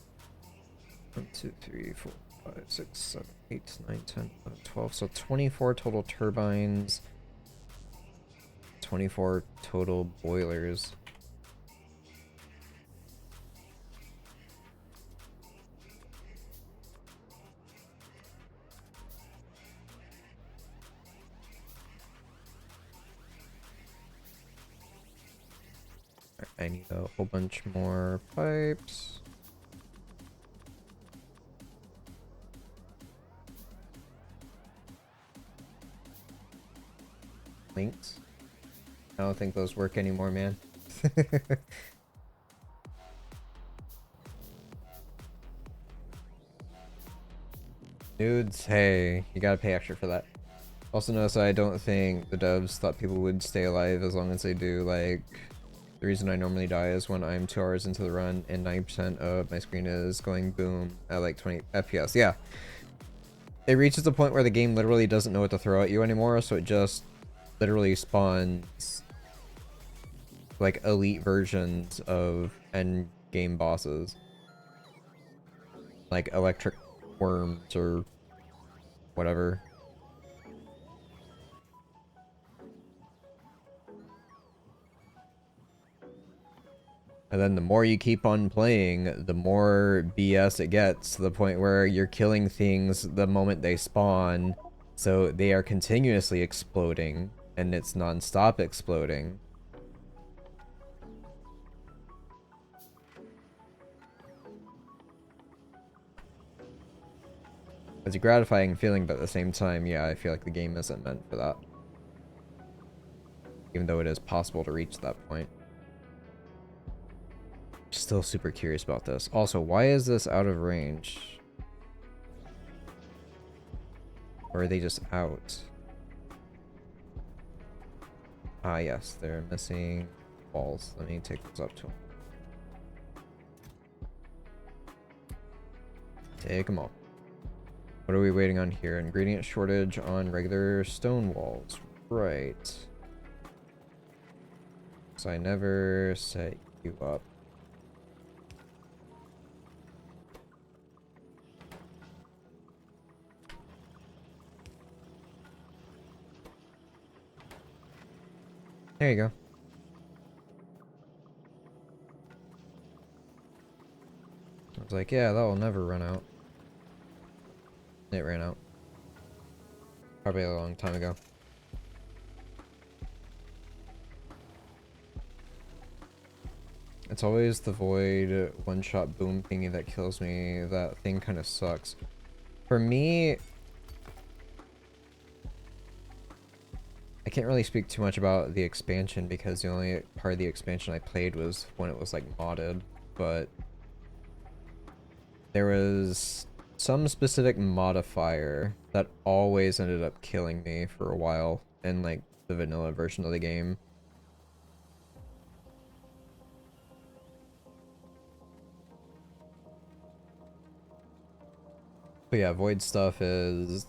1, 2, 3, 4, 5, 6, 7, 8, 9, 10, 11, 12. So 24 total turbines. 24 total boilers. I need a whole bunch more pipes. Links. I don't think those work anymore, man. Nudes, hey, you gotta pay extra for that. Also notice I don't think the devs thought people would stay alive as long as they do. Like, the reason I normally die is when I'm 2 hours into the run and 90% of my screen is going boom at like 20 FPS. Yeah. It reaches a point where the game literally doesn't know what to throw at you anymore, so it just literally spawns like elite versions of end game bosses. Like electric worms or whatever. And then the more you keep on playing, the more BS it gets, to the point where you're killing things the moment they spawn, so they are continuously exploding, and it's non-stop exploding. It's a gratifying feeling, but at the same time, yeah, I feel like the game isn't meant for that. Even though it is possible to reach that point. Still super curious about this. Also, why is this out of range? Or are they just out? Ah, yes, they're missing walls. Let me take those up to them. Take them all. What are we waiting on here? Ingredient shortage on regular stone walls. Right. So I never set you up. There you go. I was like, yeah, that will never run out. It ran out. Probably a long time ago. It's always the void one-shot boom thingy that kills me. That thing kind of sucks. For me, I can't really speak too much about the expansion because the only part of the expansion I played was when it was like modded, but there was some specific modifier that always ended up killing me for a while in like the vanilla version of the game. But yeah, void stuff is,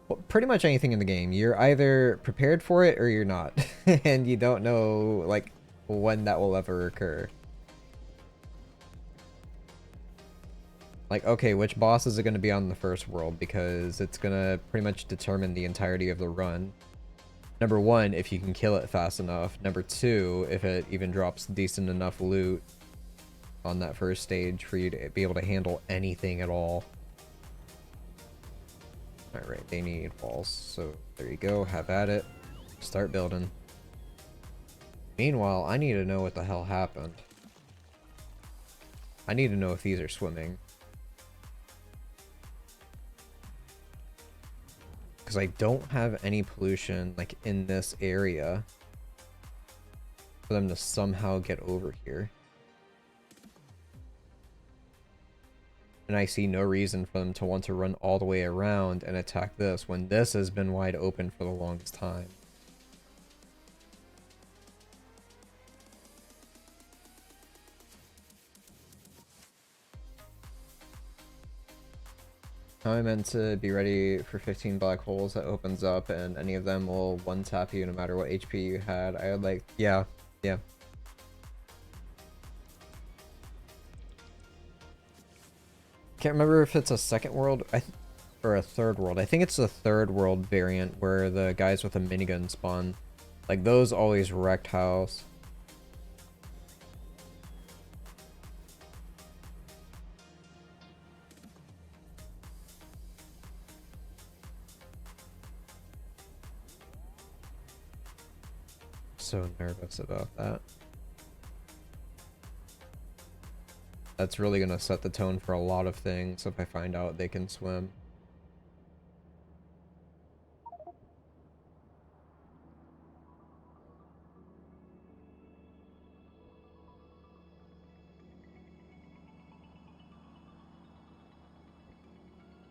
well, pretty much anything in the game. You're either prepared for it or you're not. And you don't know like when that will ever occur. Like, okay, which boss is it going to be on the first world? Because it's going to pretty much determine the entirety of the run. Number one, if you can kill it fast enough. Number two, if it even drops decent enough loot on that first stage for you to be able to handle anything at all. Alright, they need walls. So there you go, have at it. Start building. Meanwhile, I need to know what the hell happened. I need to know if these are swimming. Because I don't have any pollution like in this area for them to somehow get over here. And I see no reason for them to want to run all the way around and attack this when this has been wide open for the longest time. How am I meant to be ready for 15 black holes that opens up and any of them will one-tap you no matter what HP you had? I would like, yeah. Can't remember if it's a second world or a third world. I think it's the third world variant where the guys with a minigun spawn. Like, those always wrecked house. So nervous about that. That's really gonna set the tone for a lot of things if I find out they can swim.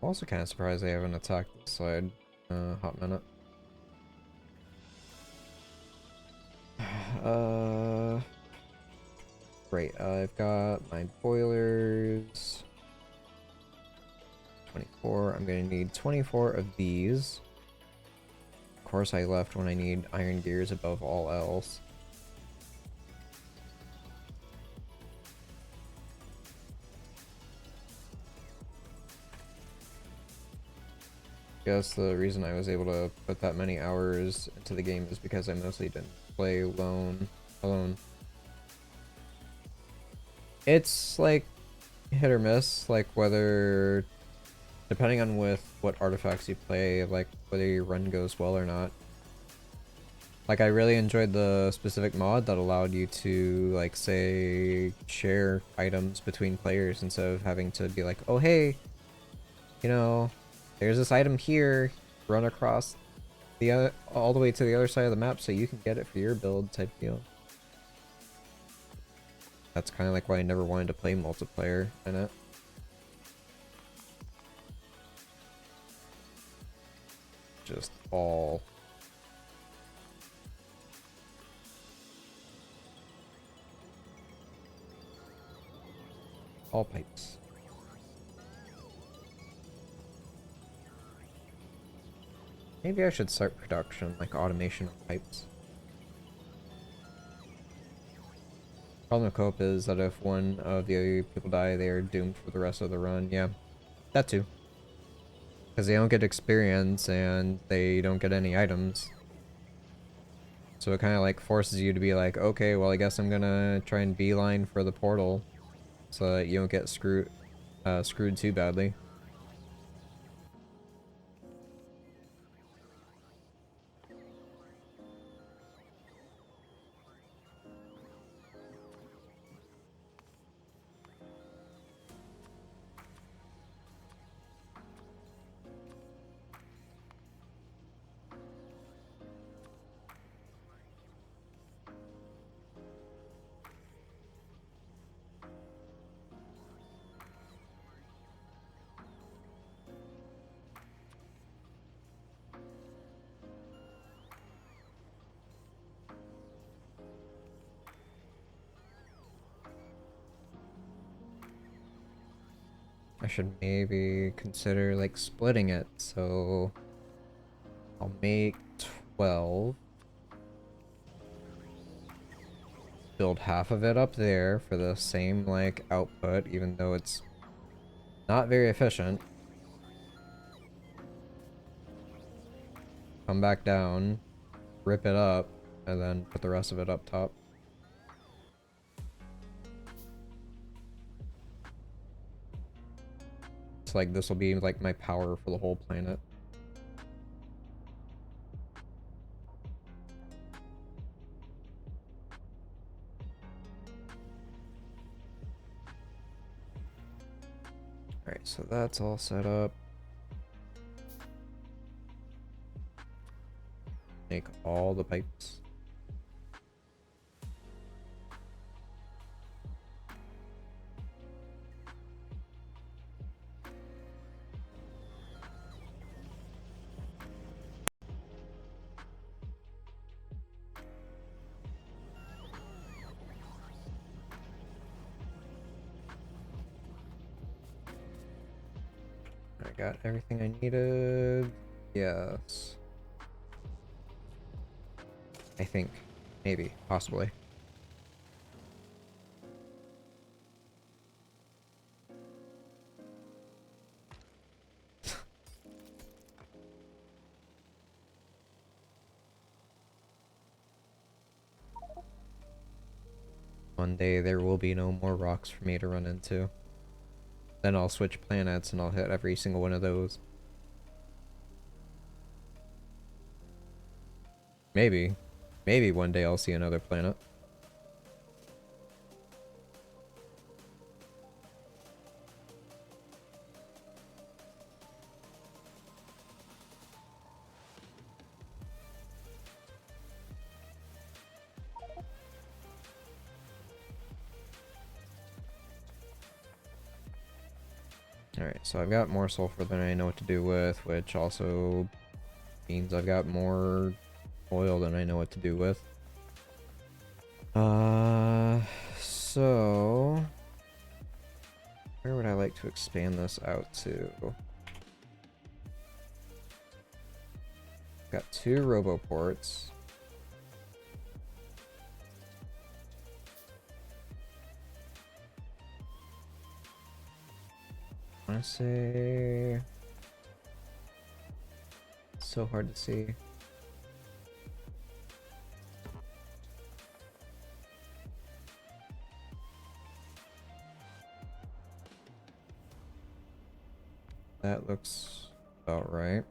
I'm also kind of surprised they haven't attacked this side. Hot minute. Great, I've got my boilers. 24, I'm gonna need 24 of these. Of course I left when I need iron gears above all else. Guess the reason I was able to put that many hours into the game is because I mostly didn't play alone. It's like hit or miss, like whether, depending on with what artifacts you play, like whether your run goes well or not. Like, I really enjoyed the specific mod that allowed you to, like, say, share items between players instead of having to be like, oh hey, you know, there's this item here, run across the other, all the way to the other side of the map so you can get it for your build type deal. That's kind of like why I never wanted to play multiplayer in it. Just all pipes. Maybe I should start production, like automation of pipes. Problem with co-op is that if one of the other people die, they are doomed for the rest of the run. Yeah, that too. Because they don't get experience and they don't get any items. So it kind of like forces you to be like, okay, well I guess I'm gonna try and beeline for the portal so that you don't get screwed too badly. I should maybe consider like splitting it. So I'll make 12. Build half of it up there for the same like output, even though it's not very efficient. Come back down, rip it up, and then put the rest of it up top. It's like this will be like my power for the whole planet. Alright, so that's all set up. Make all the pipes. I got everything I needed. Yes. I think. Maybe. Possibly. One day there will be no more rocks for me to run into. Then I'll switch planets and I'll hit every single one of those. Maybe. Maybe one day I'll see another planet. Alright, so I've got more sulfur than I know what to do with, which also means I've got more oil than I know what to do with. So where would I like to expand this out to? Got 2 roboports. I want to say it's so hard to see. That looks about right.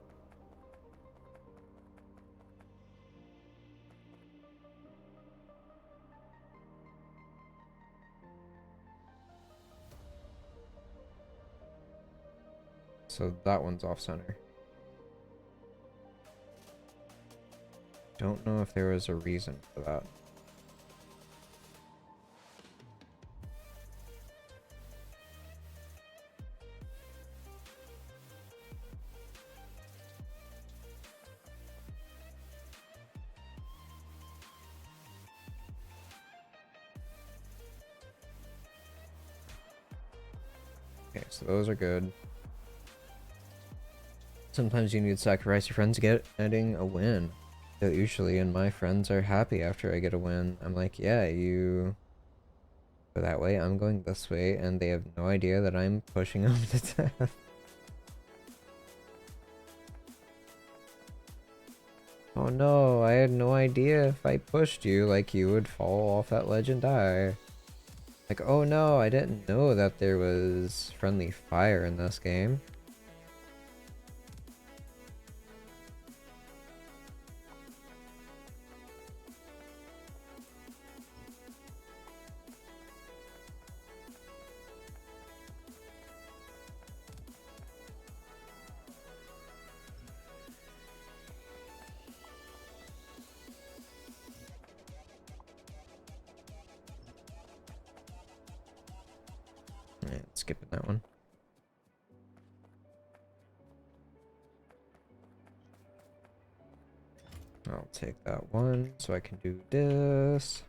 So that one's off center. Don't know if there was a reason for that. Okay, so those are good. Sometimes you need to sacrifice your friends to get getting a win. Usually, and my friends are happy after I get a win. I'm like, yeah, you go that way, I'm going this way, and they have no idea that I'm pushing them to death. Oh no, I had no idea if I pushed you, like you would fall off that ledge and die. Like, oh no, I didn't know that there was friendly fire in this game. Alright, skipping that one. I'll take that one so I can do this.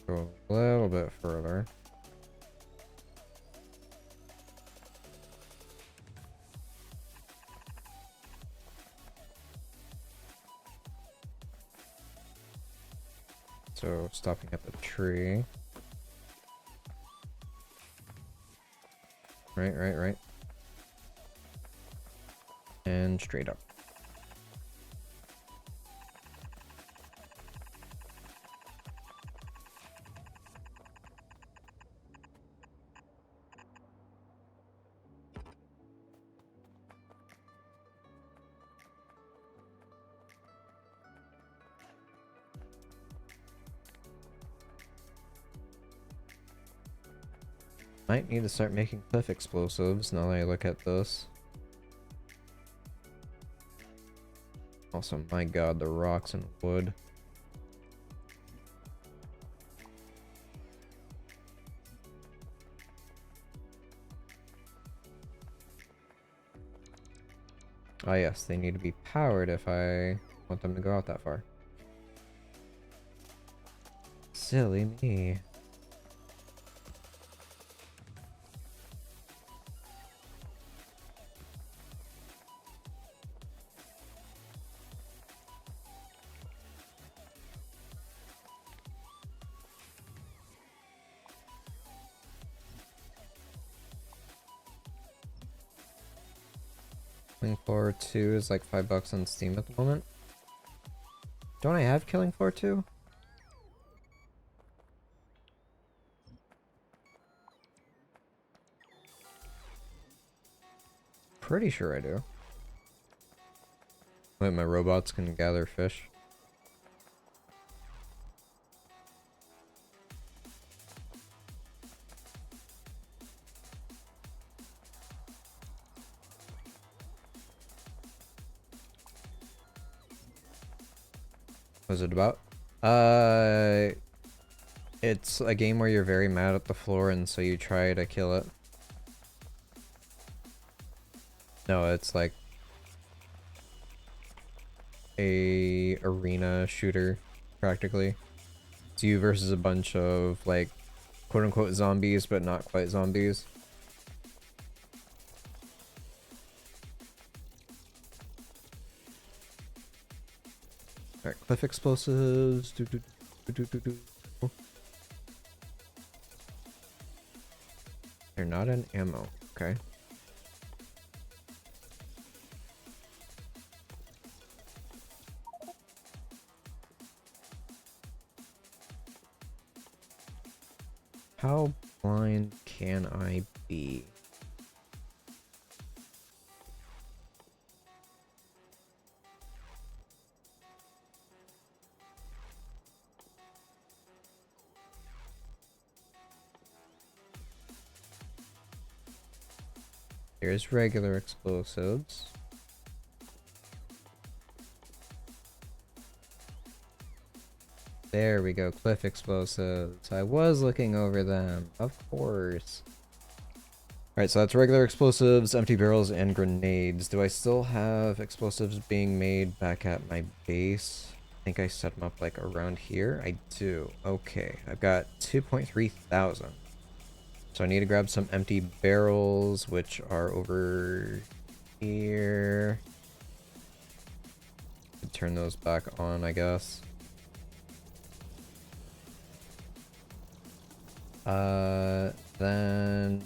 Go a little bit further. So stopping at the tree. Right. And straight up. Might need to start making cliff explosives now that I look at this. Also, my god, the rocks and wood. Ah yes, they need to be powered if I want them to go out that far. Silly me. Killing Floor 2 is like $5 on Steam at the moment. Don't I have Killing Floor 2? Pretty sure I do. Wait, my robots can gather fish. What's it about? It's a game where you're very mad at the floor and so you try to kill it. No, it's like a arena shooter, practically. It's you versus a bunch of like quote-unquote zombies, but not quite zombies. Alright, cliff explosives. They're not in ammo. Okay. How blind can I be? Here's regular explosives. There we go, cliff explosives. I was looking over them, of course. Alright, so that's regular explosives, empty barrels, and grenades. Do I still have explosives being made back at my base? I think I set them up like around here. I do. Okay, I've got 2.3 thousand. So I need to grab some empty barrels, which are over here. Turn those back on, I guess. Then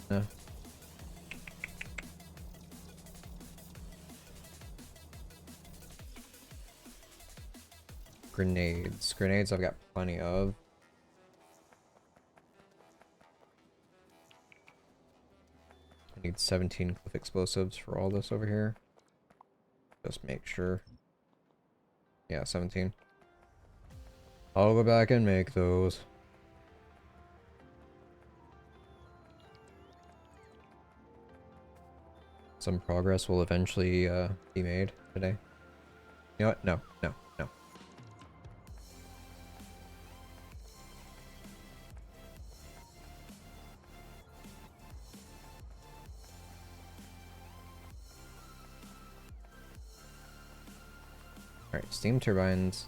grenades. Grenades I've got plenty of. I need 17 cliff explosives for all this over here. Just make sure. Yeah, 17. I'll go back and make those. Some progress will eventually be made today. You know what? No. Alright, steam turbines.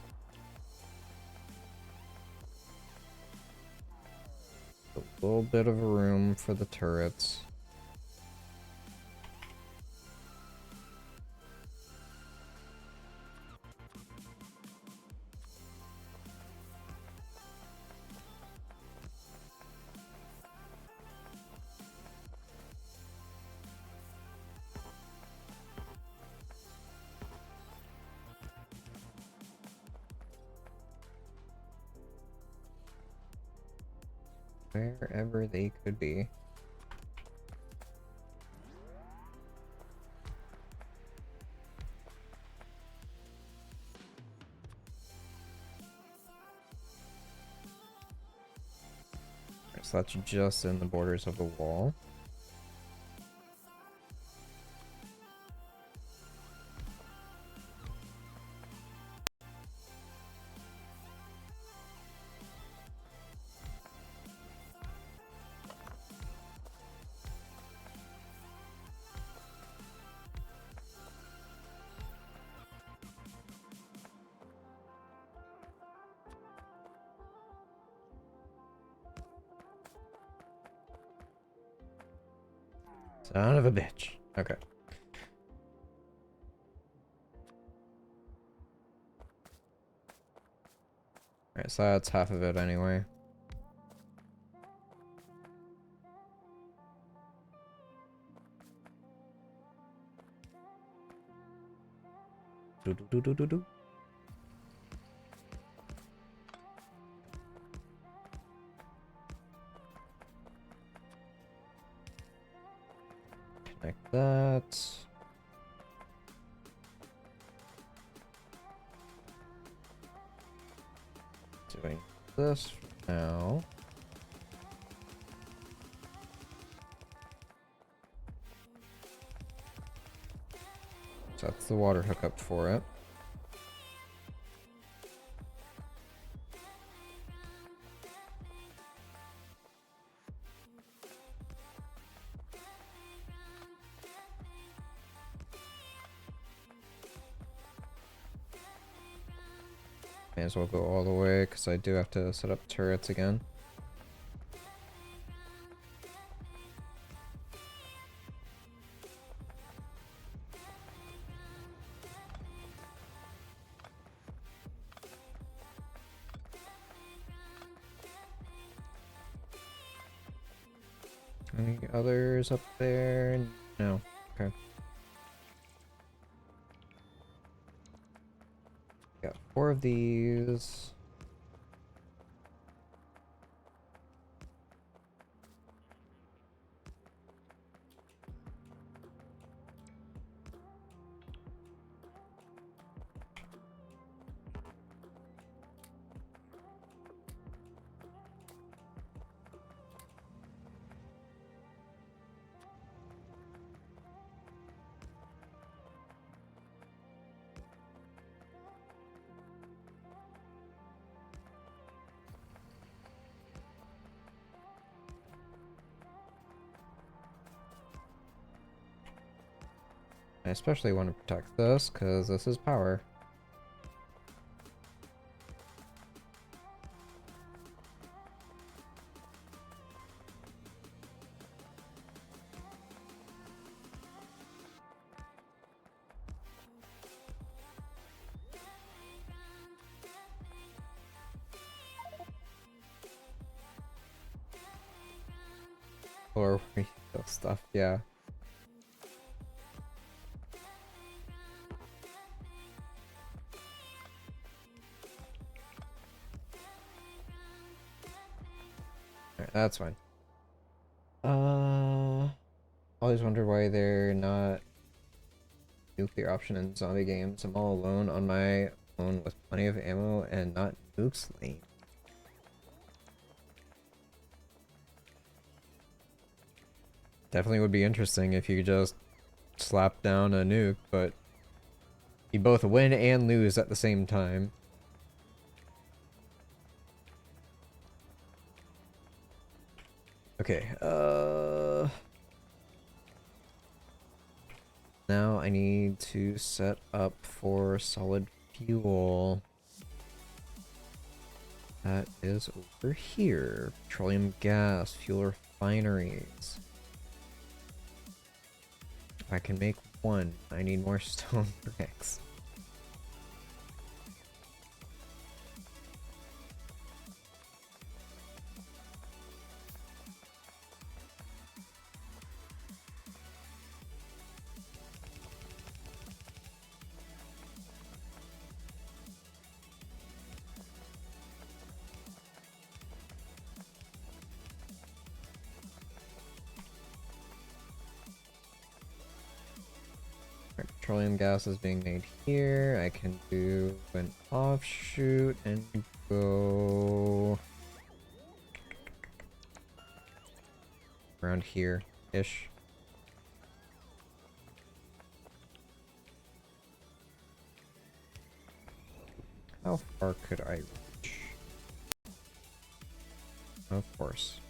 little bit of room for the turrets. Wherever they could be. So that's just in the borders of the wall. Son of a bitch. Okay. Alright, so that's half of it anyway. Do do do do do do. Connect that. Doing this now. So that's the water hookup for it. May as well go all the way because I do have to set up turrets again. Any others up there? No. Okay. Got 4 of these. I especially want to protect this because this is power. Or refill stuff, yeah. Alright, that's fine. Always wonder why they're not nuclear option in zombie games. I'm all alone on my own with plenty of ammo and not nukes lane. Definitely would be interesting if you could just slap down a nuke, but you both win and lose at the same time. Okay, now I need to set up for solid fuel. That is over here. Petroleum gas, fuel refineries. I can make one. I need more stone bricks. Petroleum gas is being made here. I can do an offshoot and go around here-ish. How far could I reach? Of course.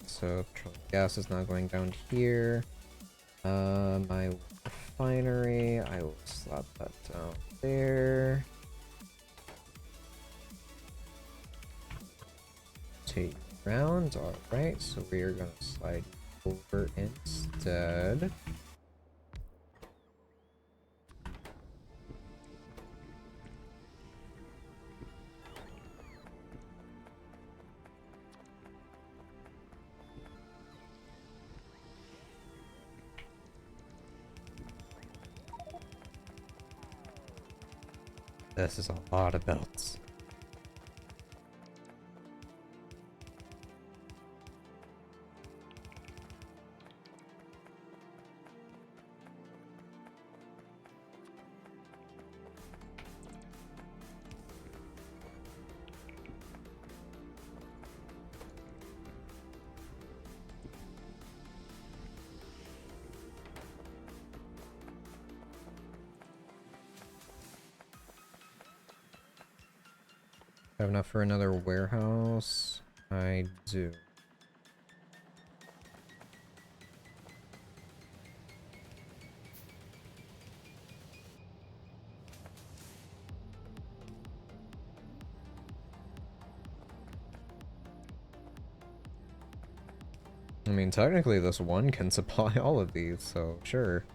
So petroleum gas is now going down here. My refinery, I will slap that down there. Take rounds, alright, so we are gonna slide over instead. This is a lot of belts. Have enough for another warehouse? I do. I mean, technically this one can supply all of these, so sure.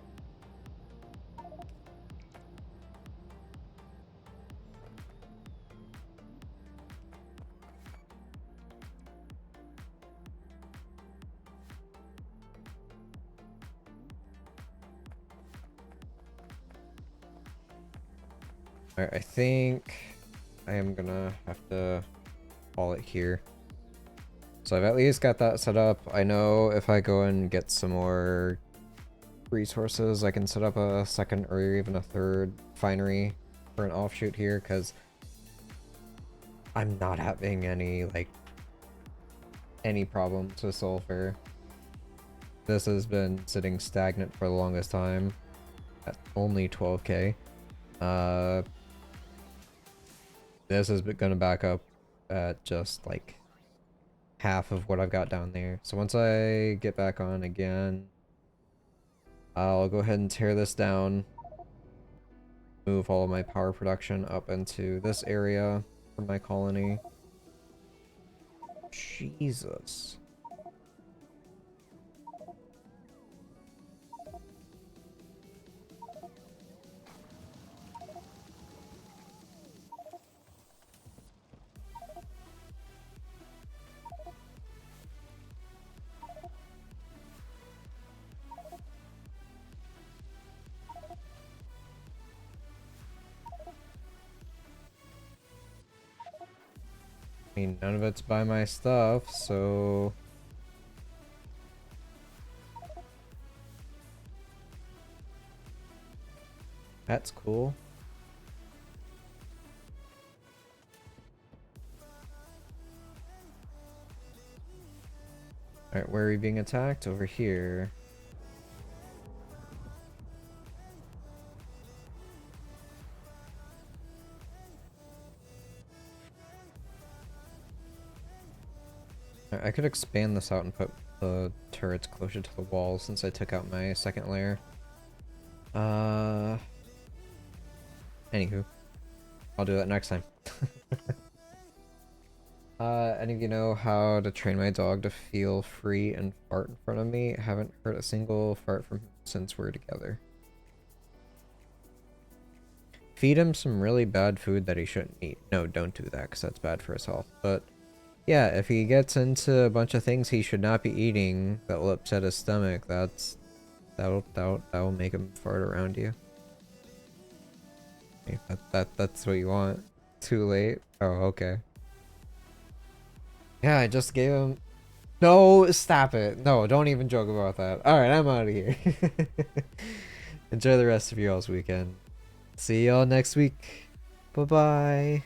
Alright, I think I am gonna have to call it here. So I've at least got that set up. I know if I go and get some more resources, I can set up a second or even a third refinery for an offshoot here, because I'm not having any, like, any problems with sulfur. This has been sitting stagnant for the longest time at only 12k. This is gonna back up at just like half of what I've got down there. So once I get back on again, I'll go ahead and tear this down, move all of my power production up into this area for my colony. Jesus. I mean, none of it's by my stuff, so... That's cool. Alright, where are we being attacked? Over here. I could expand this out and put the turrets closer to the wall since I took out my second layer. Anywho, I'll do that next time. Any of you know how to train my dog to feel free and fart in front of me? Haven't heard a single fart from him since we're together. Feed him some really bad food that he shouldn't eat. No, don't do that because that's bad for his health. But yeah, if he gets into a bunch of things he should not be eating that will upset his stomach, that'll make him fart around you. Hey, that's what you want. Too late. Oh, okay. Yeah, I just gave him. No, stop it. No, don't even joke about that. All right, I'm out of here. Enjoy the rest of y'all's weekend. See y'all next week. Bye bye.